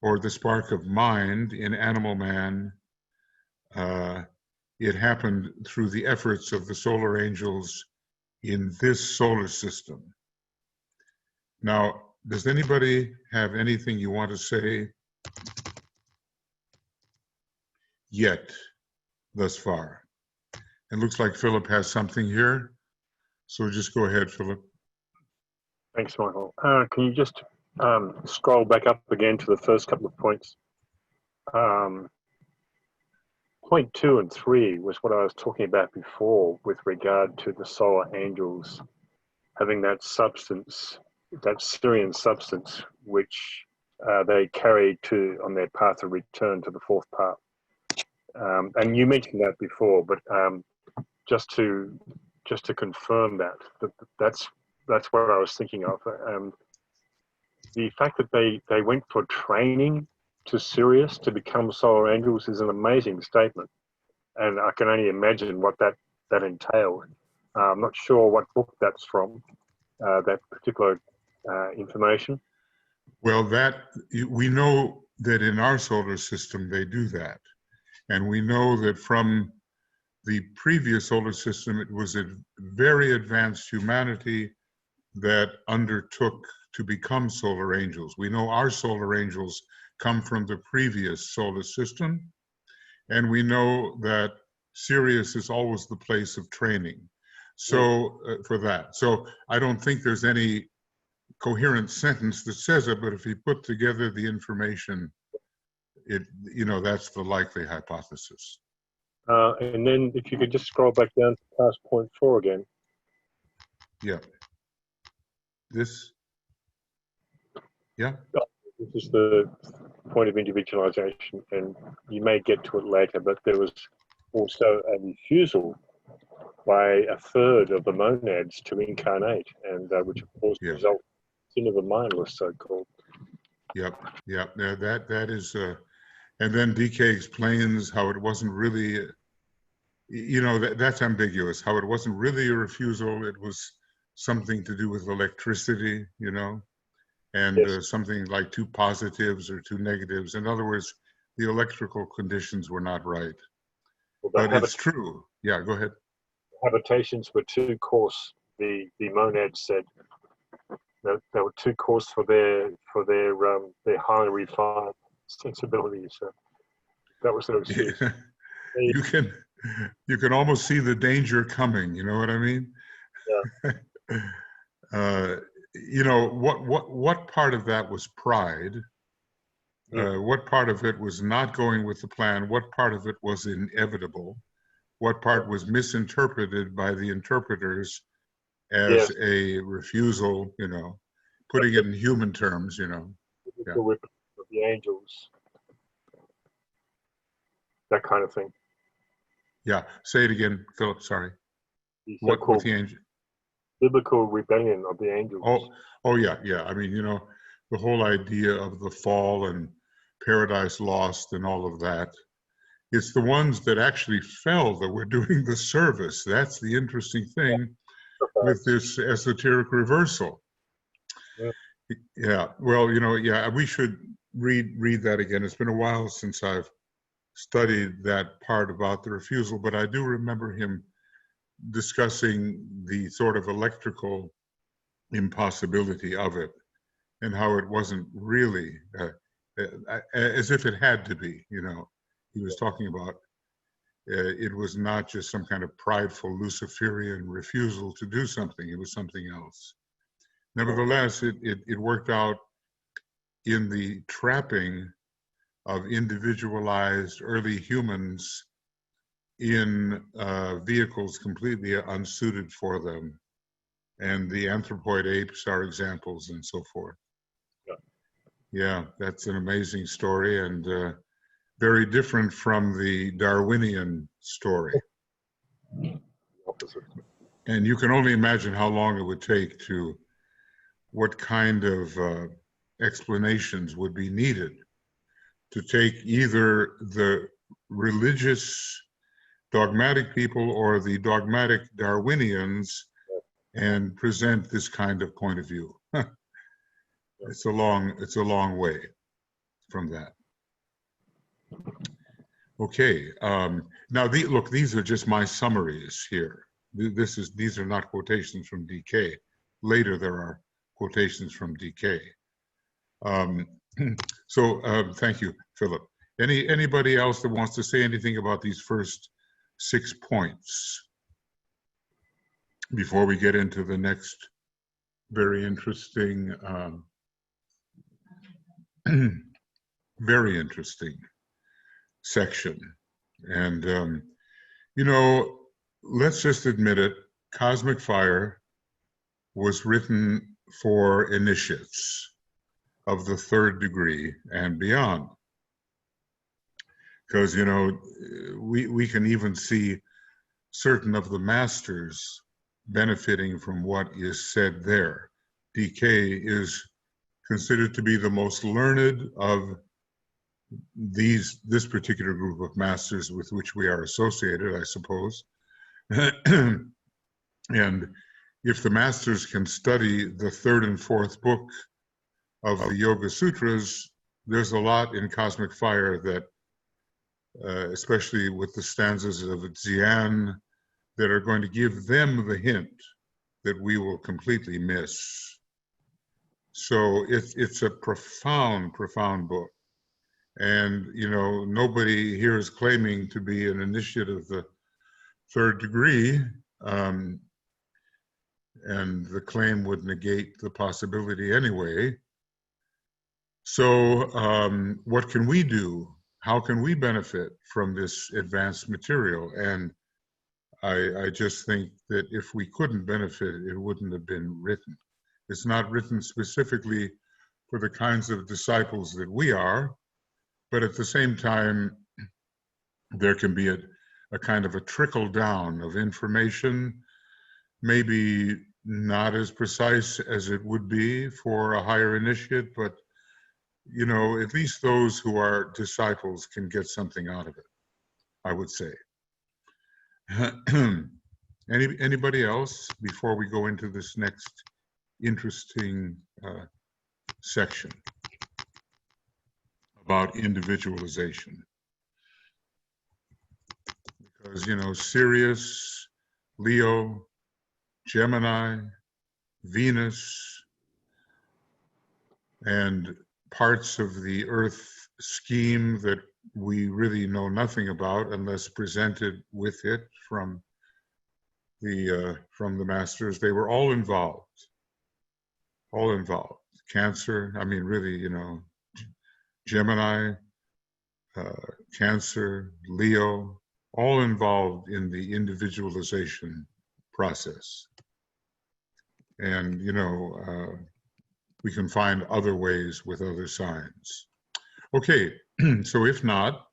or the spark of mind in animal man, it happened through the efforts of the solar angels in this solar system. Now, does anybody have anything you want to say yet thus far? It looks like Philip has something here. So just go ahead, Philip.
Thanks, Michael. Can you just scroll back up again to the first couple of points? Point 2 and 3 was what I was talking about before with regard to the solar angels having that substance, that Syrian substance, which they carry on their path of return to the 4th path. And you mentioned that before, but just to confirm that's what I was thinking of. The fact that they went for training to SIRIUS to become solar angels is an amazing statement, and I can only imagine what that entailed. I'm not sure what book that's from, that particular information.
Well, we know that in our solar system they do that, and we know that from the previous solar system it was a very advanced humanity that undertook to become solar angels. We know our solar angels come from the previous solar system, and we know that SIRIUS is always the place of training. So for that. So I don't think there's any coherent sentence that says it, but if you put together the information, that's the likely hypothesis.
And then if you could just scroll back down to past point 4 again.
Yeah. This. Yeah.
This is the point of individualization, and you may get to it later, but there was also a refusal by a third of the monads to incarnate, and which of course resulted in sin of the mindless, so-called.
Yep. Yeah, that is, and then DK explains how it wasn't really, that's ambiguous, how it wasn't really a refusal, it was something to do with electricity, and something like 2 positives or 2 negatives. In other words, the electrical conditions were not right. Well, but it's true. Yeah, go ahead.
Habitations were too coarse. The monads said that they were too coarse for their highly refined sensibilities. So that was their excuse.
You can almost see the danger coming. You know what I mean?
Yeah.
What part of that was pride? What part of it was not going with the plan? What part of it was inevitable? What part was misinterpreted by the interpreters as a refusal, putting it in human terms,
The whip of the angels, that kind of thing.
Yeah, say it again, Philip, sorry.
What
with the angel?
Biblical rebellion of the angels.
Oh yeah. I mean, the whole idea of the fall and paradise lost and all of that. It's the ones that actually fell that were doing the service. That's the interesting thing with this esoteric reversal. Yeah. Well, we should read that again. It's been a while since I've studied that part about the refusal, but I do remember him discussing the sort of electrical impossibility of it and how it wasn't really as if it had to be, he was talking about it was not just some kind of prideful Luciferian refusal to do something, it was something else. Nevertheless, it worked out in the trapping of individualized early humans in vehicles completely unsuited for them. And the anthropoid apes are examples and so forth. Yeah, that's an amazing story and very different from the Darwinian story. And you can only imagine how long it would take what kind of explanations would be needed to take either the religious dogmatic people or the dogmatic Darwinians and present this kind of point of view. It's a long way from that. Okay, now look, these are just my summaries here. These are not quotations from DK. Later there are quotations from DK. So thank you, Philip. Anybody else that wants to say anything about these first 6 points before we get into the next very interesting, very interesting section? And let's just admit it, Cosmic Fire was written for initiates of the 3rd degree and beyond. Because, we can even see certain of the masters benefiting from what is said there. DK is considered to be the most learned of this particular group of masters with which we are associated, I suppose. And if the masters can study the 3rd and 4th book of the Yoga Sutras, there's a lot in Cosmic Fire that, especially with the stanzas of Dzyan, that are going to give them the hint that we will completely miss. So it's a profound, profound book. And, you know, nobody here is claiming to be an initiate of the third degree, and the claim would negate the possibility anyway. So what can we do? How can we benefit from this advanced material? And I just think that if we couldn't benefit, it wouldn't have been written. It's not written specifically for the kinds of disciples that we are, but at the same time, there can be a kind of a trickle down of information, maybe not as precise as it would be for a higher initiate, but you know, at least those who are disciples can get something out of it, I would say. Anybody else before we go into this next interesting section about individualization? Because, you know, Sirius, Leo, Gemini, Venus, and parts of the Earth scheme that we really know nothing about unless presented with it from the masters. They were all involved. All involved. Cancer, I mean, really, you know, Gemini, Cancer, Leo, all involved in the individualization process. And, you know, we can find other ways with other signs. Okay, so if not,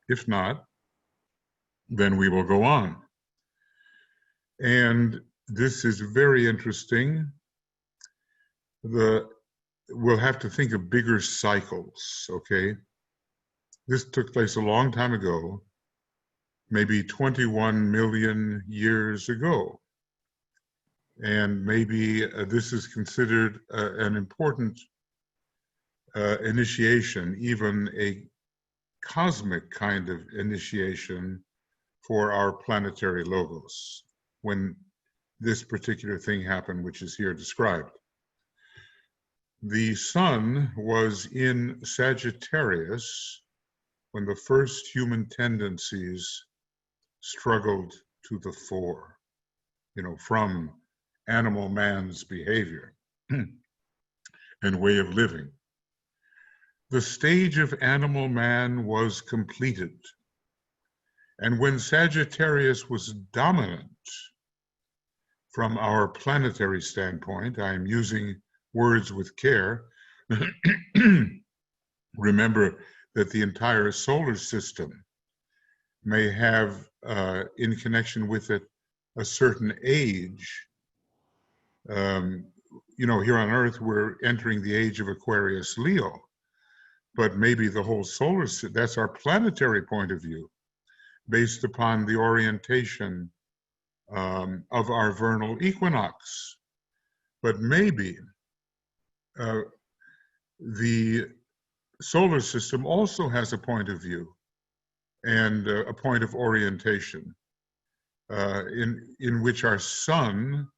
then we will go on. And this is very interesting. We'll have to think of bigger cycles, okay? This took place a long time ago, maybe 21 million years ago. And maybe this is considered an important initiation, even a cosmic kind of initiation for our planetary logos, when this particular thing happened, which is here described. The sun was in Sagittarius when the first human tendencies struggled to the fore, you know, from animal man's behavior and way of living. The stage of animal man was completed. And when Sagittarius was dominant from our planetary standpoint, I am using words with care. Remember that the entire solar system may have, in connection with it, a certain age. You know, here on Earth, we're entering the age of Aquarius Leo, but maybe the whole solar system, that's our planetary point of view, based upon the orientation of our vernal equinox. But maybe the solar system also has a point of view and a point of orientation in which our sun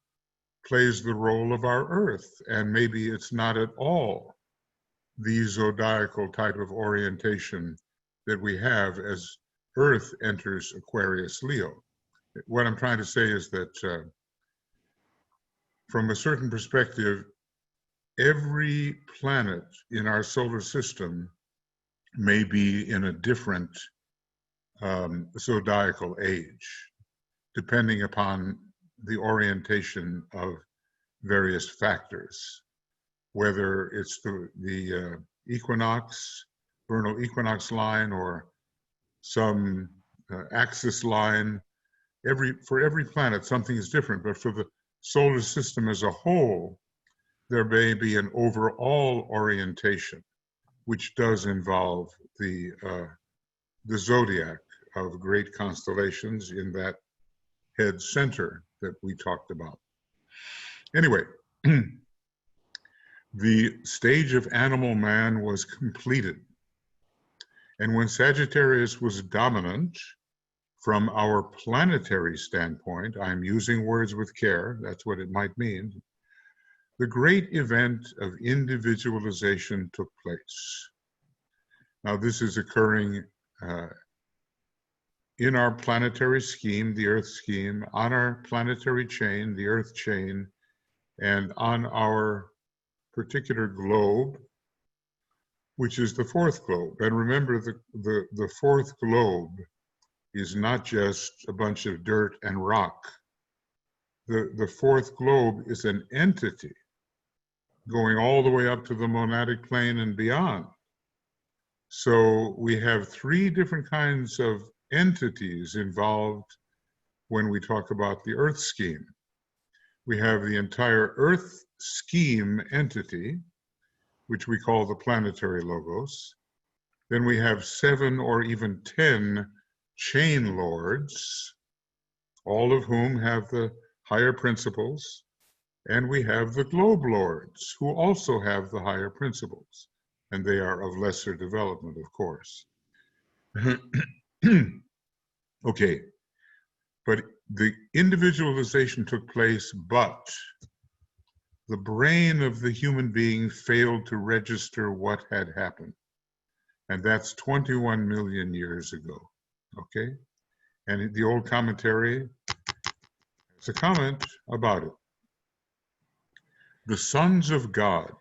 plays the role of our earth. And maybe it's not at all the zodiacal type of orientation that we have as Earth enters Aquarius Leo. What I'm trying to say is that from a certain perspective, every planet in our solar system may be in a different zodiacal age, depending upon the orientation of various factors, whether it's the equinox, vernal equinox line, or some axis line. For every planet, something is different, but for the solar system as a whole, there may be an overall orientation, which does involve the zodiac of great constellations in that head center that we talked about. Anyway, the stage of animal man was completed. And when Sagittarius was dominant from our planetary standpoint, I'm using words with care, that's what it might mean, the great event of individualization took place. Now, this is occurring in our planetary scheme, the Earth scheme, on our planetary chain, the Earth chain, and on our particular globe, which is the fourth globe. And remember, the fourth globe is not just a bunch of dirt and rock. The fourth globe is an entity going all the way up to the monadic plane and beyond. So we have three different kinds of entities involved when we talk about the Earth scheme. We have the entire Earth scheme entity, which we call the planetary logos. Then we have 7 or even 10 chain lords, all of whom have the higher principles. And we have the globe lords, who also have the higher principles. And they are of lesser development, of course. Okay, but the individualization took place, but the brain of the human being failed to register what had happened. And that's 21 million years ago, okay? And the old commentary has a comment about it. The sons of God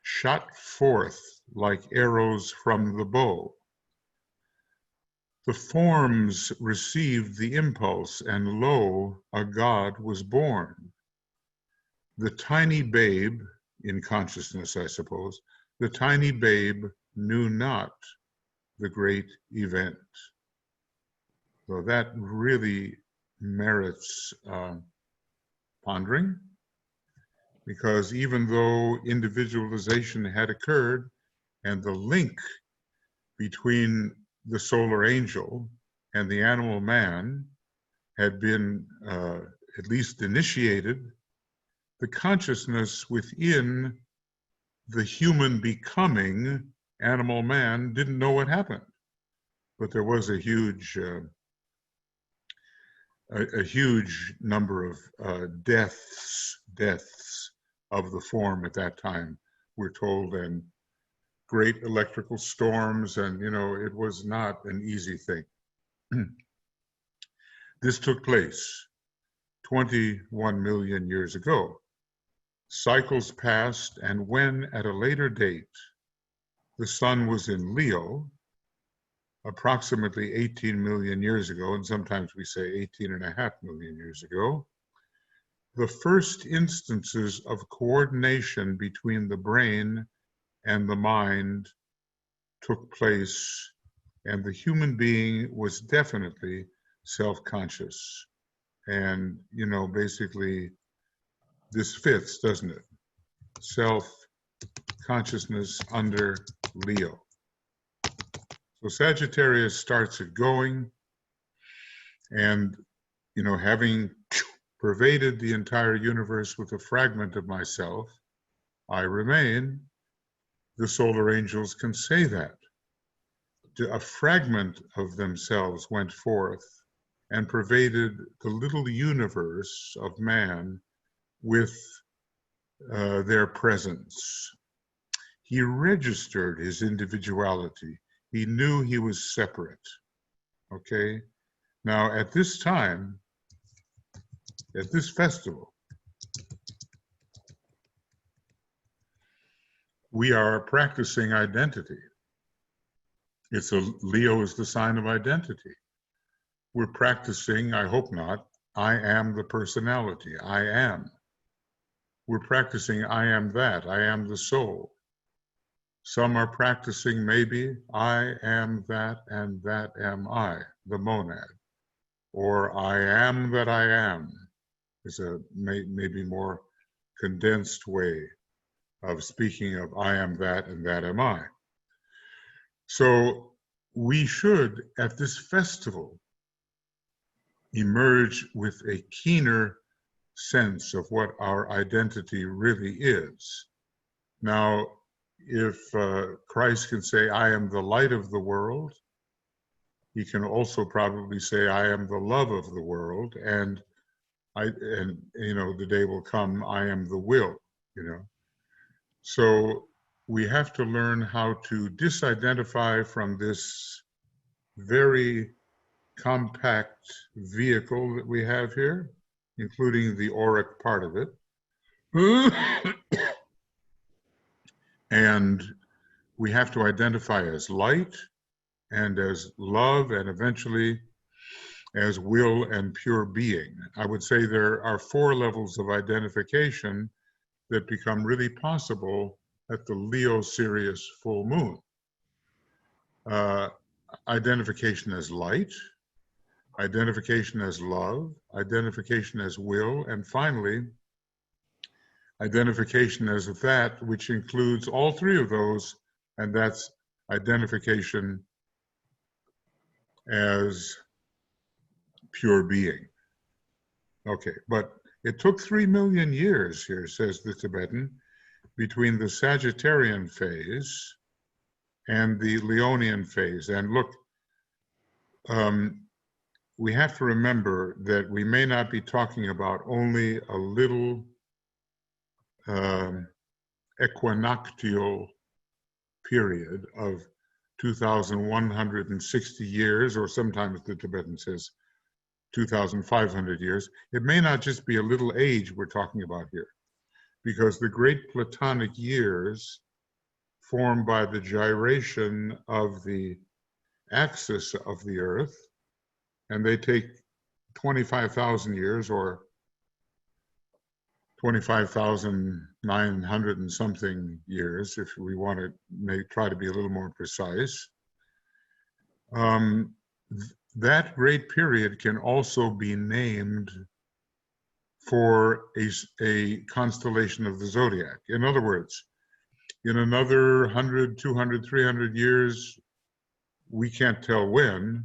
shot forth like arrows from the bow. The forms received the impulse, and lo, a God was born. The tiny babe, in consciousness, I suppose, the tiny babe knew not the great event. So that really merits pondering, because even though individualization had occurred and the link between the solar angel and the animal man had been at least initiated, the consciousness within the human becoming animal man didn't know what happened. But there was a huge number of deaths of the form at that time, we're told, and great electrical storms, and it was not an easy thing. This took place 21 million years ago. Cycles passed, and when at a later date the sun was in Leo, approximately 18 million years ago, and sometimes we say 18.5 million years ago, the first instances of coordination between the brain and the mind took place, and the human being was definitely self-conscious. And, basically this fits, doesn't it? Self-consciousness under Leo. So Sagittarius starts it going, and, having pervaded the entire universe with a fragment of myself, I remain. The solar angels can say that. A fragment of themselves went forth and pervaded the little universe of man with their presence. He registered his individuality. He knew he was separate, okay? Now, at this time, at this festival, we are practicing identity. Leo is the sign of identity. We're practicing, I hope not, I am the personality, I am. We're practicing I am that, I am the soul. Some are practicing maybe I am that and that am I, the monad. Or I am that I am is a maybe more condensed way of speaking of I am that and that am I. So we should, at this festival, emerge with a keener sense of what our identity really is. Now, if Christ can say, I am the light of the world, he can also probably say, I am the love of the world, and the day will come, I am the will, So we have to learn how to disidentify from this very compact vehicle that we have here, including the auric part of it. And we have to identify as light and as love and eventually as will and pure being. I would say there are 4 levels of identification that become really possible at the Leo-Sirius full moon. Identification as light, identification as love, identification as will, and finally, identification as that which includes all 3 of those, and that's identification as pure being. Okay, but it took 3 million years here, says the Tibetan, between the Sagittarian phase and the Leonian phase. And look, we have to remember that we may not be talking about only a little equinoctial period of 2,160 years, or sometimes the Tibetan says 2,500 years. It may not just be a little age we're talking about here, because the great Platonic years formed by the gyration of the axis of the Earth, and they take 25,000 years, or 25,900 and something years, if we want to try to be a little more precise. That great period can also be named for a constellation of the zodiac. In other words, in another 100, 200, 300 years, we can't tell when,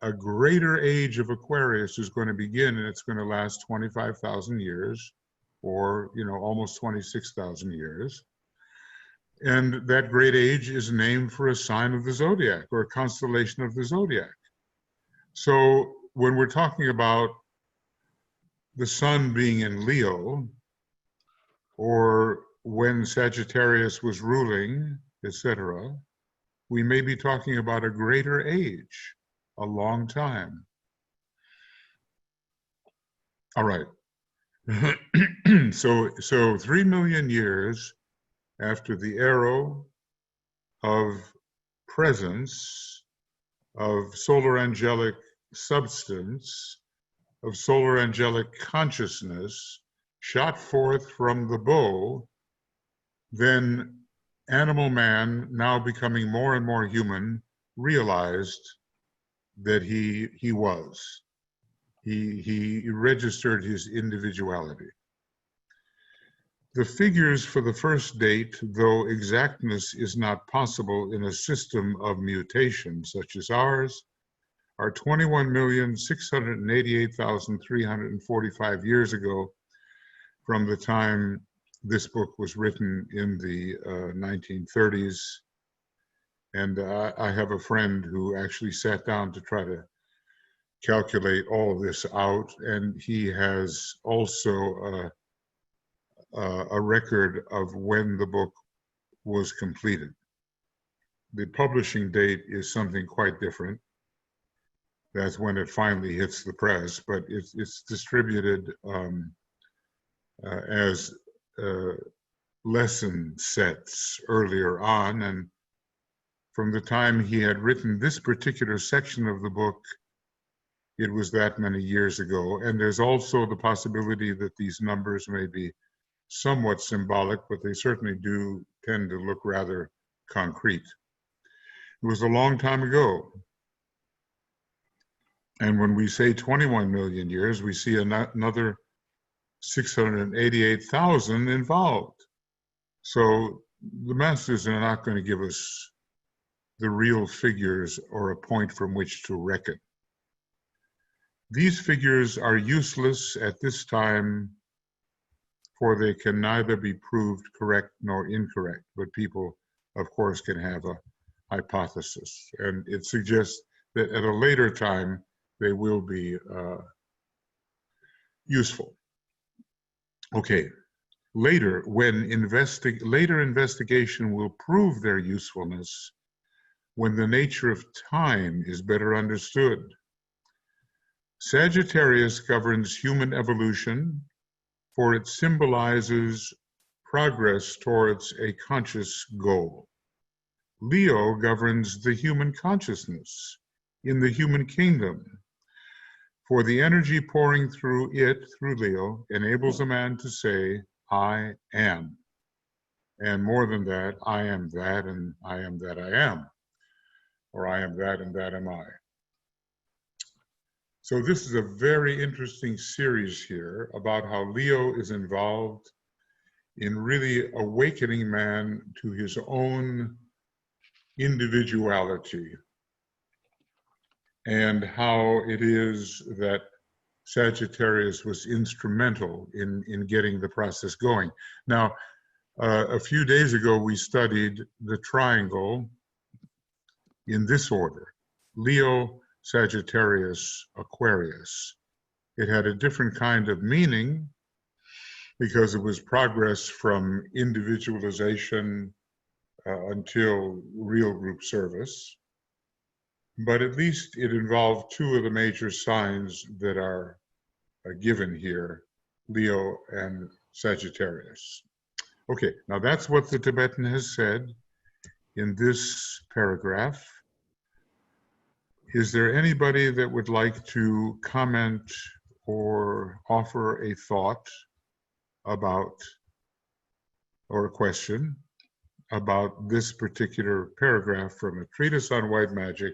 a greater age of Aquarius is going to begin, and it's going to last 25,000 years, or almost 26,000 years. And that great age is named for a sign of the zodiac or a constellation of the zodiac. So when we're talking about the sun being in Leo, or when Sagittarius was ruling, etc., we may be talking about a greater age, a long time. All right. So 3 million years after the arrow of presence, of solar angelic substance, of solar angelic consciousness shot forth from the bow, then animal man, now becoming more and more human, realized that he was. He registered his individuality. The figures for the first date, though exactness is not possible in a system of mutation such as ours, are 21,688,345 years ago from the time this book was written in the 1930s. And I have a friend who actually sat down to try to calculate all of this out, and he has also a record of when the book was completed. The publishing date is something quite different. That's when it finally hits the press, but it's distributed as lesson sets earlier on, and from the time he had written this particular section of the book, it was that many years ago. And there's also the possibility that these numbers may be somewhat symbolic, but they certainly do tend to look rather concrete. It was a long time ago. And when we say 21 million years, we see another 688,000 involved. So the masters are not going to give us the real figures or a point from which to reckon. These figures are useless at this time, for they can neither be proved correct nor incorrect, but people, of course, can have a hypothesis. And it suggests that at a later time they will be useful. Okay, later, when later investigation will prove their usefulness, when the nature of time is better understood. Sagittarius governs human evolution, for it symbolizes progress towards a conscious goal. Leo governs the human consciousness in the human kingdom, for the energy pouring through it, through Leo, enables a man to say, I am. And more than that, I am that, and I am that I am. Or I am that, and that am I. So this is a very interesting series here about how Leo is involved in really awakening man to his own individuality, and how it is that Sagittarius was instrumental in getting the process going. Now, a few days ago, we studied the triangle in this order: Leo, Sagittarius, Aquarius. It had a different kind of meaning because it was progress from individualization until real group service. But at least it involved two of the major signs that are given here, Leo and Sagittarius. Okay, now that's what the Tibetan has said in this paragraph. Is there anybody that would like to comment or offer a thought about, or a question about this particular paragraph from A Treatise on White Magic,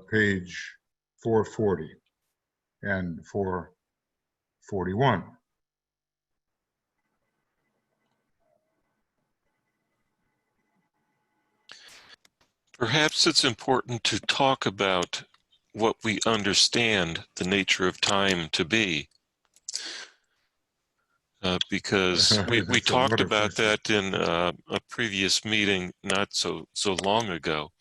page 440 and 441?
Perhaps it's important to talk about what we understand the nature of time to be. Because we talked about that in a previous meeting not so long ago,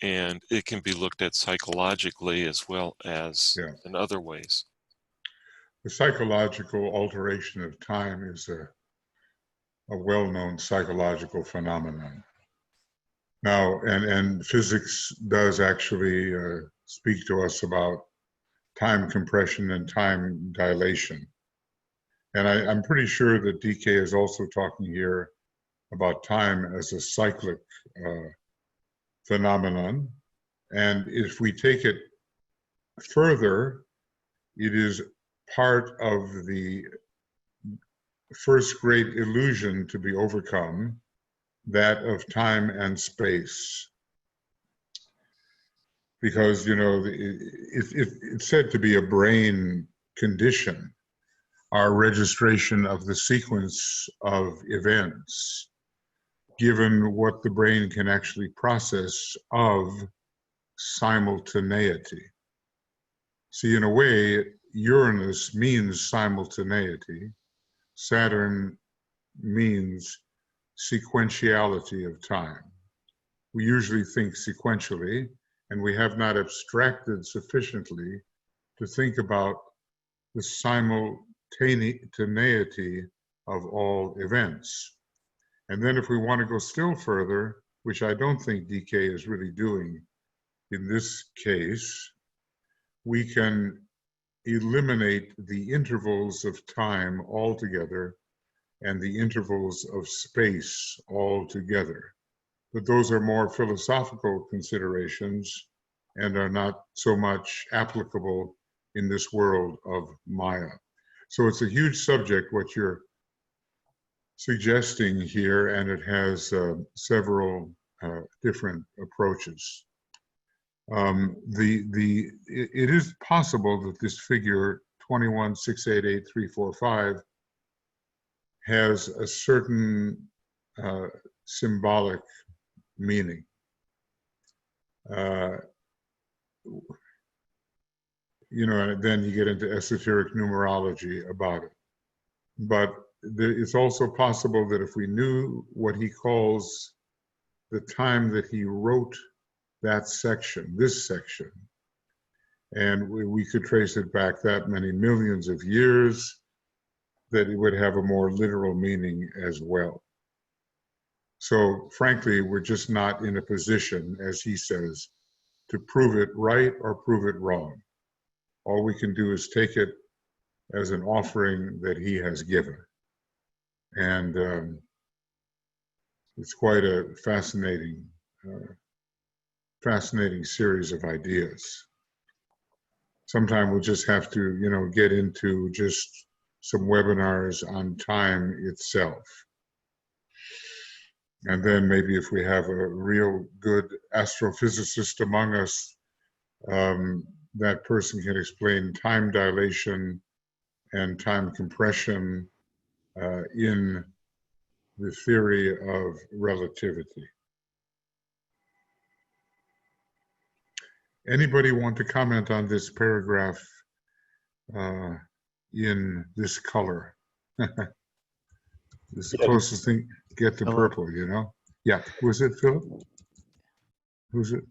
and it can be looked at psychologically as well as in other ways.
The psychological alteration of time is a well-known psychological phenomenon. Now, and physics does actually speak to us about time compression and time dilation. And I'm pretty sure that DK is also talking here about time as a cyclic phenomenon. And if we take it further, it is part of the first great illusion to be overcome, that of time and space. Because, you know, it's said to be a brain condition, our registration of the sequence of events, given what the brain can actually process of simultaneity. See, in a way, Uranus means simultaneity. Saturn means sequentiality of time. We usually think sequentially, and we have not abstracted sufficiently to think about the simultaneity of all events. And then if we want to go still further, which I don't think DK is really doing in this case, we can eliminate the intervals of time altogether and the intervals of space altogether. But those are more philosophical considerations and are not so much applicable in this world of Maya. So it's a huge subject, what you're suggesting here, and it has several different approaches. It is possible that this figure 21688345 has a certain symbolic meaning. You know, and then you get into esoteric numerology about it. But it's also possible that if we knew what he calls the time that he wrote that section, this section. And we could trace it back that many millions of years, that it would have a more literal meaning as well. So frankly, we're just not in a position, as he says, to prove it right or prove it wrong. All we can do is take it as an offering that he has given. And it's quite a fascinating series of ideas. Sometime we'll just have to, get into just some webinars on time itself. And then maybe if we have a real good astrophysicist among us, that person can explain time dilation and time compression in the theory of relativity. Anybody want to comment on this paragraph in this color? It's the closest thing to get to purple, Yeah, was it Philip? Who's it?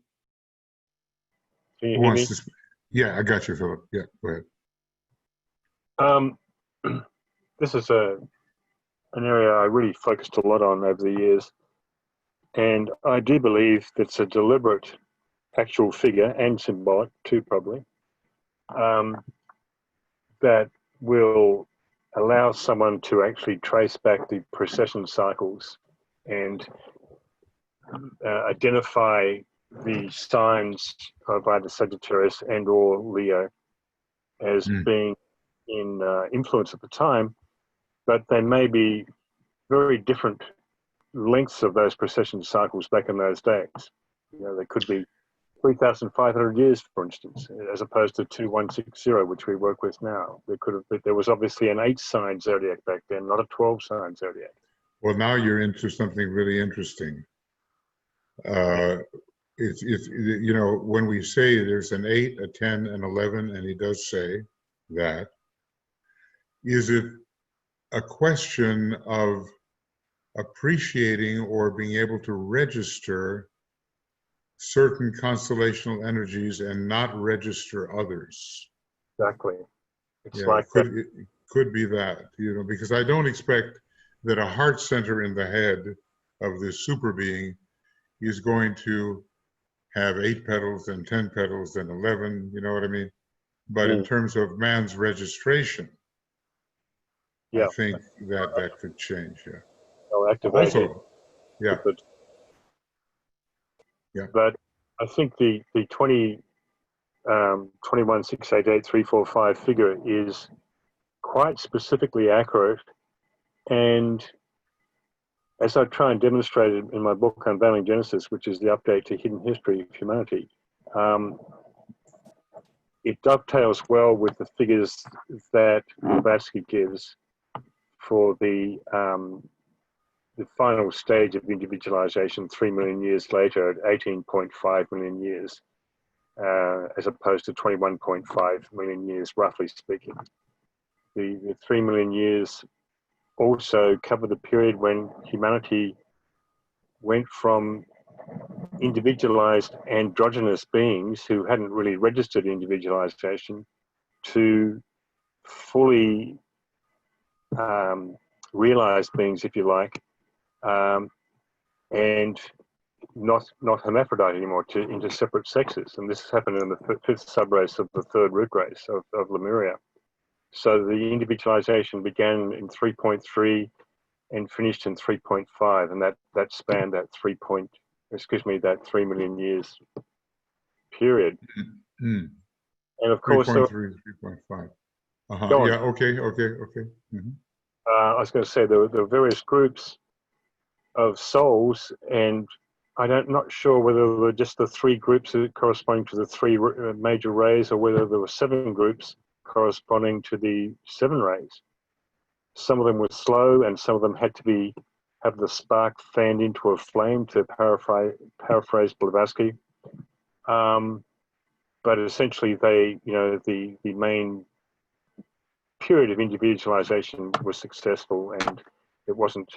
Can you
Who
hear
wants
me?
to speak? Yeah, I got you, Philip. Yeah, go
ahead. This is an area I really focused a lot on over the years. And I do believe that's a deliberate actual figure and symbolic too, probably, that will allow someone to actually trace back the precession cycles and identify the signs of either Sagittarius and or Leo as being in influence at the time, but they may be very different lengths of those precession cycles back in those days. They could be 3,500 years, for instance, as opposed to 2160, which we work with now. There was obviously an 8-sign zodiac back then, not a 12-sign zodiac.
Well, now you're into something really interesting. When we say there's an 8, a 10, an 11, and he does say that, is it a question of appreciating or being able to register certain constellational energies and not register others?
Exactly. It's
it could be that, because I don't expect that a heart center in the head of this super being is going to have 8 petals and 10 petals and 11, you know what I mean? But in terms of man's registration, I think that could change,
They'll activate it.
Yeah.
But I think the 21688345 figure is quite specifically accurate, and as I try and demonstrate it in my book Unveiling Genesis, which is the update to Hidden History of Humanity, it dovetails well with the figures that Blavatsky gives for the final stage of individualization 3 million years later at 18.5 million years, as opposed to 21.5 million years, roughly speaking. The 3 million years also cover the period when humanity went from individualized androgynous beings who hadn't really registered individualization to fully realized beings, if you like, and not hermaphrodite anymore, into separate sexes. And this happened in the 5th subrace of the 3rd root race of Lemuria. So the individualization began in 3.3 and finished in 3.5, and that spanned that 3 million years period.
Mm-hmm.
And of course,
3.3, 3.5. Yeah. Okay. Mm-hmm.
I was going to say there were various groups of souls, and I'm not sure whether there were just the 3 groups corresponding to the 3 major rays, or whether there were 7 groups corresponding to the 7 rays. Some of them were slow, and some of them had to have the spark fanned into a flame, to paraphrase Blavatsky. But essentially, the main period of individualization was successful, and it wasn't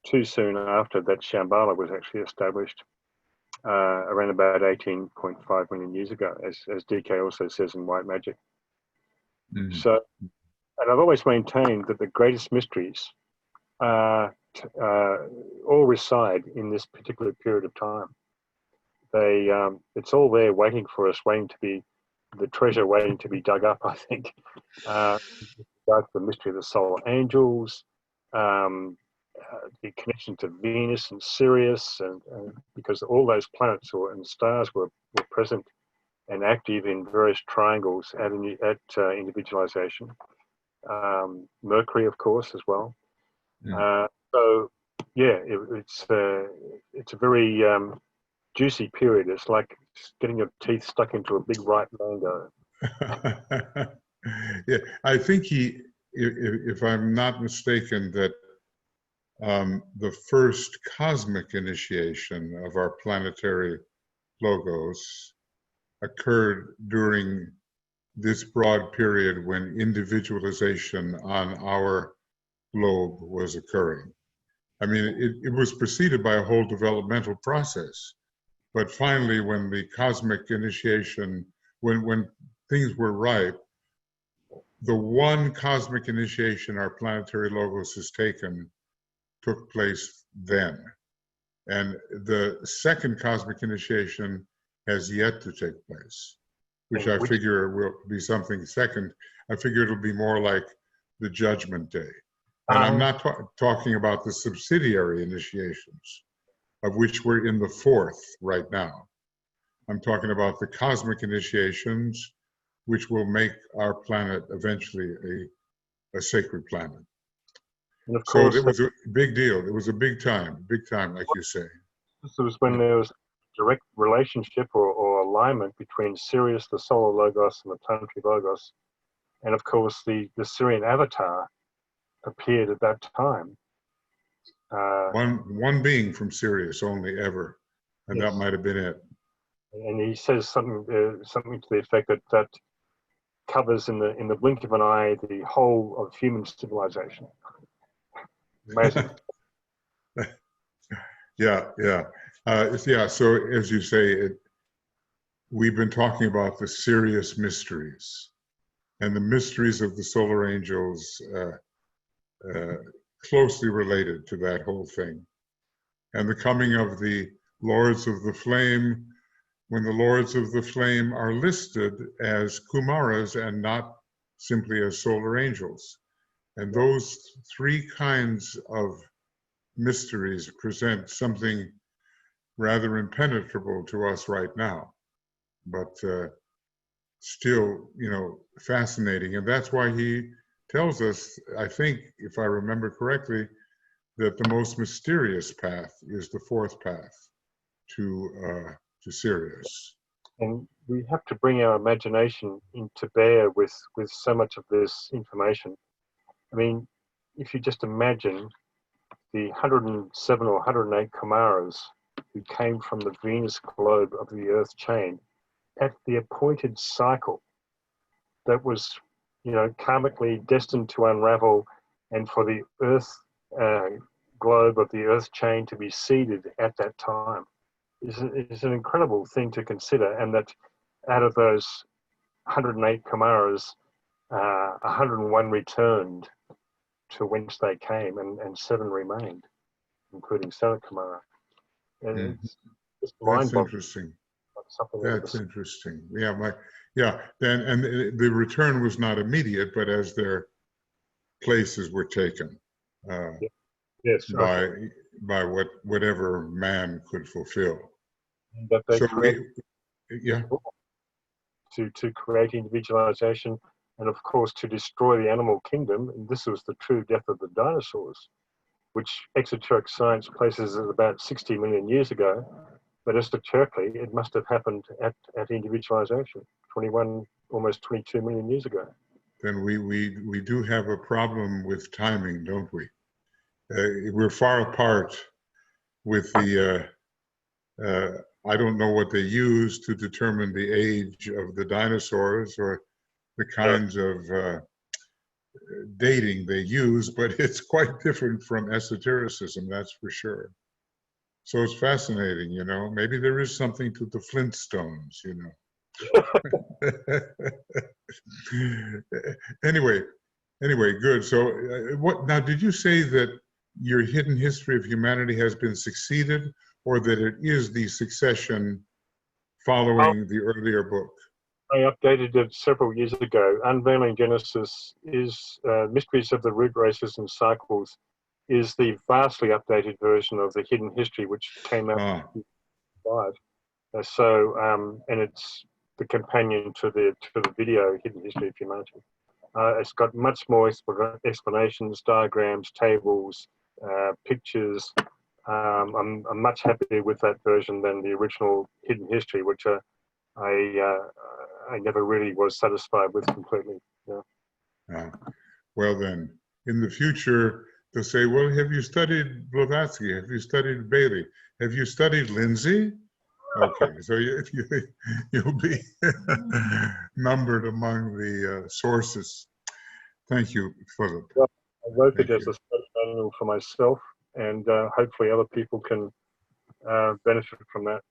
too soon after that Shambhala was actually established. around about 18.5 million years ago, as DK also says in White Magic. So, and I've always maintained that the greatest mysteries all reside in this particular period of time. It's all there waiting for us, waiting to be, the treasure waiting to be dug up, I think. The mystery of the solar angels, the connection to Venus and Sirius, and because all those planets and stars were present and active in various triangles at individualization. Mercury, of course, as well. So, yeah, it's a very juicy period. It's like getting your teeth stuck into a big ripe mango.
Yeah, I think if I'm not mistaken, that the first cosmic initiation of our planetary logos occurred during this broad period when individualization on our globe was occurring. I mean, it was preceded by a whole developmental process. But finally, when the cosmic initiation, when things were ripe, the one cosmic initiation our planetary logos has taken took place then. And the second cosmic initiation has yet to take place, which I figure will be something second. I figure it'll be more like the Judgment Day. And I'm not talking about the subsidiary initiations, of which we're in the fourth right now. I'm talking about the cosmic initiations, which will make our planet eventually a sacred planet.
And of course,
so it was a big deal. It was a big time, like you say.
This was when there was direct relationship or alignment between Sirius, the solar logos, and the planetary logos. And of course, the Sirian avatar appeared at that time.
One being from Sirius only ever, and yes, that might have been it.
And he says something to the effect that covers in the blink of an eye the whole of human civilization. Amazing.
Yeah. So as you say, we've been talking about the Sirius mysteries, and the mysteries of the solar angels closely related to that whole thing. And the coming of the Lords of the Flame, when the Lords of the Flame are listed as Kumaras and not simply as solar angels. And those three kinds of mysteries present something rather impenetrable to us right now, but still, fascinating. And that's why he tells us, I think, if I remember correctly, that the most mysterious path is the fourth path to Sirius.
And we have to bring our imagination into bear with so much of this information. I mean, if you just imagine the 107 or 108 Kumaras who came from the Venus globe of the Earth chain at the appointed cycle that was, karmically destined to unravel, and for the Earth globe of the Earth chain to be seeded at that time is an incredible thing to consider. And that out of those 108 Kumaras, 101 returned to whence they came, and 7 remained, including Sanat Kumara. And it's
That's interesting. That's interesting. And the return was not immediate, but as their places were taken by whatever man could fulfill.
But they to create individualization, and of course to destroy the animal kingdom. And this was the true death of the dinosaurs, which exoteric science places at about 60 million years ago. But esoterically, it must have happened at individualization, 21, almost 22 million years ago.
Then we do have a problem with timing, don't we? We're far apart with the, I don't know what they use to determine the age of the dinosaurs or the kinds of dating they use, but it's quite different from esotericism, that's for sure. So it's fascinating, you know. Maybe there is something to the Flintstones, you know. Anyway, good. So, what now? Did you say that your hidden history of humanity has been succeeded, or that it is the succession following the earlier book?
I updated it several years ago. Unveiling Genesis is Mysteries of the Root Races and Cycles is the vastly updated version of the Hidden History, which came out in 2005. And it's the companion to the video Hidden History of Humanity. It's got much more explanations, diagrams, tables, pictures. I'm much happier with that version than the original Hidden History, which I never really was satisfied with completely. Yeah.
Well then, in the future, they'll say, well, have you studied Blavatsky? Have you studied Bailey? Have you studied Lindsay? Okay, so you'll be numbered among the sources. Thank you, Philip.
Well, I wrote it as a study manual for myself, and hopefully other people can benefit from that.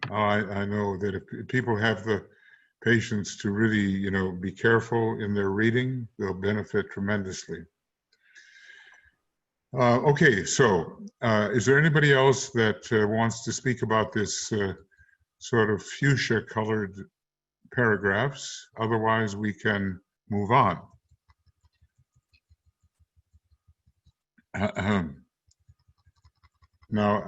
I know that if people have the patience to really, you know, be careful in their reading, they'll benefit tremendously. Okay, so is there anybody else that wants to speak about this sort of fuchsia-colored paragraphs? Otherwise, we can move on. Now,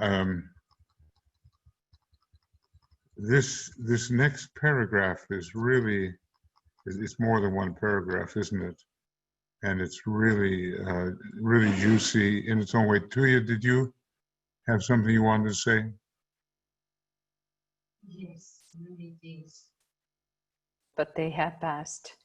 this next paragraph is really, it's more than one paragraph, isn't it? And it's really, really juicy in its own way. Tuya, did you have something you wanted to say?
Yes, many things. But they have passed.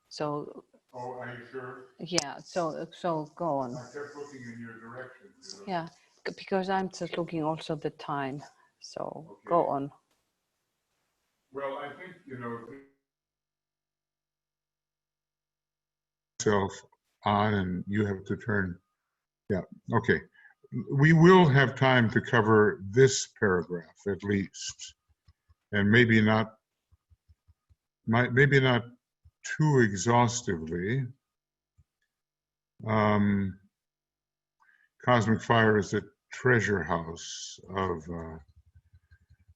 So.
Oh, are you sure?
Yeah, so go on.
I kept looking in your direction. You know?
Yeah, because I'm just looking also the time. So
Okay.
Go on.
Well, I think, you know, self on and you have to turn. Yeah, okay. We will have time to cover this paragraph at least, and maybe not too exhaustively. Cosmic Fire is a treasure house of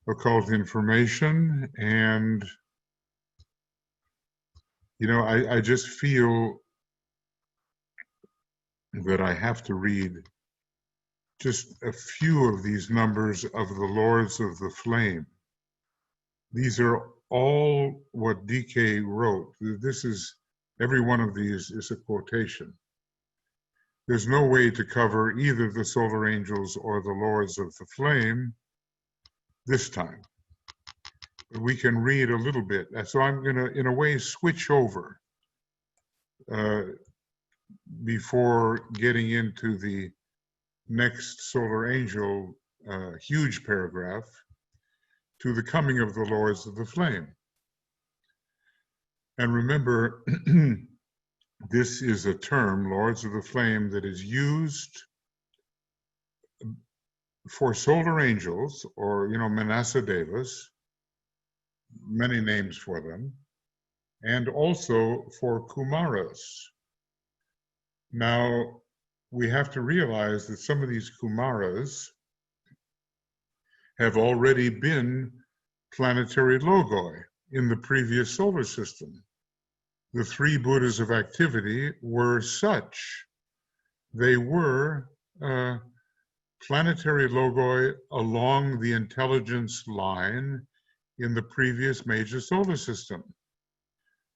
occult information, and you know, I just feel that I have to read just a few of these numbers of the Lords of the Flame. These are all what DK wrote. This is, every one of these is a quotation. There's no way to cover either the Solar Angels or the Lords of the Flame this time. We can read a little bit. So I'm gonna, in a way, switch over before getting into the next Solar Angel huge paragraph to the coming of the Lords of the Flame. And remember, this is a term, Lords of the Flame, that is used for solar angels, or, you know, Manasodevas, many names for them, and also for Kumaras. Now, we have to realize that some of these Kumaras have already been planetary logoi in the previous solar system. The three Buddhas of activity were such. They were planetary logoi along the intelligence line in the previous major solar system.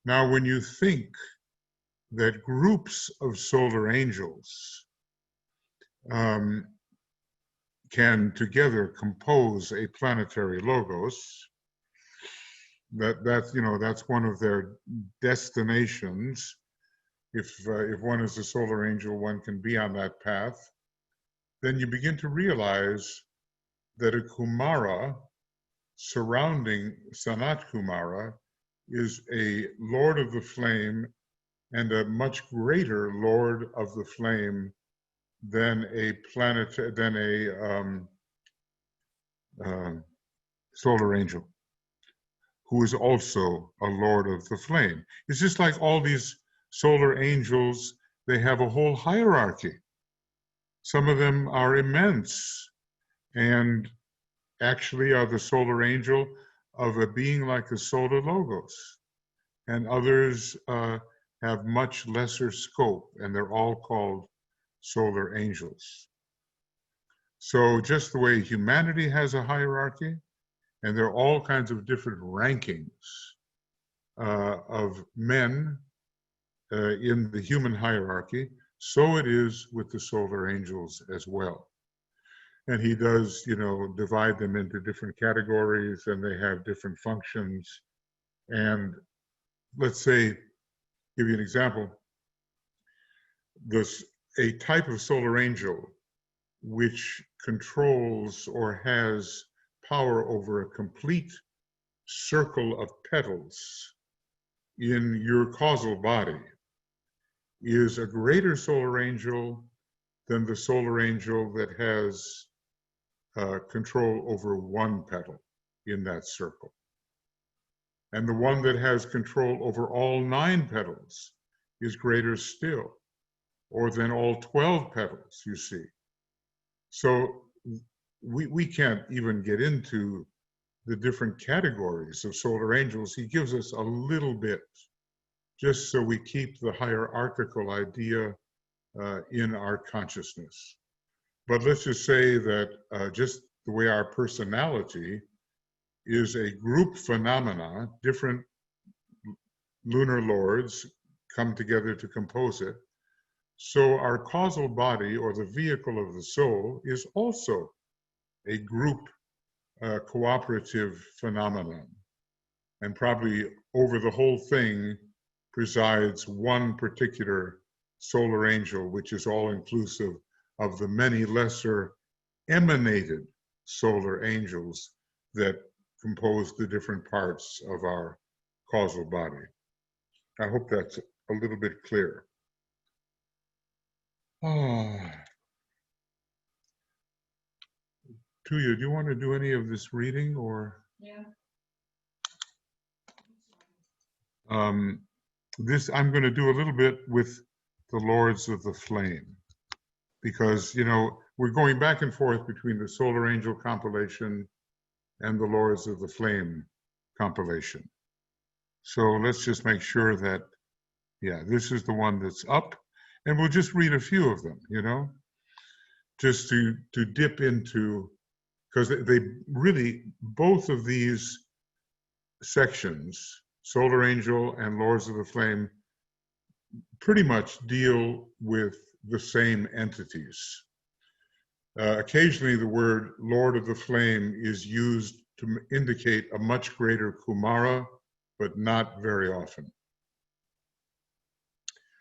Now, when you think that groups of solar angels can together compose a planetary logos, that's, you know, that's one of their destinations. If one is a solar angel, one can be on that path. Then you begin to realize that a Kumara surrounding Sanat Kumara is a Lord of the Flame and a much greater Lord of the Flame than a solar angel, who is also a lord of the flame. It's just like all these solar angels, they have a whole hierarchy. Some of them are immense and actually are the solar angel of a being like the solar logos. And others have much lesser scope, and they're all called solar angels. So just the way humanity has a hierarchy, and there are all kinds of different rankings of men in the human hierarchy, so it is with the solar angels as well. And he does, divide them into different categories, and they have different functions. And let's say, give you an example, a type of solar angel which controls or has power over a complete circle of petals in your causal body is a greater solar angel than the solar angel that has control over one petal in that circle. And the one that has control over all 9 petals is greater still, or than all 12 petals, you see. So we can't even get into the different categories of solar angels. He gives us a little bit, just so we keep the hierarchical idea in our consciousness. But let's just say that just the way our personality is a group phenomena, different lunar lords come together to compose it. So our causal body, or the vehicle of the soul, is also a group cooperative phenomenon. And probably over the whole thing presides one particular solar angel, which is all inclusive of the many lesser emanated solar angels that compose the different parts of our causal body. I hope that's a little bit clear. Tuya, do you want to do any of this reading, or?
Yeah.
This I'm going to do a little bit with the Lords of the Flame, because, we're going back and forth between the Solar Angel compilation and the Lords of the Flame compilation. So let's just make sure that, this is the one that's up, and we'll just read a few of them, just to dip into, because they really, both of these sections, Solar Angel and Lords of the Flame, pretty much deal with the same entities. Occasionally the word Lord of the Flame is used to indicate a much greater Kumara, but not very often.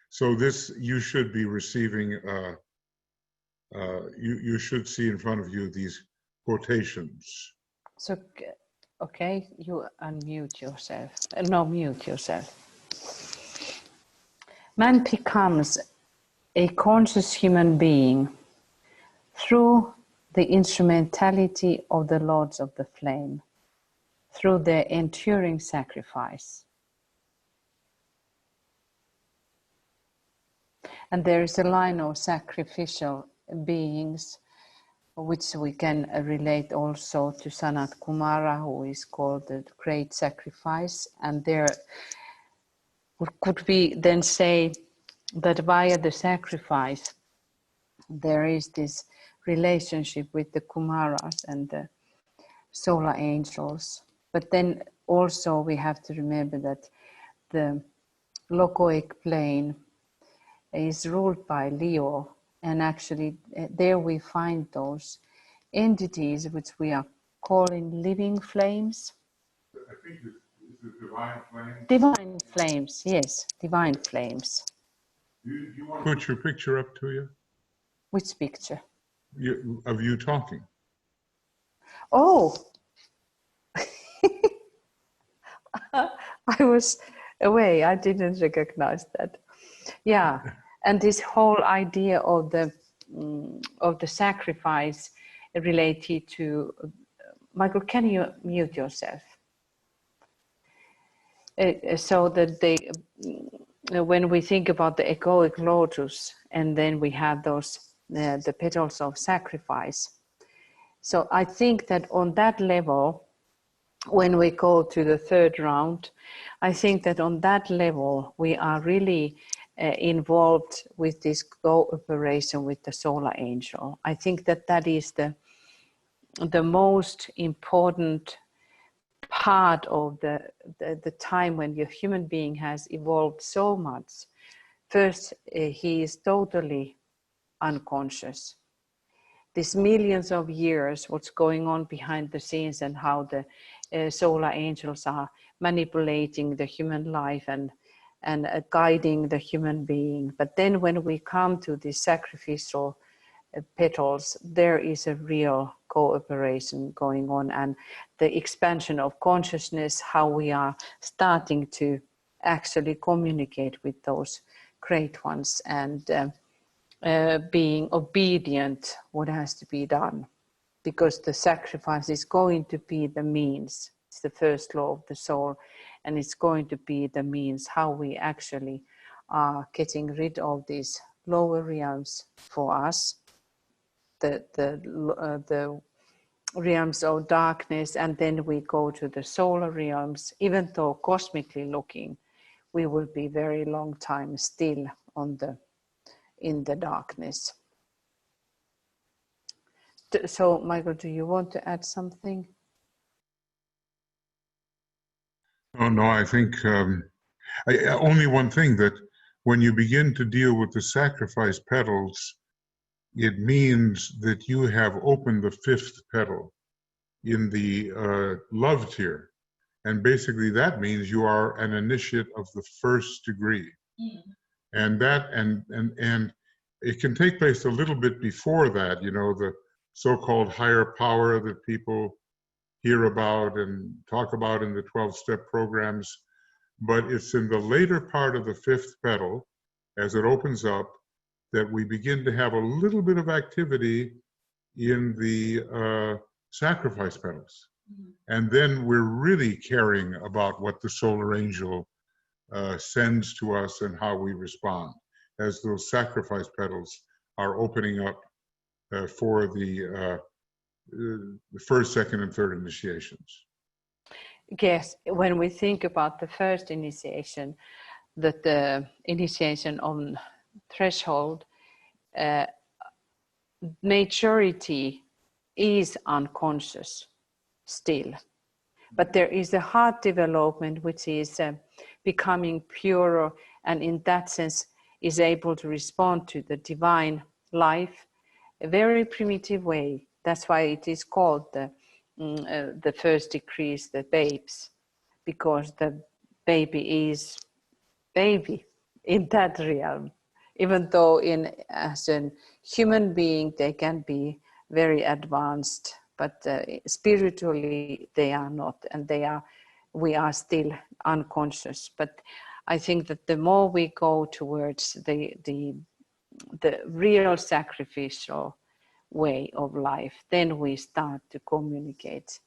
So this, you should be receiving, you should see in front of you these quotations.
So, okay, you unmute yourself. No, mute yourself. Man becomes a conscious human being through the instrumentality of the Lords of the Flame, through their enduring sacrifice. And there is a line of sacrificial beings, which we can relate also to Sanat Kumara, who is called the Great Sacrifice. And there could we then say that via the sacrifice, there is this relationship with the Kumaras and the solar angels. But then also we have to remember that the logoic plane is ruled by Leo, and actually there we find those entities which we are calling living flames.
I think it's the divine flame.
Divine flames, yes, divine flames.
Do you want to put your picture up to you?
Which picture?
Of you talking.
Oh, I was away. I didn't recognize that. Yeah, and this whole idea of the sacrifice related to Michael, can you mute yourself? So that when we think about the egoic lotus, and then we have those, the petals of sacrifice. So I think that on that level, when we go to the third round, I think that on that level, we are really involved with this cooperation with the solar angel. I think that that is the most important part of the time when your human being has evolved so much. First, he is totally unconscious. These millions of years, what's going on behind the scenes and how the solar angels are manipulating the human life and guiding the human being. But then when we come to the sacrificial petals, there is a real cooperation going on, and the expansion of consciousness, how we are starting to actually communicate with those great ones and being obedient what has to be done, because the sacrifice is going to be the means. It's the first law of the soul, and it's going to be the means how we actually are getting rid of these lower realms for us, the realms of darkness, and then we go to the solar realms. Even though cosmically looking, we will be very long time still in the darkness. So, Michael, do you want to add something?
Oh, no, I think only one thing, that when you begin to deal with the sacrifice petals, it means that you have opened the fifth petal in the love tier. And basically that means you are an initiate of the first degree. And that, and it can take place a little bit before that, you know, the so-called higher power that people hear about and talk about in the 12-step programs. But it's in the later part of the fifth petal, as it opens up, that we begin to have a little bit of activity in the sacrifice petals. And then we're really caring about what the solar angel sends to us and how we respond, as those sacrifice petals are opening up for the first, second, and third initiations.
Yes, when we think about the first initiation, that the initiation on threshold, majority is unconscious still, but there is a heart development which is becoming purer, and in that sense is able to respond to the divine life a very primitive way. That's why it is called the first degrees, the babes, because the baby is baby in that realm. Even though as a human being they can be very advanced, but spiritually they are not, and we are still unconscious. But I think that the more we go towards the real sacrificial way of life, then we start to communicate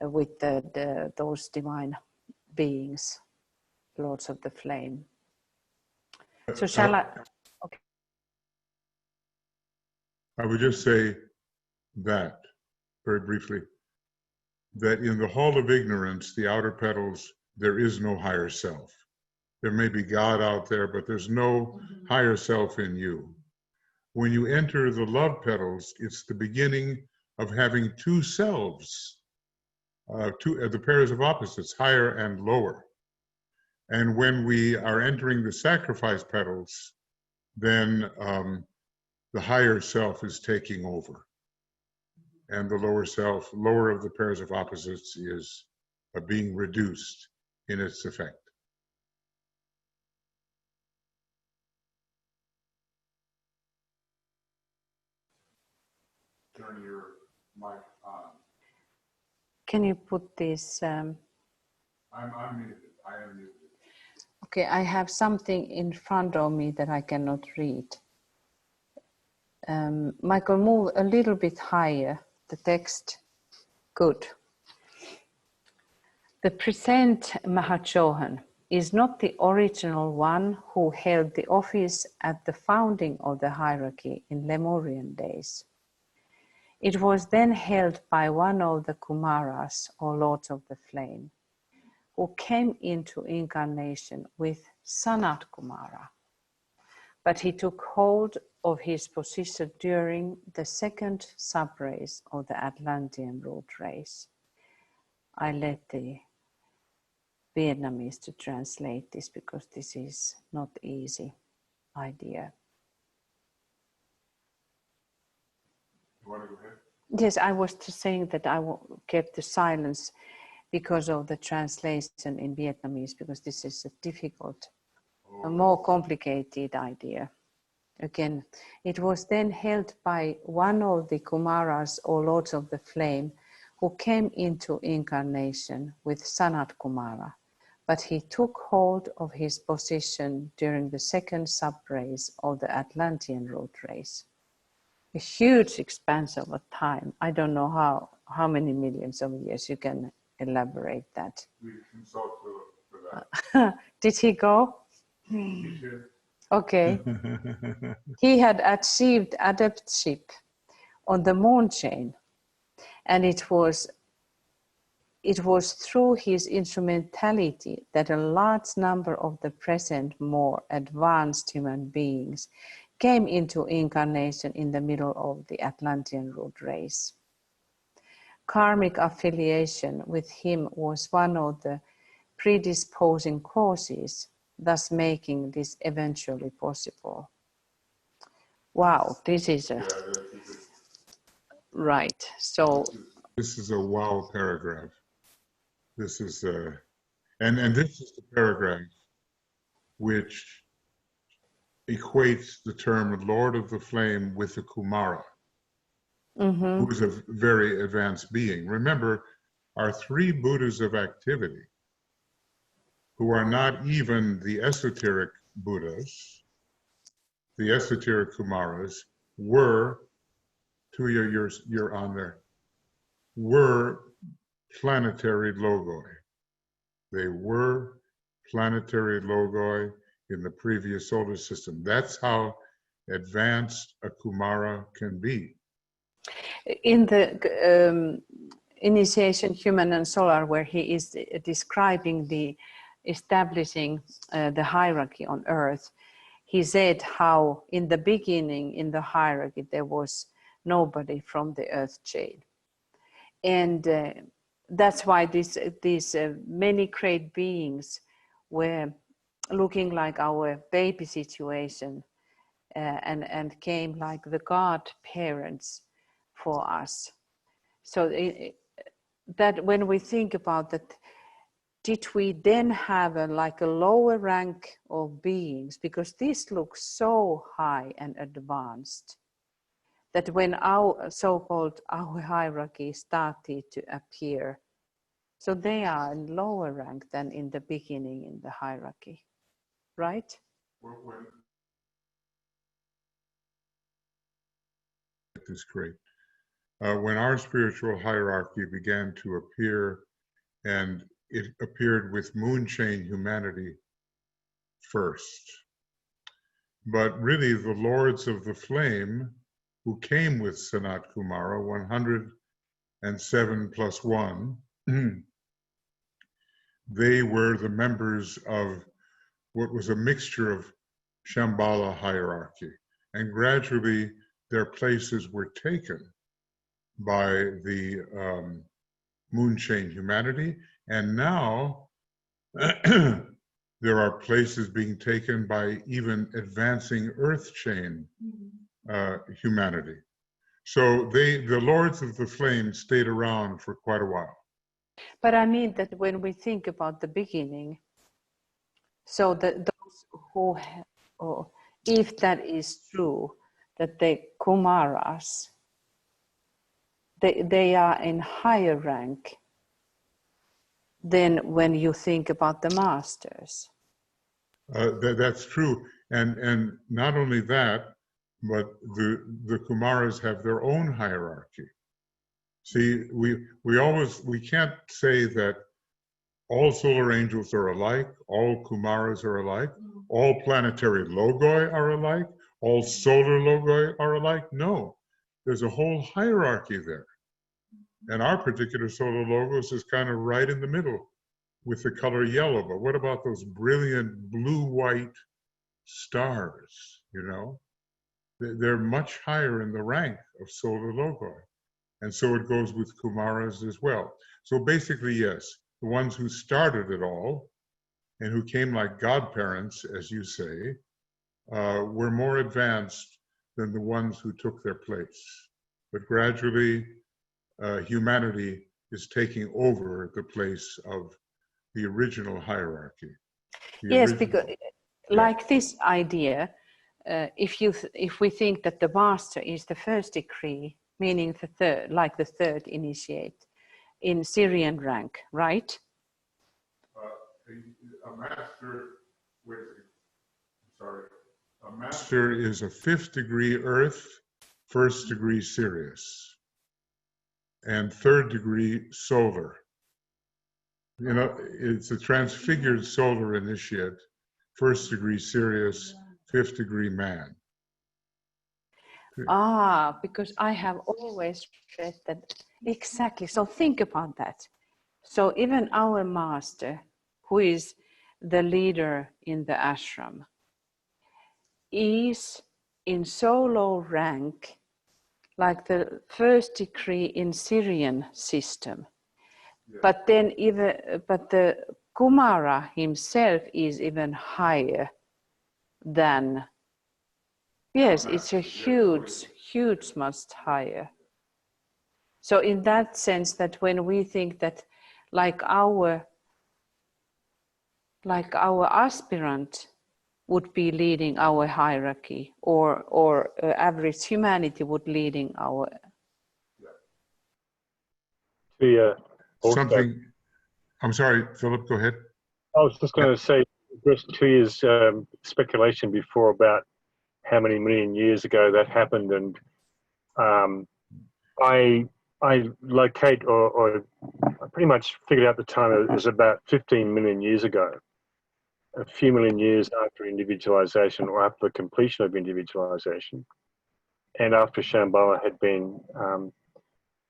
with those divine beings, lords of the flame. So shall I? Okay.
I would just say that, very briefly, that in the hall of ignorance, the outer petals, there is no higher self. There may be God out there, but there's no higher self in you. When you enter the love petals, it's the beginning of having two selves, the pairs of opposites, higher and lower. And when we are entering the sacrifice petals, then the higher self is taking over. And the lower self, lower of the pairs of opposites, is being reduced in its effect. Turn your mic on.
Can you put this?
I'm muted. I am muted.
Okay, I have something in front of me that I cannot read. Michael, move a little bit higher, the text. Good. The present Mahachohan is not the original one who held the office at the founding of the hierarchy in Lemurian days. It was then held by one of the Kumaras, or Lords of the Flame, who came into incarnation with Sanat Kumara. But he took hold of his position during the second sub-race of the Atlantean root race. I let the Vietnamese to translate this because this is not easy idea.
You want to go ahead?
Yes, I was just saying that I kept the silence because of the translation in Vietnamese, because this is a difficult, a more complicated idea. Again, it was then held by one of the Kumaras, or Lords of the Flame, who came into incarnation with Sanat Kumara, but he took hold of his position during the second sub-race of the Atlantean root race. A huge expanse of time. I don't know how many millions of years. You can elaborate that.
We consult for that.
Did he go? Okay. He had achieved adeptship on the moon chain, and it was through his instrumentality that a large number of the present more advanced human beings came into incarnation in the middle of the Atlantean root race. Karmic affiliation with him was one of the predisposing causes, thus making this eventually possible. Wow, this is a... Right, so...
This is a wow paragraph. This is and this is the paragraph which equates the term Lord of the Flame with the Kumara, who is a very advanced being. Remember, our three Buddhas of activity, who are not even the esoteric Buddhas, the esoteric Kumaras, were, to your honor, were planetary logoi. They were planetary logoi in the previous solar system. That's how advanced a Kumara can be.
In the initiation, human and solar, where he is describing the establishing the hierarchy on Earth, he said how in the beginning in the hierarchy there was nobody from the Earth chain. And that's why these many great beings were looking like our baby situation and came like the godparents for us. So that when we think about that, did we then have like a lower rank of beings? Because this looks so high and advanced that when our so-called our hierarchy started to appear, so they are in lower rank than in the beginning in the hierarchy, right?
This is great. When our spiritual hierarchy began to appear, and it appeared with moon chain humanity first. But really the Lords of the Flame, who came with Sanat Kumara, 107 plus 1, they were the members of what was a mixture of Shambhala hierarchy. And gradually their places were taken by the moon chain humanity. And now there are places being taken by even advancing earth chain humanity. So the Lords of the Flame stayed around for quite a while.
But I mean that when we think about the beginning, so that those who, or if that is true, that the Kumaras, they are in higher rank than when you think about the masters.
That's true. And not only that, but the Kumaras have their own hierarchy. See, we can't say that all solar angels are alike, all Kumaras are alike, all planetary logoi are alike, all solar logoi are alike. No, there's a whole hierarchy there. And our particular solar logos is kind of right in the middle with the color yellow. But what about those brilliant blue-white stars, you know? They're much higher in the rank of solar logoi. And so it goes with Kumaras as well. So basically, yes, the ones who started it all and who came like godparents, as you say, were more advanced than the ones who took their place. But gradually, humanity is taking over the place of the original hierarchy.
Yes, because like this idea, if we think that the master is the first degree, meaning the third, like the third initiate in Syrian rank, right?
A master, a master is a 5th degree Earth, 1st degree Sirius, and 3rd degree solar. You know, it's a transfigured solar initiate, 1st degree Sirius, 5th degree man.
Ah, because I have always read that. Exactly. So think about that. So even our master, who is the leader in the ashram, is in so low rank, like the 1st degree in Syrian system. Yeah. But then but the Kumara himself is even higher than. Yes, it's a huge much higher. So in that sense, that when we think that like our aspirant would be leading our hierarchy, or average humanity would leading our.
Something. I'm sorry, Philip. Go ahead.
I was just going to say, just 2 years speculation before about how many million years ago that happened, and I locate or I pretty much figured out the time it was about 15 million years ago, a few million years after individualization or after the completion of individualization, and after Shambhala had been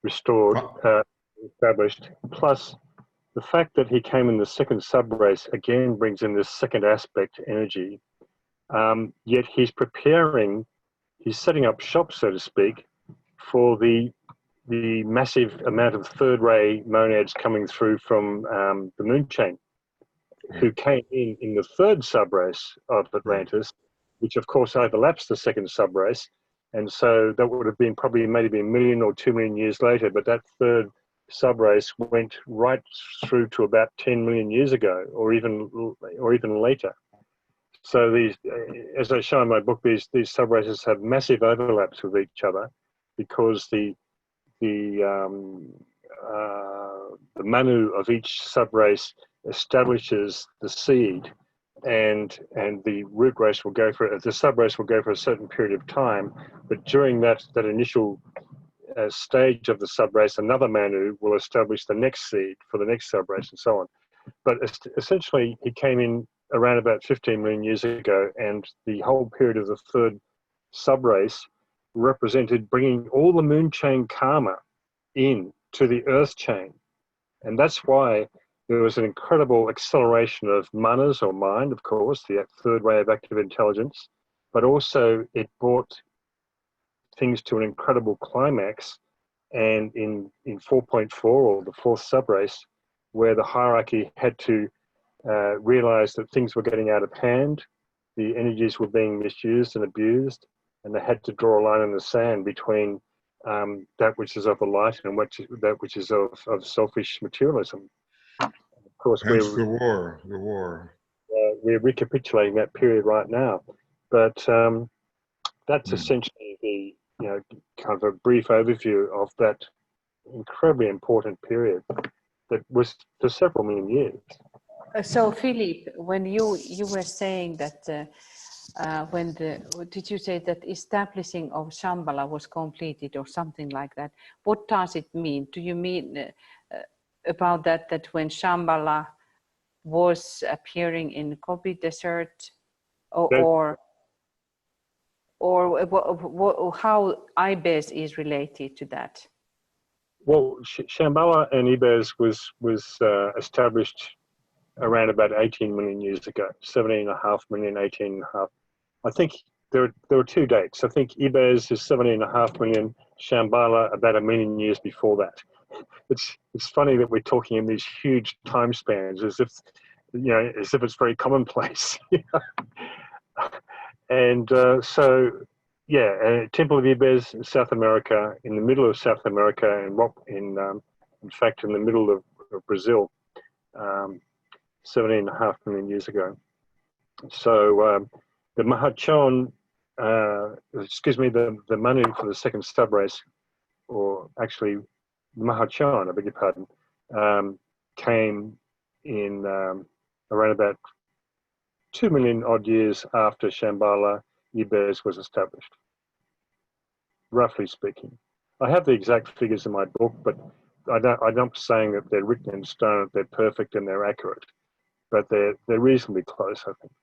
restored, established, plus the fact that he came in the second subrace again brings in this second aspect, energy. Yet he's setting up shop, so to speak, for the massive amount of third ray monads coming through from the moon chain, who came in the third subrace of Atlantis, which of course overlaps the second subrace. And so that would have been probably maybe 1 million or 2 million years later, but that third subrace went right through to about 10 million years ago, or even later. So these, as I show in my book, these subraces have massive overlaps with each other, because the manu of each subrace establishes the seed, and the root race will go for the subrace will go for a certain period of time, but during that initial stage of the subrace, another manu will establish the next seed for the next subrace, and so on. But essentially, he came in around about 15 million years ago, and the whole period of the third subrace represented bringing all the moon chain karma in to the earth chain. And that's why there was an incredible acceleration of manas, or mind, of course, the third way of active intelligence, but also it brought things to an incredible climax, and in 4.4, or the fourth subrace, where the hierarchy had to realize that things were getting out of hand, the energies were being misused and abused, and they had to draw a line in the sand between that which is of the light and that which is of selfish materialism. Of course,
hence the war.
We're recapitulating that period right now, but that's essentially the kind of a brief overview of that incredibly important period that was for several million years.
So Philippe, when you were saying that when did you say that establishing of Shambhala was completed or something like that? What does it mean? Do you mean about that when Shambhala was appearing in Gobi Desert, or how Ibis is related to that?
Well, Shambhala and Ibis was established around about 18 million years ago, 17.5 million, 18.5. I think there were two dates. I think Ibis is 17.5 million, Shambhala about 1 million years before that. It's funny that we're talking in these huge time spans as if it's very commonplace. And so, yeah, Temple of Ibis in South America, in the middle of South America, and in fact, in the middle of Brazil, 17.5 million years ago. So the Mahachon, the Manu for the second sub race, or actually Mahachon, I beg your pardon, came in around about 2 million odd years after Shambhala Ibis was established, roughly speaking. I have the exact figures in my book, but I'm not saying that they're written in stone, they're perfect and they're accurate, but they're reasonably close, I think.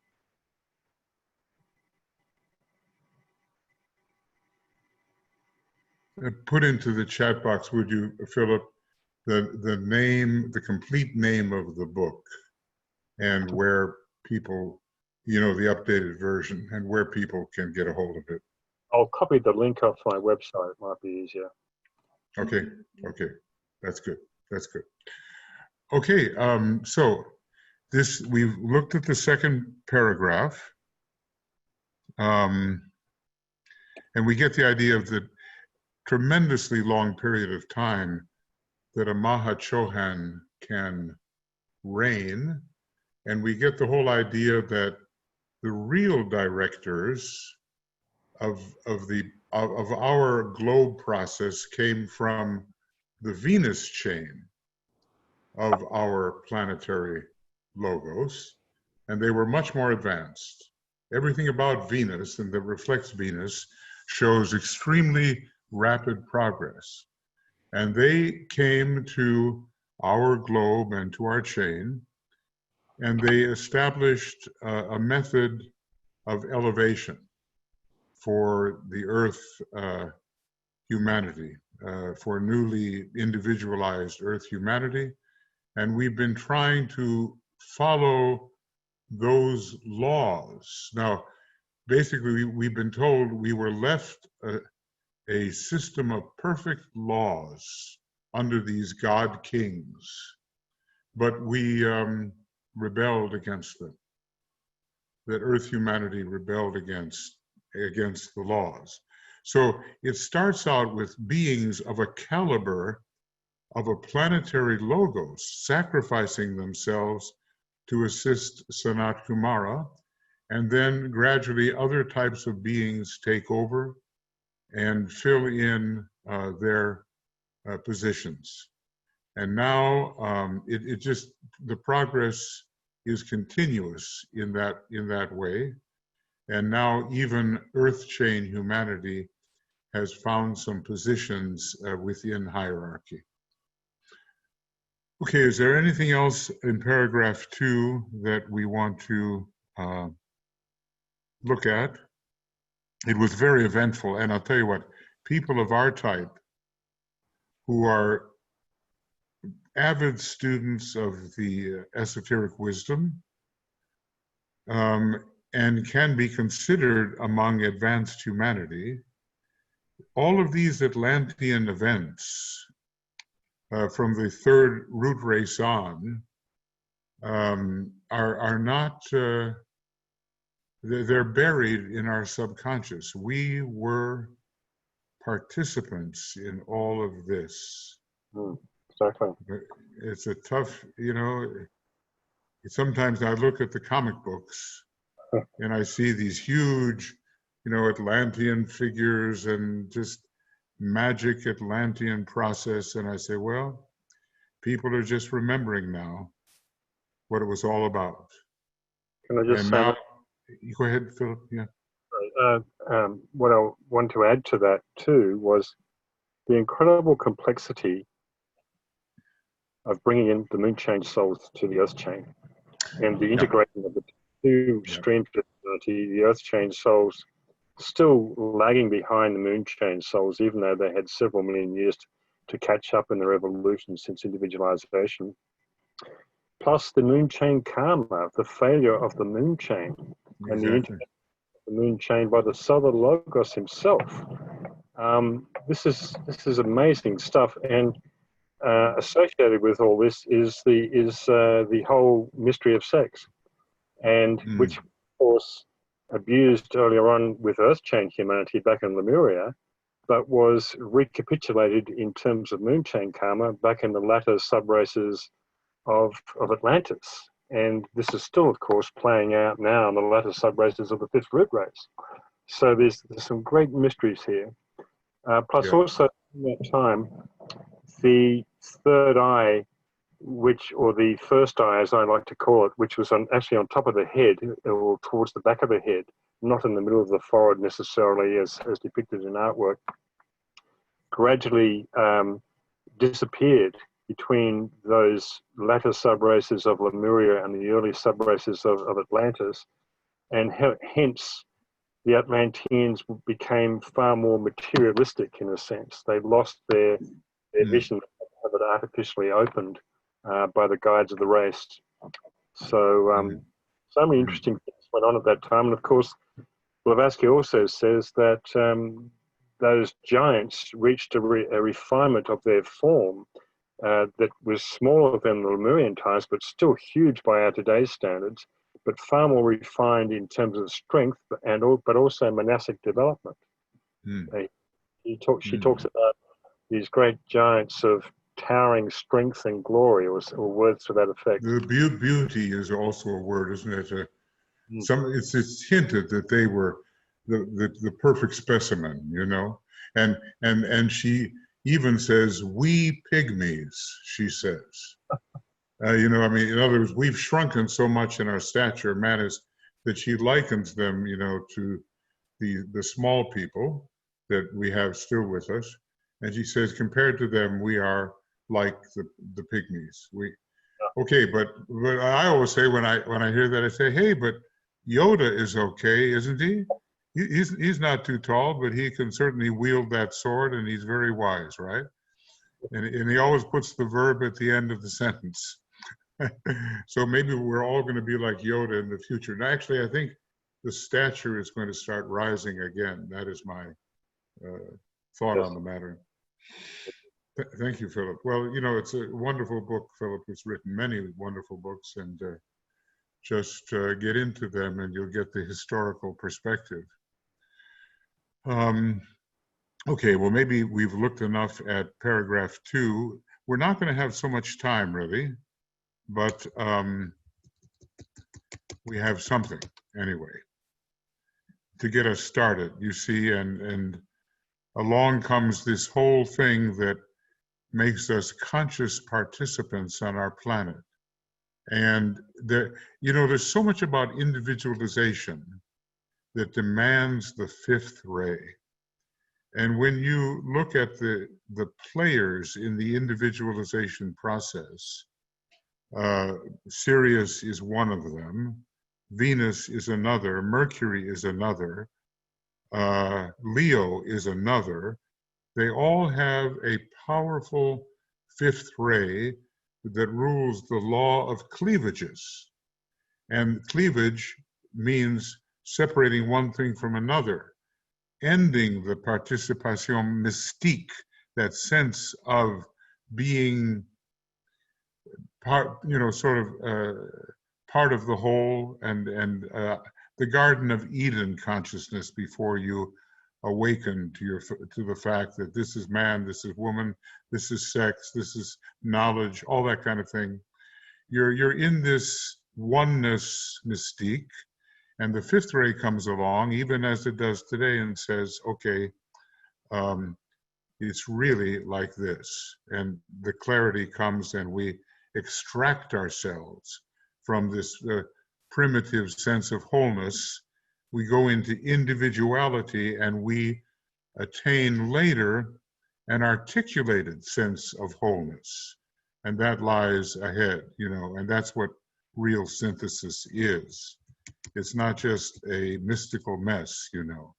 Put into the chat box, would you, Philip, the complete name of the book and where people, the updated version, and where people can get a hold of it.
I'll copy the link off my website. It might be easier.
Okay. That's good. Okay, so we've looked at the second paragraph, and we get the idea of the tremendously long period of time that a Mahachohan can reign, and we get the whole idea that the real directors of our globe process came from the Venus chain of our planetary logos, and they were much more advanced. Everything about Venus and that reflects Venus shows extremely rapid progress. And they came to our globe and to our chain, and they established a method of elevation for the Earth humanity, for newly individualized Earth humanity. And we've been trying to follow those laws. Now, basically, we've been told we were left a system of perfect laws under these God kings, but we rebelled against them. That Earth humanity rebelled against the laws. So it starts out with beings of a caliber of a planetary logos sacrificing themselves to assist Sanat Kumara, and then gradually other types of beings take over and fill in their positions. And now the progress is continuous in that way. And now even Earth chain humanity has found some positions within hierarchy. Okay, is there anything else in paragraph 2 that we want to look at? It was very eventful, and I'll tell you what, people of our type who are avid students of the esoteric wisdom and can be considered among advanced humanity, all of these Atlantean events from the third root race on are not, they're buried in our subconscious. We were participants in all of this.
Exactly.
It's a tough, sometimes I look at the comic books and I see these huge, Atlantean figures and just magic Atlantean process. And I say, well, people are just remembering now what it was all about.
Can I just
and
say
now, Go ahead, Philip. Yeah.
What I want to add to that too was the incredible complexity of bringing in the moon chain souls to the earth chain, and the integration of the two streams of humanity, the earth chain souls still lagging behind the moon chain souls, even though they had several million years to catch up in their evolution since individualization. Plus the moon chain karma, the failure of the moon chain, and the integration of the moon chain by the Solar Logos himself. This is amazing stuff, and associated with all this is the whole mystery of sex, and which of course abused earlier on with Earth chain humanity back in Lemuria, but was recapitulated in terms of moon chain karma back in the latter subraces of Atlantis. And this is still, of course, playing out now in the latter subraces of the fifth root race. So there's some great mysteries here. Plus also in that time, the third eye, or the first eye, as I like to call it, which was actually on top of the head, or towards the back of the head, not in the middle of the forehead necessarily, as depicted in artwork, gradually disappeared between those latter subraces of Lemuria and the early subraces of Atlantis, and hence the Atlanteans became far more materialistic in a sense. They lost their vision of it artificially opened by the guides of the race. So, so many interesting things went on at that time. And of course, Blavatsky also says that those giants reached a refinement of their form that was smaller than the Lemurian times, but still huge by our today's standards, but far more refined in terms of strength but also monastic development. She talks about these great giants of towering strength and glory, or words to that effect.
The beauty is also a word, isn't it? It's hinted that they were the perfect specimen, you know, and she even says, "We pygmies," she says. You know, I mean, in other words, we've shrunken so much in our stature, that she likens them, you know, to the small people that we have still with us. And she says, compared to them, we are like the pygmies. Okay, but I always say when I hear that, I say, hey, but Yoda is okay, isn't he? He's not too tall, but he can certainly wield that sword, and he's very wise, right? And he always puts the verb at the end of the sentence. So maybe we're all going to be like Yoda in the future. And actually, I think the stature is going to start rising again. That is my thought on the matter. Thank you, Philip. Well, you know, it's a wonderful book. Philip has written many wonderful books, and just get into them and you'll get the historical perspective. Okay, well, maybe we've looked enough at paragraph 2. We're not going to have so much time, really, but we have something anyway to get us started, you see, and along comes this whole thing that makes us conscious participants on our planet. And you know, there's so much about individualization that demands the fifth ray. And when you look at the players in the individualization process, Sirius is one of them, Venus is another, Mercury is another, Leo is another. They all have a powerful fifth ray that rules the law of cleavages. And cleavage means separating one thing from another, ending the participation mystique, that sense of being part, you know, sort of part of the whole, and the Garden of Eden consciousness before you awaken to the fact that this is man, this is woman, this is sex, this is knowledge, all that kind of thing. You're in this oneness mystique, and the fifth ray comes along, even as it does today, and says, okay, it's really like this. And the clarity comes, and we extract ourselves from this primitive sense of wholeness. We go into individuality and we attain later an articulated sense of wholeness. And that lies ahead, you know, and that's what real synthesis is. It's not just a mystical mess, you know.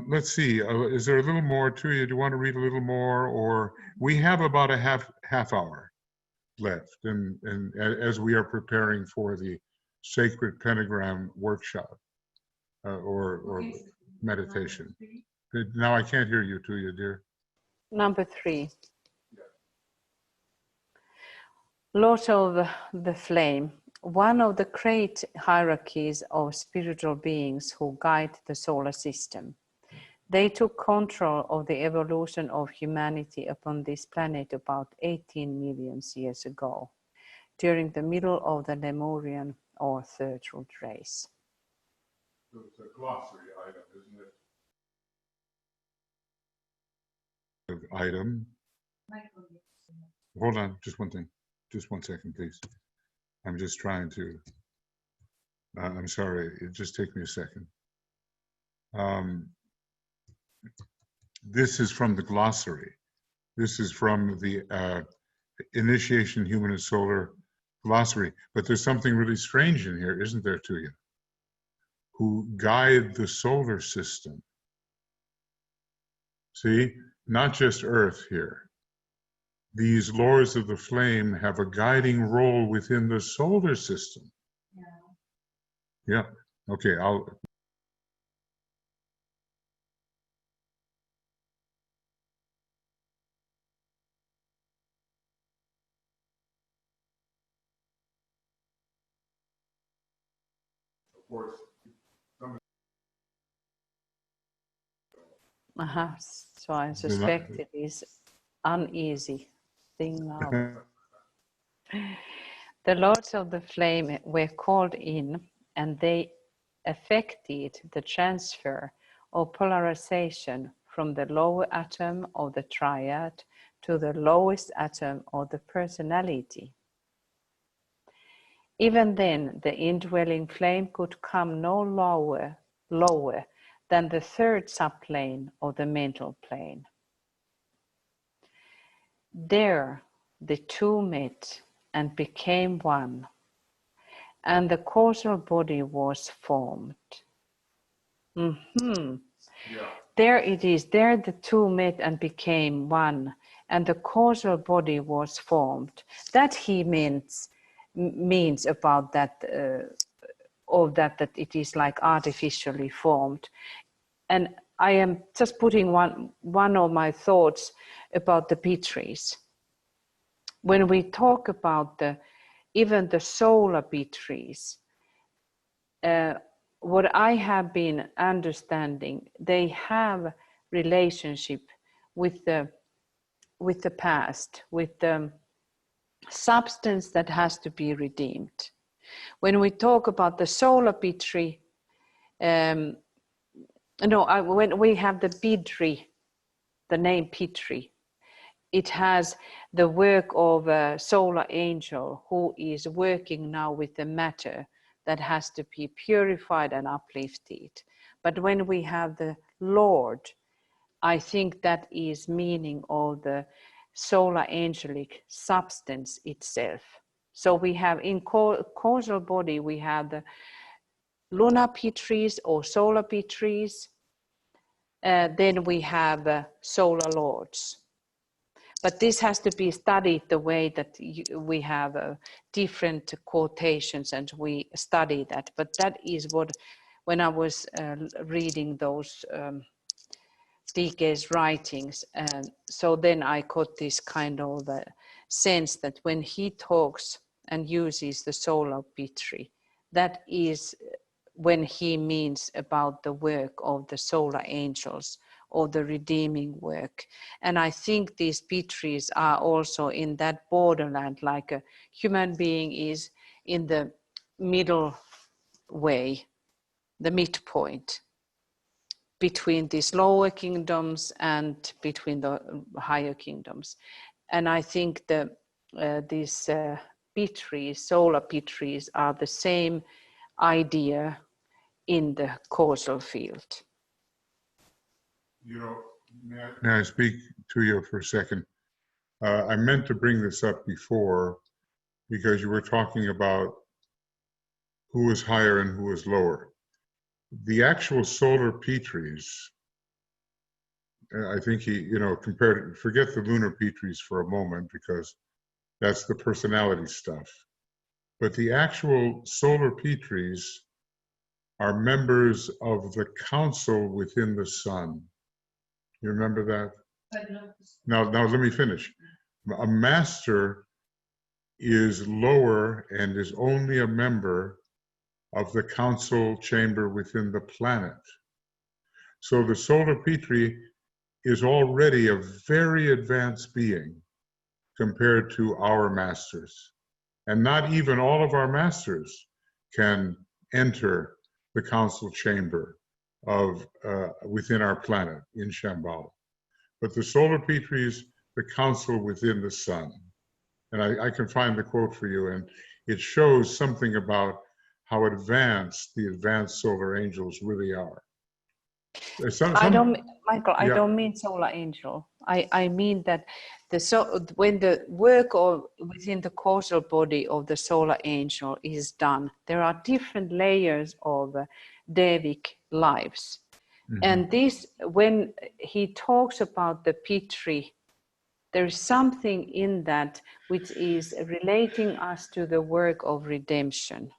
Let's see, is there a little more to you? Do you want to read a little more? Or we have about a half hour left, and as we are preparing for the Sacred Pentagram workshop or meditation. Now I can't hear you, do you, dear?
Number 3. Lord of the Flame, one of the great hierarchies of spiritual beings who guide the solar system. They took control of the evolution of humanity upon this planet about 18 million years ago, during the middle of the Lemurian or Third Root Race.
It's a glossary item, isn't it? Item. Hold on, just one thing. Just 1 second, please. I'm just trying to, I'm sorry, it just take me a second. This is from the glossary. This is from the Initiation Human and Solar glossary. But there's something really strange in here, isn't there, to you? Who guide the solar system. See, not just Earth here. These lords of the flame have a guiding role within the solar system. Yeah. Okay, I'll. Of course.
So I suspect it is uneasy thing now. The Lords of the Flame were called in, and they effected the transfer or polarization from the lower atom of the triad to the lowest atom of the personality. Even then, the indwelling flame could come no lower than the third subplane of the mental plane. There, the two met and became one, and the causal body was formed. There it is, there the two met and became one, and the causal body was formed. That he means about that, that it is like artificially formed. And I am just putting one of my thoughts about the Pitris. When we talk about even the solar Pitris, what I have been understanding, they have relationship with the past, with the substance that has to be redeemed. When we talk about the solar Pitri, when we have the Pitri, the name Pitri, it has the work of a solar angel who is working now with the matter that has to be purified and uplifted. But when we have the Lord, I think that is meaning of the solar angelic substance itself. So we have in causal body, we have the lunar Pitris or solar Pitris. Then we have solar lords. But this has to be studied the way that we have different quotations and we study that. But that is what, when I was reading those DK's writings, so then I got this kind of sense that when he talks and uses the solar Pitri, that is when he means about the work of the solar angels or the redeeming work. And I think these Pitris are also in that borderland, like a human being is in the middle way, the midpoint between these lower kingdoms and between the higher kingdoms. And I think these pitris, solar pitris, are the same idea in the causal field.
You know, may I speak to you for a second? I meant to bring this up before because you were talking about who is higher and who is lower. The actual solar pitris, I think forget the lunar pitris for a moment because that's the personality stuff. But the actual solar pitris are members of the council within the sun. You remember that? Now let me finish. A master is lower and is only a member of the council chamber within the planet. So the solar pitri is already a very advanced being compared to our masters. And not even all of our masters can enter the council chamber of within our planet in Shambhala. But the solar pitris, the council within the sun. And I can find the quote for you, and it shows something about how advanced the advanced solar angels really are.
Michael, I don't mean solar angel. I mean that when the work within the causal body of the solar angel is done, there are different layers of Devic lives. Mm-hmm. And this, when he talks about the Pitri, there is something in that which is relating us to the work of redemption.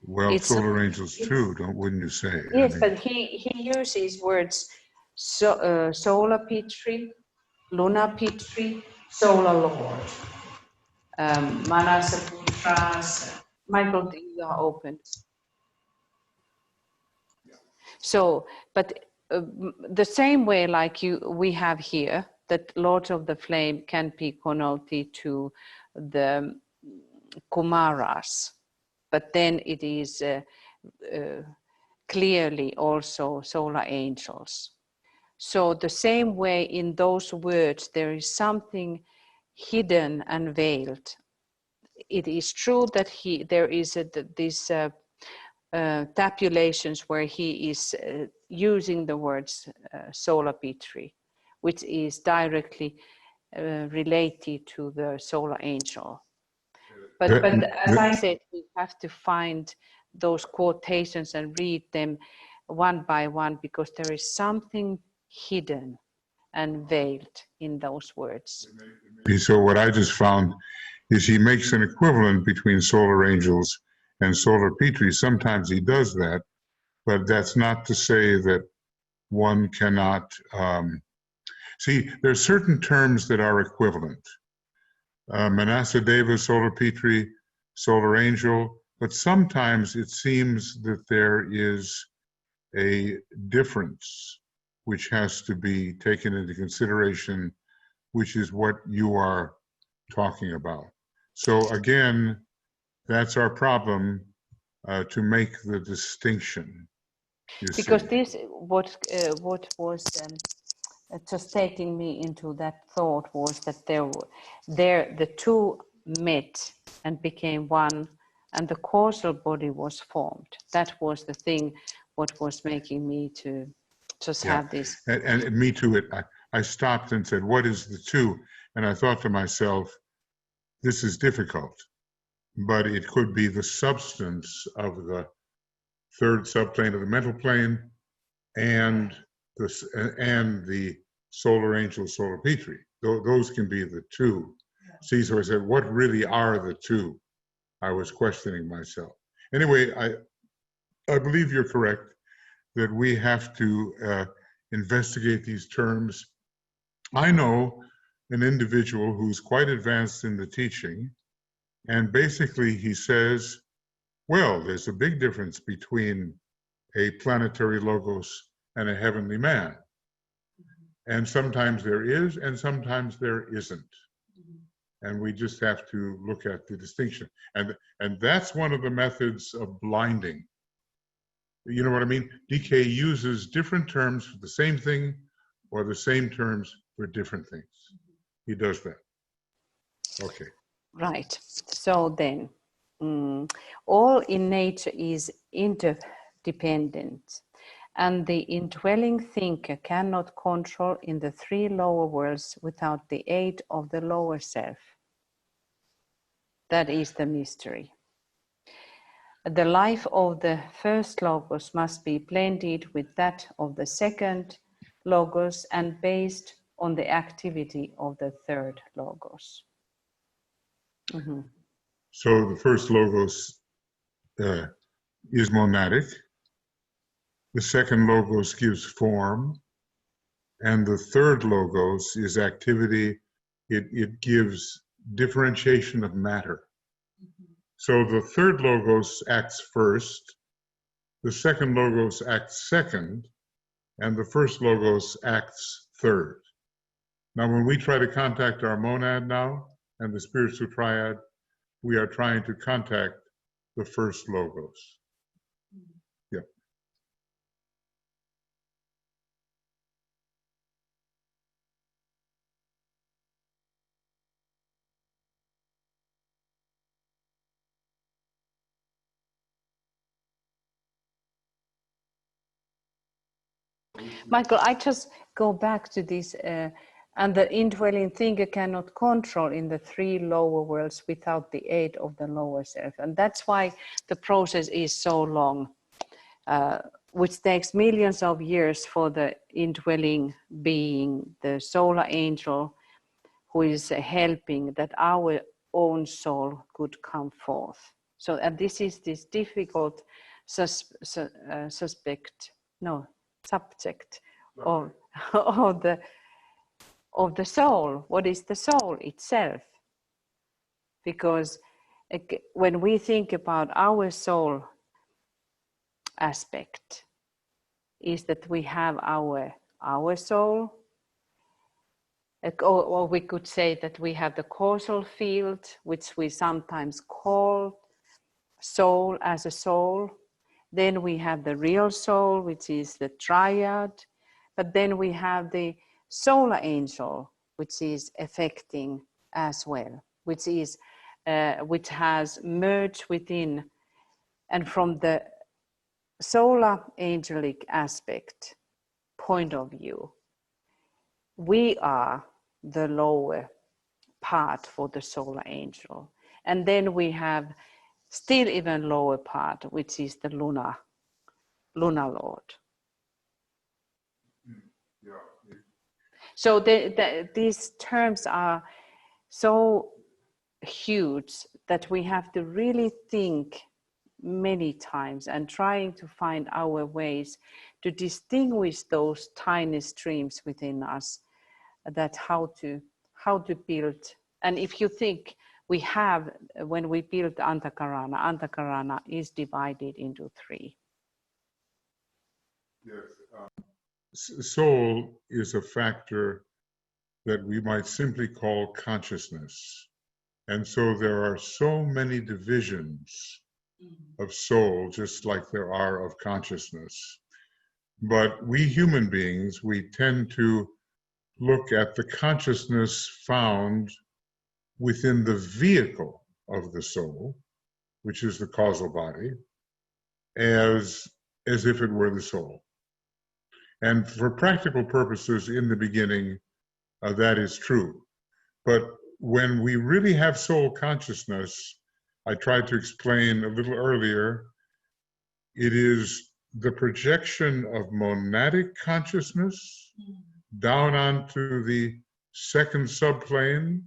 Well, solar angels too, wouldn't you say?
Yes, but he uses words solar Pitri, lunar Pitri, solar Lord, Manasaputras. Michael, you are open. So, but the same way like we have here, that Lords of the Flame can be connoted to the Kumaras, but then it is clearly also solar angels. So the same way in those words, there is something hidden and veiled. It is true that there is this tabulations where he is using the words solar Pitri, which is directly related to the solar angel. But as I said, we have to find those quotations and read them one by one, because there is something hidden and veiled in those words.
So what I just found is he makes an equivalent between solar angels and solar Pitri. Sometimes he does that, but that's not to say that one cannot see. There are certain terms that are equivalent. Manasadeva, solar Pitri, solar angel, but sometimes it seems that there is a difference which has to be taken into consideration, which is what you are talking about. So again, that's our problem, to make the distinction.
Because this, what was just taking me into that thought was that the two met and became one, and the causal body was formed. That was the thing what was making me to just have this.
And me too, I stopped and said, what is the two? And I thought to myself, this is difficult, but it could be the substance of the third subplane of the mental plane and the solar angel, solar Pitri. Those can be the two. See, so I said, what really are the two? I was questioning myself. Anyway, I believe you're correct that we have to investigate these terms. I know an individual who's quite advanced in the teaching, and basically he says, well, there's a big difference between a planetary logos and a heavenly man. And sometimes there is, and sometimes there isn't. And we just have to look at the distinction. And that's one of the methods of blinding. You know what I mean? DK uses different terms for the same thing or the same terms for different things. He does that. Okay.
Right. So then, all in nature is interdependent, and the indwelling thinker cannot control in the three lower worlds without the aid of the lower self. That is the mystery. The life of the first logos must be blended with that of the second logos and based on the activity of the third logos. Mm-hmm.
So the first logos is monadic. The second logos gives form. And the third logos is activity. It gives differentiation of matter. So the third logos acts first, the second logos acts second, and the first logos acts third. Now, when we try to contact our monad now and the spiritual triad, we are trying to contact the first logos. Yeah.
Michael, I just go back to this, and the indwelling thinker cannot control in the three lower worlds without the aid of the lower self. And that's why the process is so long, which takes millions of years for the indwelling being, the solar angel, who is helping that our own soul could come forth. So, and this is this difficult subject of the soul. What is the soul itself? Because when we think about our soul aspect, is that we have our soul, or we could say that we have the causal field, which we sometimes call soul as a soul. Then we have the real soul, which is the triad. But then we have the solar angel, which is affecting as well, which has merged within. And from the solar angelic aspect point of view, we are the lower part for the solar angel. And then we have still even lower part, which is the lunar Lord. So these terms are so huge that we have to really think many times and trying to find our ways to distinguish those tiny streams within us, that how to build. And if you think we have, when we build Antakarana is divided into three.
Yes. Soul is a factor that we might simply call consciousness. And so there are so many divisions of soul, just like there are of consciousness. But we human beings, we tend to look at the consciousness found within the vehicle of the soul, which is the causal body, as if it were the soul. And for practical purposes, in the beginning, that is true. But when we really have soul consciousness, I tried to explain a little earlier, it is the projection of monadic consciousness down onto the second subplane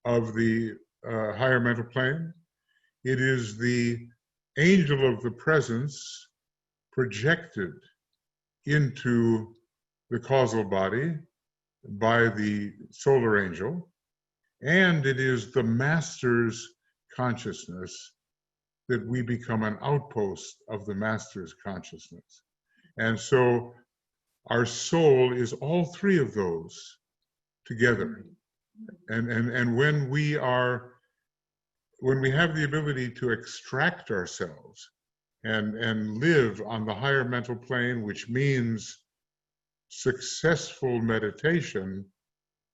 of the higher mental plane. It is the angel of the presence projected into the causal body by the solar angel, and it is the master's consciousness that we become an outpost of the master's consciousness. And so our soul is all three of those together. And when we have the ability to extract ourselves and live on the higher mental plane, which means successful meditation,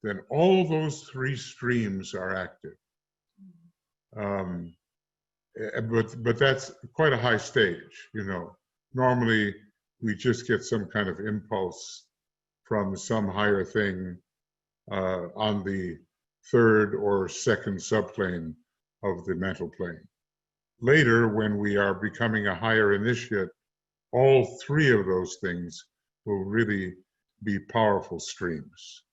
then all those three streams are active. But that's quite a high stage, you know. Normally, we just get some kind of impulse from some higher thing on the third or second subplane of the mental plane. Later, when we are becoming a higher initiate, all three of those things will really be powerful streams.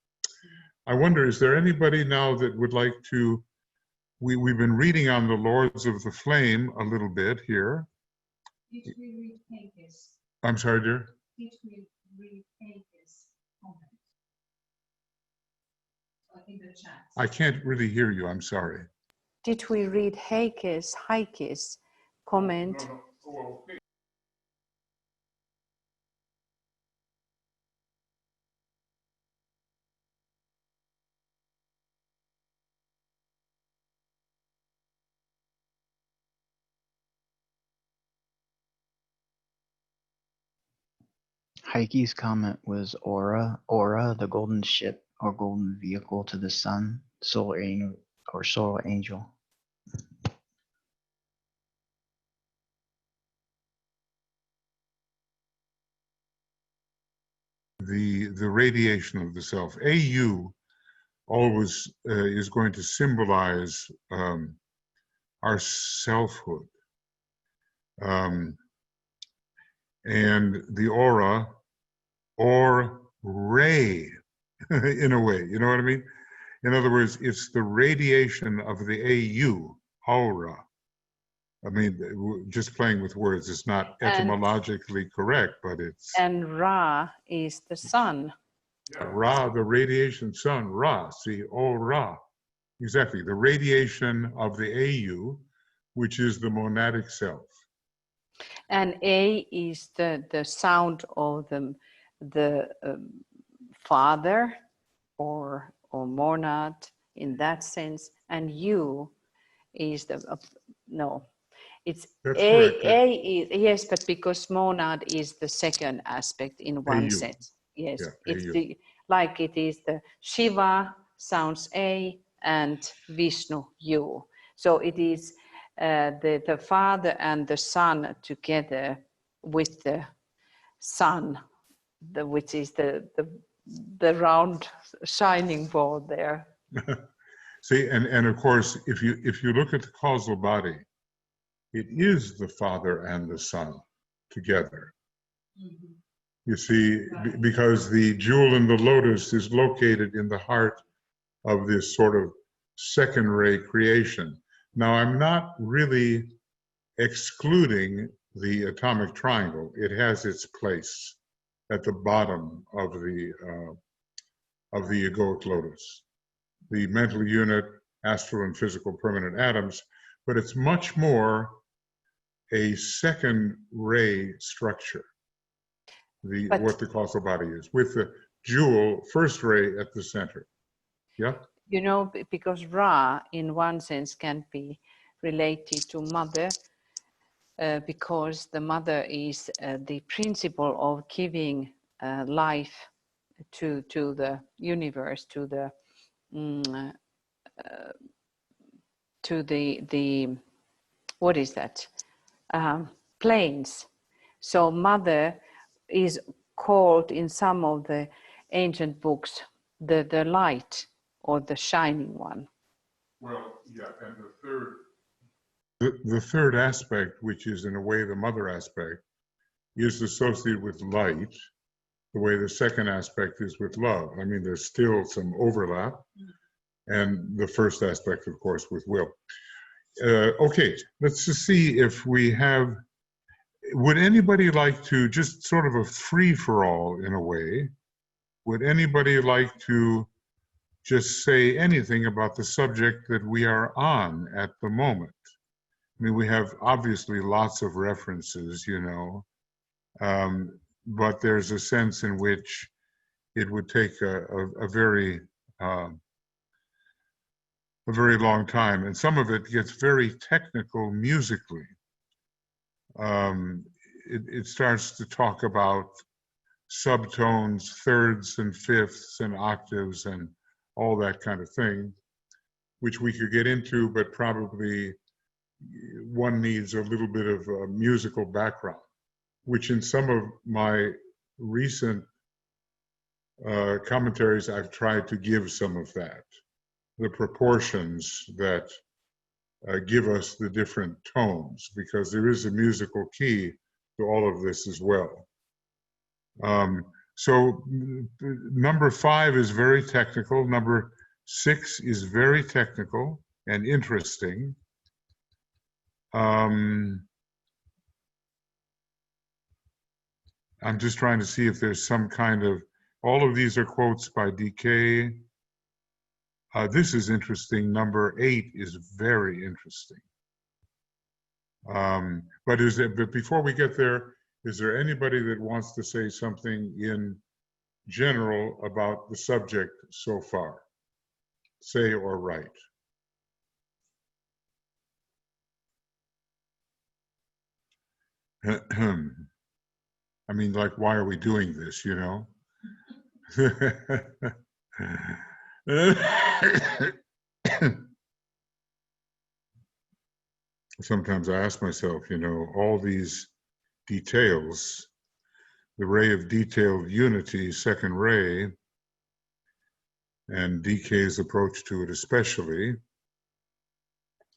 I wonder, is there anybody now that would like to, we've been reading on the Lords of the Flame a little bit here.
Did we read Heike's?
I'm sorry, dear?
Did we read Heike's comment? In the chat.
I can't really hear you, I'm sorry.
Did we read Heike's comment?
No. Oh, okay.
Heike's comment was aura, the golden ship or golden vehicle to the sun, solar angel or solar angel.
The radiation of the self. AU always is going to symbolize our selfhood. And the aura, or ray, in a way, you know what I mean? In other words, it's the radiation of the AU, aura. I mean, just playing with words, it's not etymologically correct, but it's...
And Ra is the sun.
Yeah, Ra, the radiation sun, Ra, see, Ra. Exactly, the radiation of the AU, which is the monadic self.
And A is the sound of the father or monad in that sense, and U is the no. It's
That's
A.
correct.
A is yes, but because monad is the second aspect in one
AU.
sense. Yes,
Yeah,
it's
AU.
the like it is the Shiva sounds A and Vishnu U. So it is the father and the son together with the sun, which is the round shining ball there.
See, and of course, if you look at the causal body, it is the Father and the Son together. Mm-hmm. You see, because the jewel in the lotus is located in the heart of this sort of second ray creation. Now, I'm not really excluding the atomic triangle. It has its place at the bottom of the egoic lotus. The mental unit, astral and physical permanent atoms, but it's much more a second ray structure, what the causal body is, with the jewel first ray at the center. Yeah?
You know, because Ra, in one sense, can be related to mother, because the mother is the principle of giving life to the universe, to the what is that? Planes. So mother is called in some of the ancient books the light or the shining one.
Well, yeah, and the third aspect, which is in a way the mother aspect, is associated with light, the way the second aspect is with love. I mean, there's still some overlap, and the first aspect, of course, with will. Okay, let's just see if we have, would anybody like to, just sort of a free-for-all in a way, would anybody like to just say anything about the subject that we are on at the moment? I mean, we have obviously lots of references, you know, but there's a sense in which it would take a very long time, and some of it gets very technical musically. It starts to talk about subtones, thirds and fifths and octaves and all that kind of thing. which we could get into, but probably one needs a little bit of a musical background, which in some of my recent commentaries, I've tried to give some of that, the proportions that give us the different tones, because there is a musical key to all of this as well. So number 5 is very technical. Number 6 is very technical and interesting. I'm just trying to see if there's some kind of, all of these are quotes by DK. This is interesting. Number 8 is very interesting. But before we get there, is there anybody that wants to say something in general about the subject so far? Say or write. I mean, like, why are we doing this, you know? Sometimes I ask myself, you know, all these details, the ray of detailed unity, second ray, and DK's approach to it especially,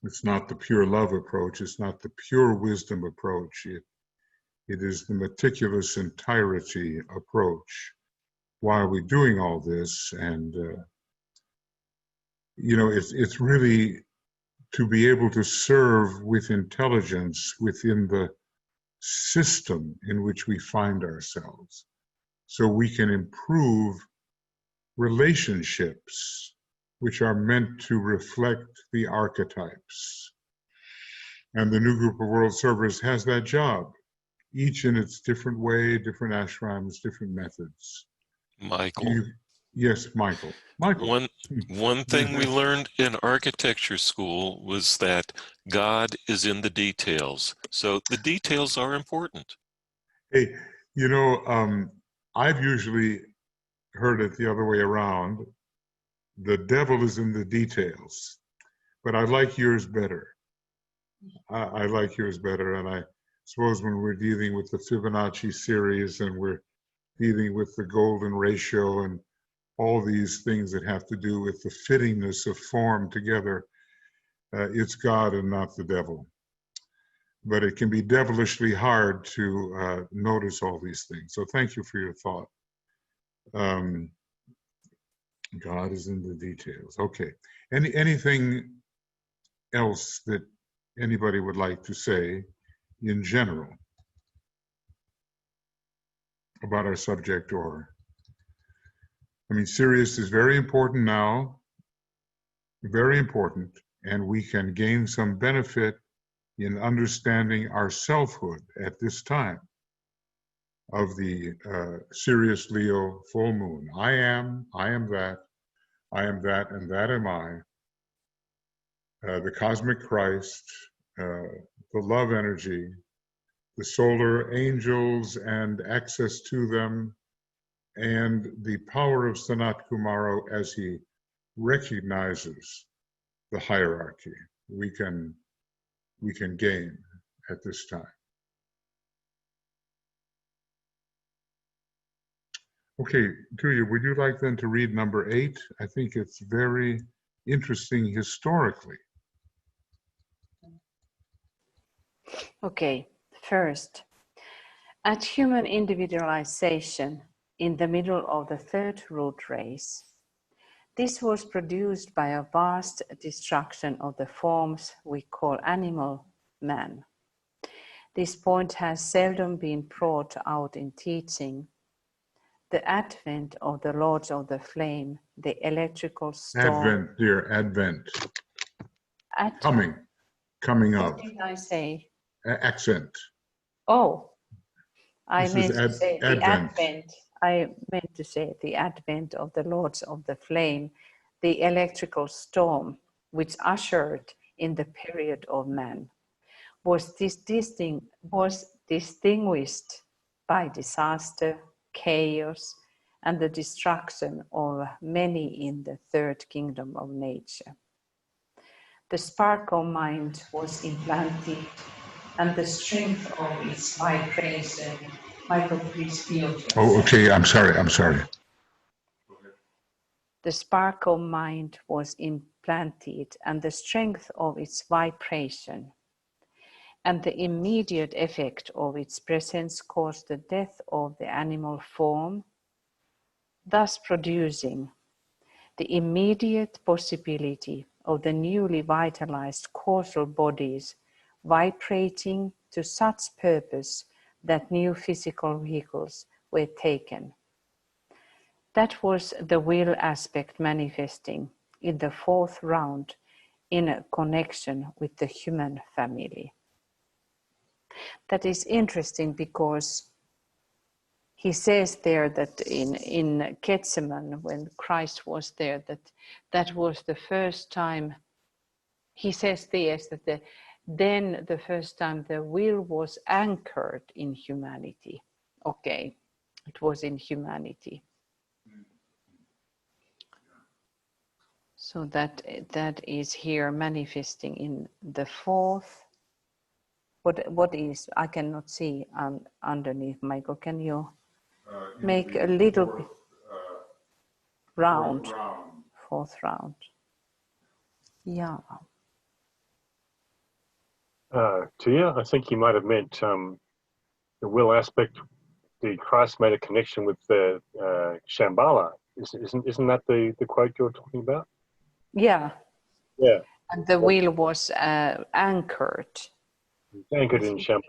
it's not the pure love approach, it's not the pure wisdom approach, it is the meticulous entirety approach. Why are we doing all this? And, you know, it's really to be able to serve with intelligence within the system in which we find ourselves, so we can improve relationships which are meant to reflect the archetypes. And the new group of world servers has that job, each in its different way, different ashrams, different methods.
Michael.
Yes, Michael. Michael.
One thing we learned in architecture school was that God is in the details. So the details are important.
Hey, you know, I've usually heard it the other way around. The devil is in the details, but I like yours better. I like yours better, and I suppose when we're dealing with the Fibonacci series and we're dealing with the golden ratio and all these things that have to do with the fittingness of form together, it's God and not the devil. But it can be devilishly hard to notice all these things. So thank you for your thought. God is in the details. Okay. Anything else that anybody would like to say in general about our subject? Or, I mean, SIRIUS is very important now, very important, and we can gain some benefit in understanding our selfhood at this time of the Sirius Leo full moon. I am that, and that am I. The cosmic Christ, the love energy, the solar angels and access to them, and the power of Sanat Kumaro as he recognizes the hierarchy we can gain at this time. Okay, Tuya, would you like then to read number 8? I think it's very interesting historically.
Okay, first, at human individualization in the middle of the third root race, this was produced by a vast destruction of the forms we call animal man. This point has seldom been brought out in teaching. The advent of the Lords of the Flame, the electrical storm.
Advent, dear, Advent. Coming up.
What did I say?
Accent.
Oh, I
This
meant
is
to say the
Advent.
advent. I meant to say the advent of the Lords of the Flame, the electrical storm, which ushered in the period of man, was distinguished by disaster, chaos, and the destruction of many in the third kingdom of nature. The spark of mind was implanted, and the strength of its vibration. Michael, please mute yourself.
Oh, okay. I'm sorry.
The spark of mind was implanted, and the strength of its vibration and the immediate effect of its presence caused the death of the animal form, thus producing the immediate possibility of the newly vitalized causal bodies vibrating to such purpose that new physical vehicles were taken. That was the will aspect manifesting in the fourth round in a connection with the human family. That is interesting because he says there that in Gethsemane, when Christ was there, that was the first time, he says this, that then the first time the will was anchored in humanity. Okay, it was in humanity. So that is here manifesting in the fourth. What is, I cannot see underneath, Michael, can you make a little bit round, fourth round. Yeah.
Tia, I think you might have meant the will aspect. The Christ made a connection with the Shambhala. Isn't that the quote you're talking about?
Yeah.
Yeah.
And the will was anchored.
It's anchored in Shambhala.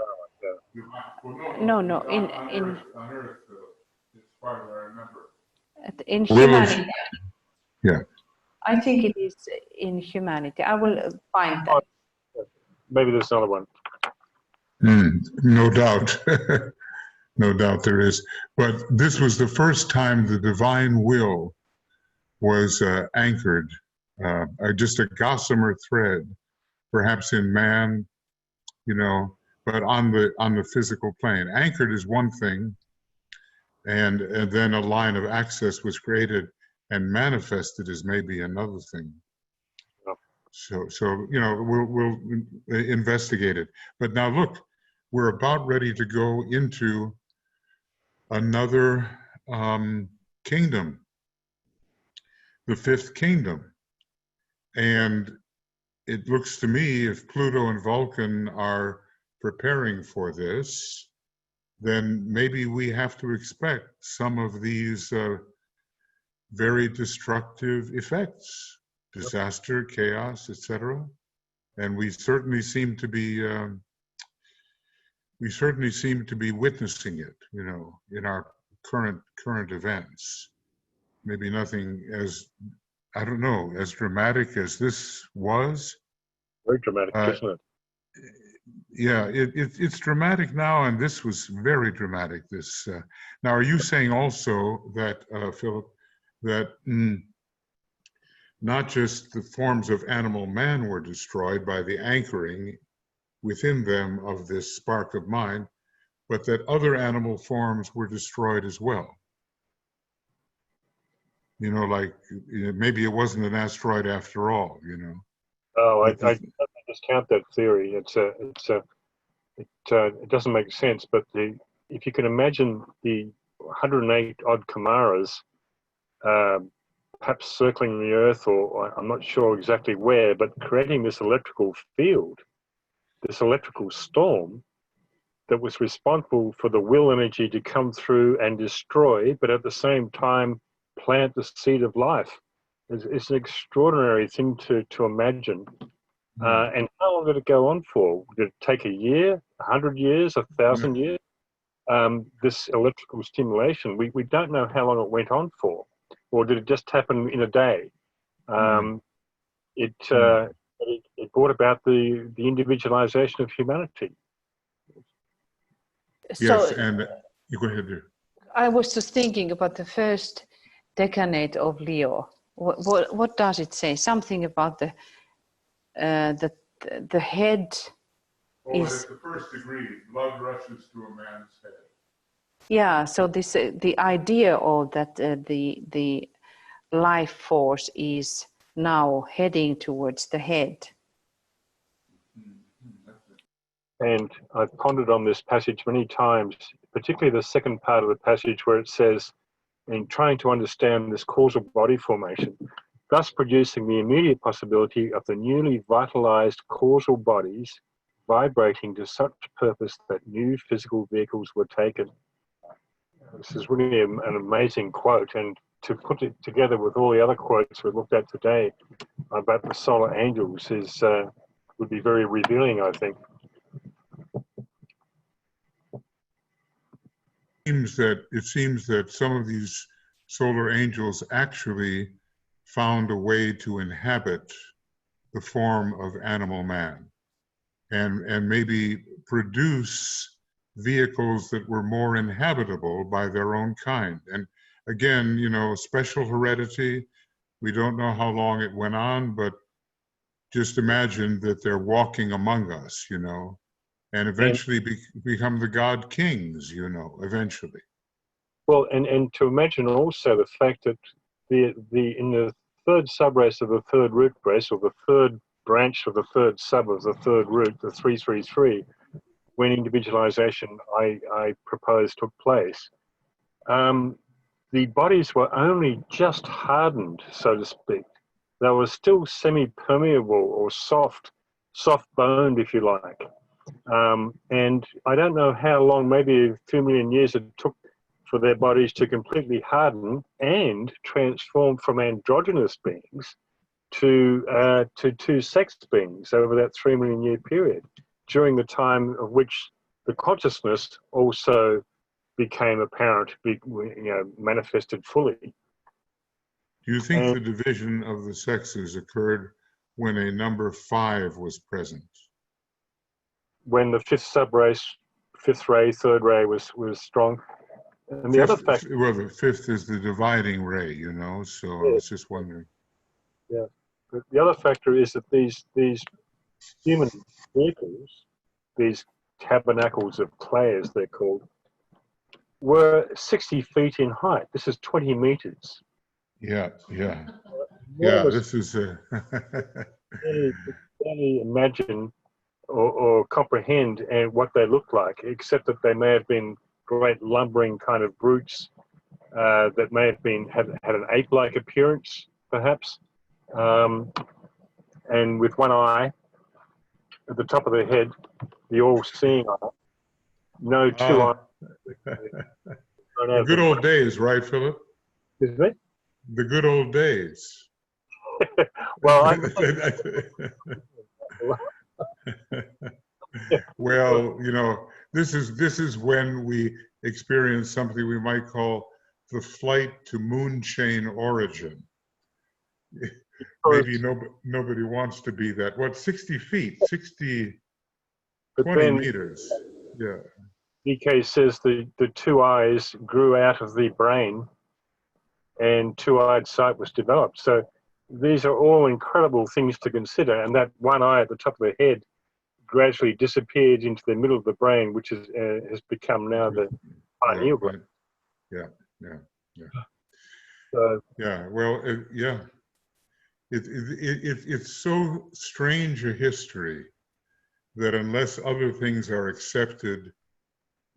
Yeah.
No, in
Earth, it's part of, I remember.
In humanity.
Yeah.
I think it is in humanity. I will find that.
Maybe there's another one.
No doubt. No doubt there is. But this was the first time the divine will was anchored, just a gossamer thread, perhaps in man, but on the physical plane. Anchored is one thing, and then a line of access was created and manifested as maybe another thing. So we'll investigate it. But now look, we're about ready to go into another kingdom, the fifth kingdom. And it looks to me, if Pluto and Vulcan are preparing for this, then maybe we have to expect some of these very destructive effects, disaster, chaos, etc. And we certainly seem to be witnessing it, in our current events. Maybe nothing as, I don't know, as dramatic as this was.
Very dramatic, isn't it?
Yeah, it's dramatic now, and this was very dramatic. This now, are you saying also that, Philip, that not just the forms of animal man were destroyed by the anchoring within them of this spark of mind, but that other animal forms were destroyed as well? Like maybe it wasn't an asteroid after all,
Oh, I discount that theory. It doesn't make sense. But if you can imagine the 108 odd Kamaras, perhaps circling the Earth, or I'm not sure exactly where, but creating this electrical field, this electrical storm that was responsible for the will energy to come through and destroy, but at the same time plant the seed of life. It's an extraordinary thing to imagine. And how long did it go on for? Did it take a year, 100 years, 1,000 years? This electrical stimulation, we don't know how long it went on for, or did it just happen in a day? It brought about the individualization of humanity.
Yes,
So,
and you go ahead there.
I was just thinking about the first decade of Leo. What does it say? Something about the head is.
At the first degree, blood rushes to a man's head.
Yeah. So this the idea of that the life force is now heading towards the head.
And I've pondered on this passage many times, particularly the second part of the passage where it says, in trying to understand this causal body formation, thus producing the immediate possibility of the newly vitalized causal bodies vibrating to such purpose that new physical vehicles were taken. This is really an amazing quote, and to put it together with all the other quotes we looked at today about the solar angels is would be very revealing, I think.
It seems that some of these solar angels actually found a way to inhabit the form of animal man and maybe produce vehicles that were more inhabitable by their own kind. And again, you know, special heredity, we don't know how long it went on, but just imagine that they're walking among us, you know, and eventually become the god kings, you know, eventually.
Well, and to imagine also the fact that in the third subrace of the third root race, or the third branch of the third sub of the third root, the 333, when individualization I propose took place, the bodies were only just hardened, so to speak. They were still semi-permeable or soft-boned, if you like. And I don't know how long, maybe a few million years it took for their bodies to completely harden and transform from androgynous beings to two-sex beings over that 3 million year period, during the time of which the consciousness also became apparent, manifested fully.
Do you think the division of the sexes occurred when a number 5 was present?
When the fifth subrace, fifth ray, third ray was strong. And the other factor,
well, the fifth is the dividing ray, you know, so yeah. I was just wondering.
Yeah, but the other factor is that these human vehicles, these tabernacles of clay, as they're called, were 60 feet in height. This is 20 meters.
Yeah. This is
barely imagine or comprehend and what they look like, except that they may have been great lumbering kind of brutes that may have been had an ape-like appearance, perhaps, and with one eye at the top of the head, the all-seeing eye. No two eyes.
The good old days, right, Philip?
Excuse me?
The good old days.
Well,
well, you know, this is when we experience something we might call the flight to moon chain origin. Maybe nobody wants to be that. What, 60 feet, 20 meters. Yeah.
DK says the two eyes grew out of the brain and two-eyed sight was developed. So these are all incredible things to consider. And that one eye at the top of the head gradually disappeared into the middle of the brain, which is, has become now the pineal gland.
Yeah.
So,
yeah, well, it's so strange a history that unless other things are accepted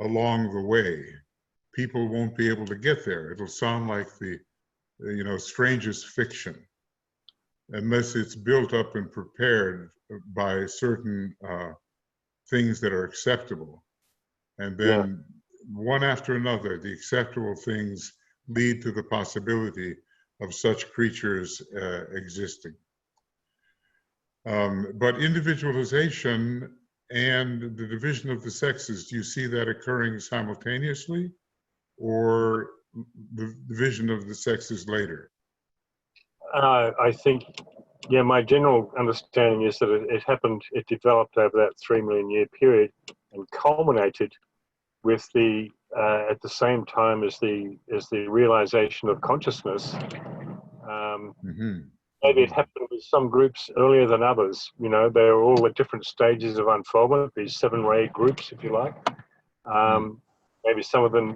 along the way, people won't be able to get there. It'll sound like the strangest fiction, unless it's built up and prepared by certain things that are acceptable. And then one after another, the acceptable things lead to the possibility of such creatures existing. But individualization and the division of the sexes, do you see that occurring simultaneously, or the division of the sexes later?
I think, my general understanding is that it happened, it developed over that 3 million year period and culminated with the, at the same time as the realization of consciousness. Maybe it happened with some groups earlier than others. You know, they were all at different stages of unfoldment, these 7-ray groups, if you like. Maybe some of them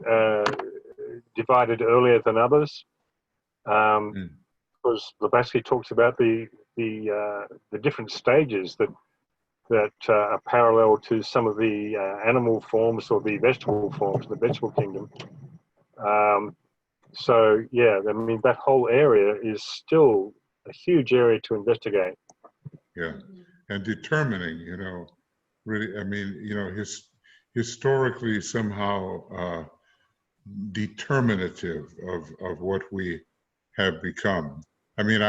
divided earlier than others. Because Blavatsky talks about the different stages that that are parallel to some of the animal forms or the vegetable forms, the vegetable kingdom. So yeah, I mean, that whole area is still a huge area to investigate.
Yeah, and determining, really, I mean, historically somehow determinative of what we have become. I mean,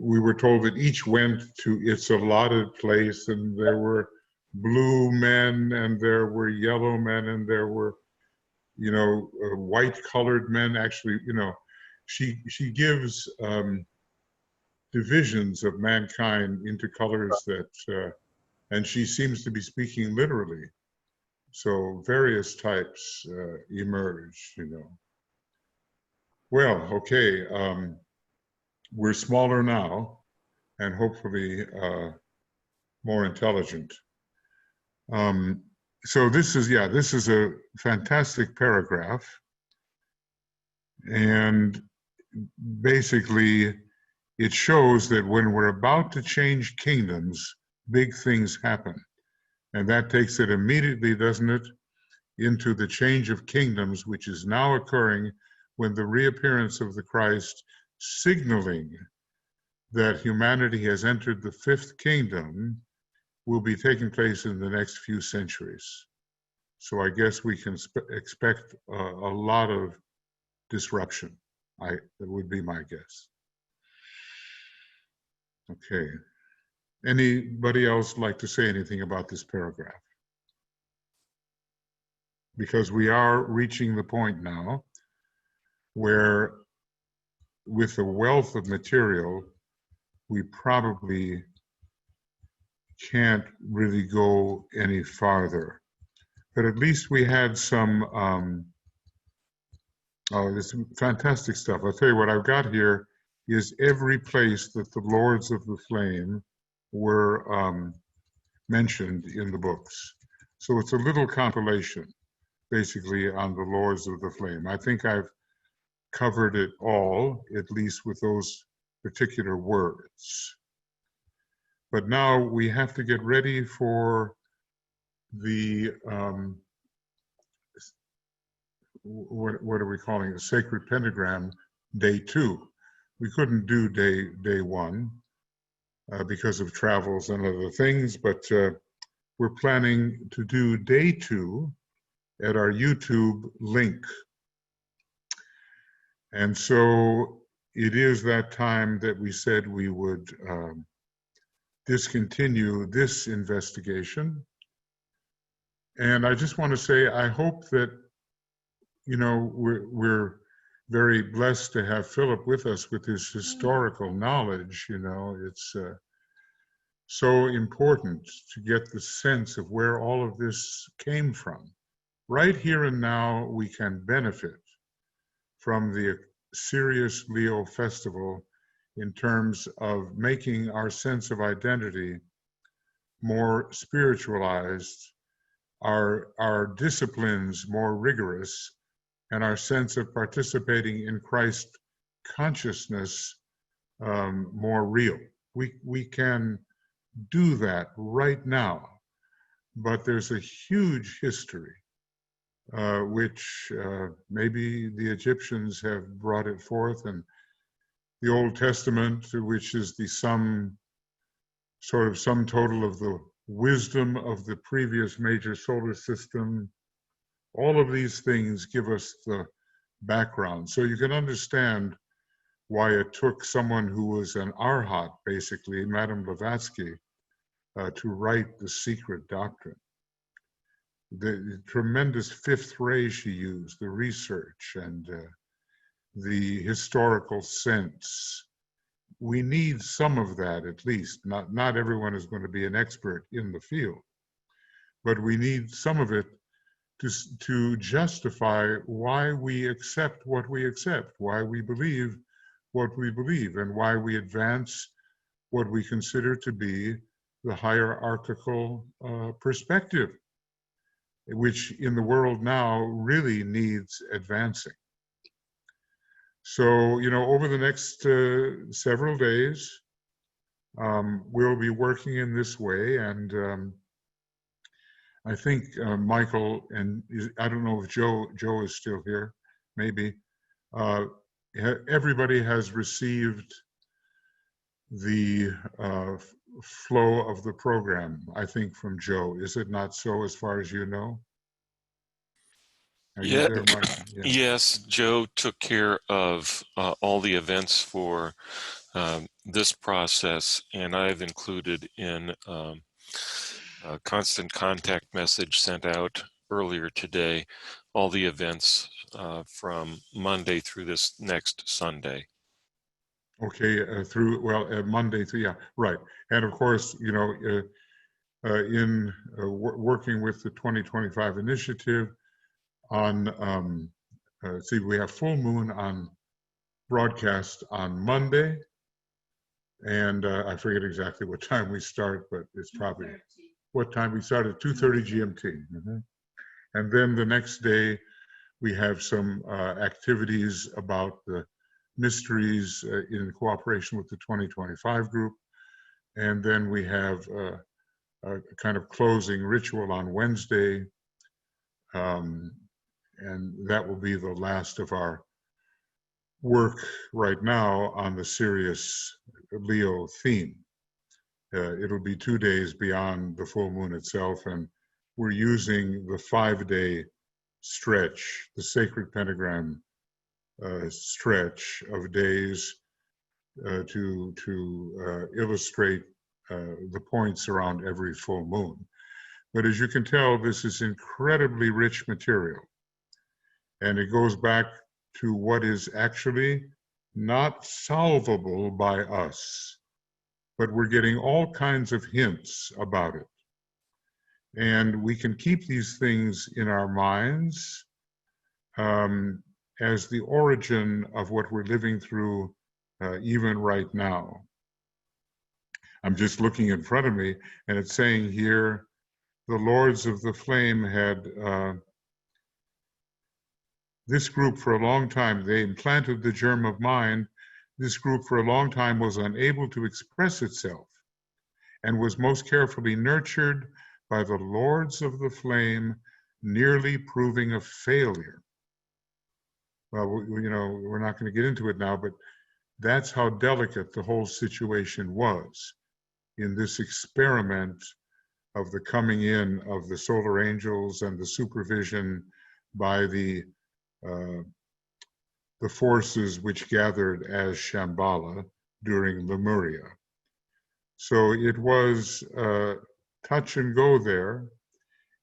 we were told that each went to its allotted place, and there were blue men, and there were yellow men, and there were, white-colored men. Actually, she gives divisions of mankind into colors that, and she seems to be speaking literally. So various types emerge, Well, okay, we're smaller now, and hopefully more intelligent. So this is a fantastic paragraph, and basically it shows that when we're about to change kingdoms, big things happen. And that takes it immediately, doesn't it, into the change of kingdoms, which is now occurring when the reappearance of the Christ, signaling that humanity has entered the fifth kingdom, will be taking place in the next few centuries. So I guess we can expect a lot of disruption. That would be my guess. Okay. Anybody else like to say anything about this paragraph? Because we are reaching the point now where, with the wealth of material, we probably can't really go any farther. But at least we had some, this fantastic stuff. I'll tell you what I've got here is every place that the Lords of the Flame were mentioned in the books. So it's a little compilation, basically, on the Lords of the Flame. I think I've covered it all, at least with those particular words. But now we have to get ready for the, what are we calling it? Sacred Pentagram, day 2. We couldn't do day 1 because of travels and other things, but we're planning to do day 2 at our YouTube link. And so it is that time that we said we would discontinue this investigation. And I just want to say, I hope that, we're very blessed to have Philip with us with his historical knowledge. It's so important to get the sense of where all of this came from. Right here and now, we can benefit from the SIRIUS Leo Festival in terms of making our sense of identity more spiritualized, our disciplines more rigorous, and our sense of participating in Christ consciousness more real. We can do that right now, but there's a huge history which maybe the Egyptians have brought it forth, and the Old Testament, which is the sum total of the wisdom of the previous major solar system. All of these things give us the background. So you can understand why it took someone who was an arhat, basically, Madame Blavatsky, to write The Secret Doctrine. The tremendous fifth ray she used, the research and the historical sense. We need some of that, at least. Not everyone is going to be an expert in the field, but we need some of it to justify why we accept what we accept, why we believe what we believe, and why we advance what we consider to be the hierarchical perspective, which in the world now really needs advancing. So, over the next several days, we'll be working in this way, and I think Michael and I don't know if Joe is still here, maybe. Everybody has received the flow of the program, I think, from Joe. Is it not so, as far as you know? Are you there, Mike? Yeah.
Yes, Joe took care of all the events for this process, and I've included in a constant contact message sent out earlier today all the events from Monday through this next Sunday.
Okay, Monday through, yeah, right. And of course, you know, in working with the 2025 initiative on, see, we have full moon on broadcast on Monday, and I forget exactly what time we start, but it's probably what time we start at 2:30 GMT. And then the next day we have some activities about the mysteries in cooperation with the 2025 group. And then we have a kind of closing ritual on Wednesday. And that will be the last of our work right now on the SIRIUS Leo theme. It'll be 2 days beyond the full moon itself, and we're using the 5-day stretch, the sacred pentagram stretch of days to illustrate the points around every full moon. But as you can tell, this is incredibly rich material, and it goes back to what is actually not solvable by us, but we're getting all kinds of hints about it. And we can keep these things in our minds as the origin of what we're living through even right now. I'm just looking in front of me, and it's saying here, the Lords of the Flame had this group for a long time. They implanted the germ of mind. This group for a long time was unable to express itself and was most carefully nurtured by the Lords of the Flame, nearly proving a failure. Well, you know, we're not going to get into it now, but that's how delicate the whole situation was in this experiment of the coming in of the solar angels and the supervision by the forces which gathered as Shambhala during Lemuria. So it was touch and go there.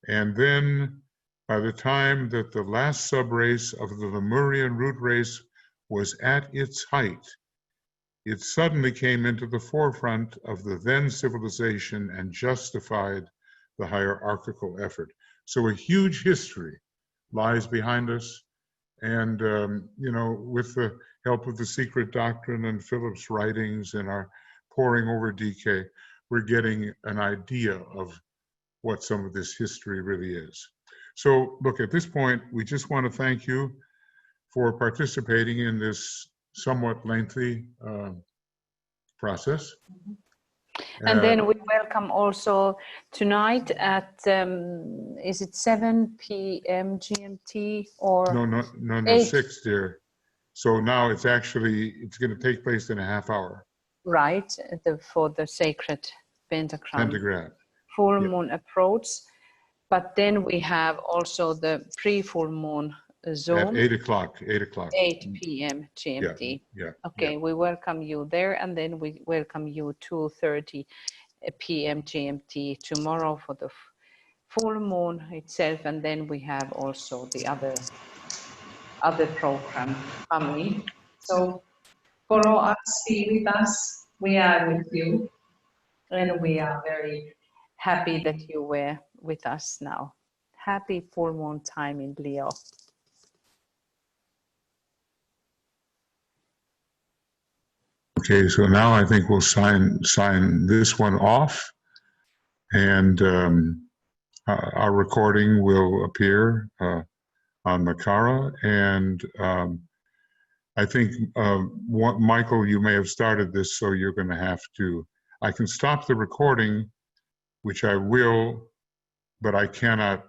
And then by the time that the last subrace of the Lemurian root race was at its height, it suddenly came into the forefront of the then civilization and justified the hierarchical effort. So a huge history lies behind us. And, you know, with the help of the Secret Doctrine and Philip's writings and our poring over DK, we're getting an idea of what some of this history really is. So, look, at this point, we just want to thank you for participating in this somewhat lengthy process.
And then we welcome also tonight at, is it 7 p.m. GMT or?
No, 6, dear. So now it's going to take place in a half hour.
Right, for the sacred pentagram. Full moon approach. But then we have also the pre-full moon Zoom.
At 8 o'clock.
8 p.m. GMT.
Yeah.
Okay, we welcome you there, and then we welcome you 2:30 p.m. GMT tomorrow for the full moon itself, and then we have also the other program coming. So follow us, be with us. We are with you, and we are very happy that you were with us now. Happy full moon time in Leo.
Okay, so now I think we'll sign this one off, and our recording will appear on Makara. And I think, Michael, you may have started this, so you're going to have to, I can stop the recording, which I will, but I cannot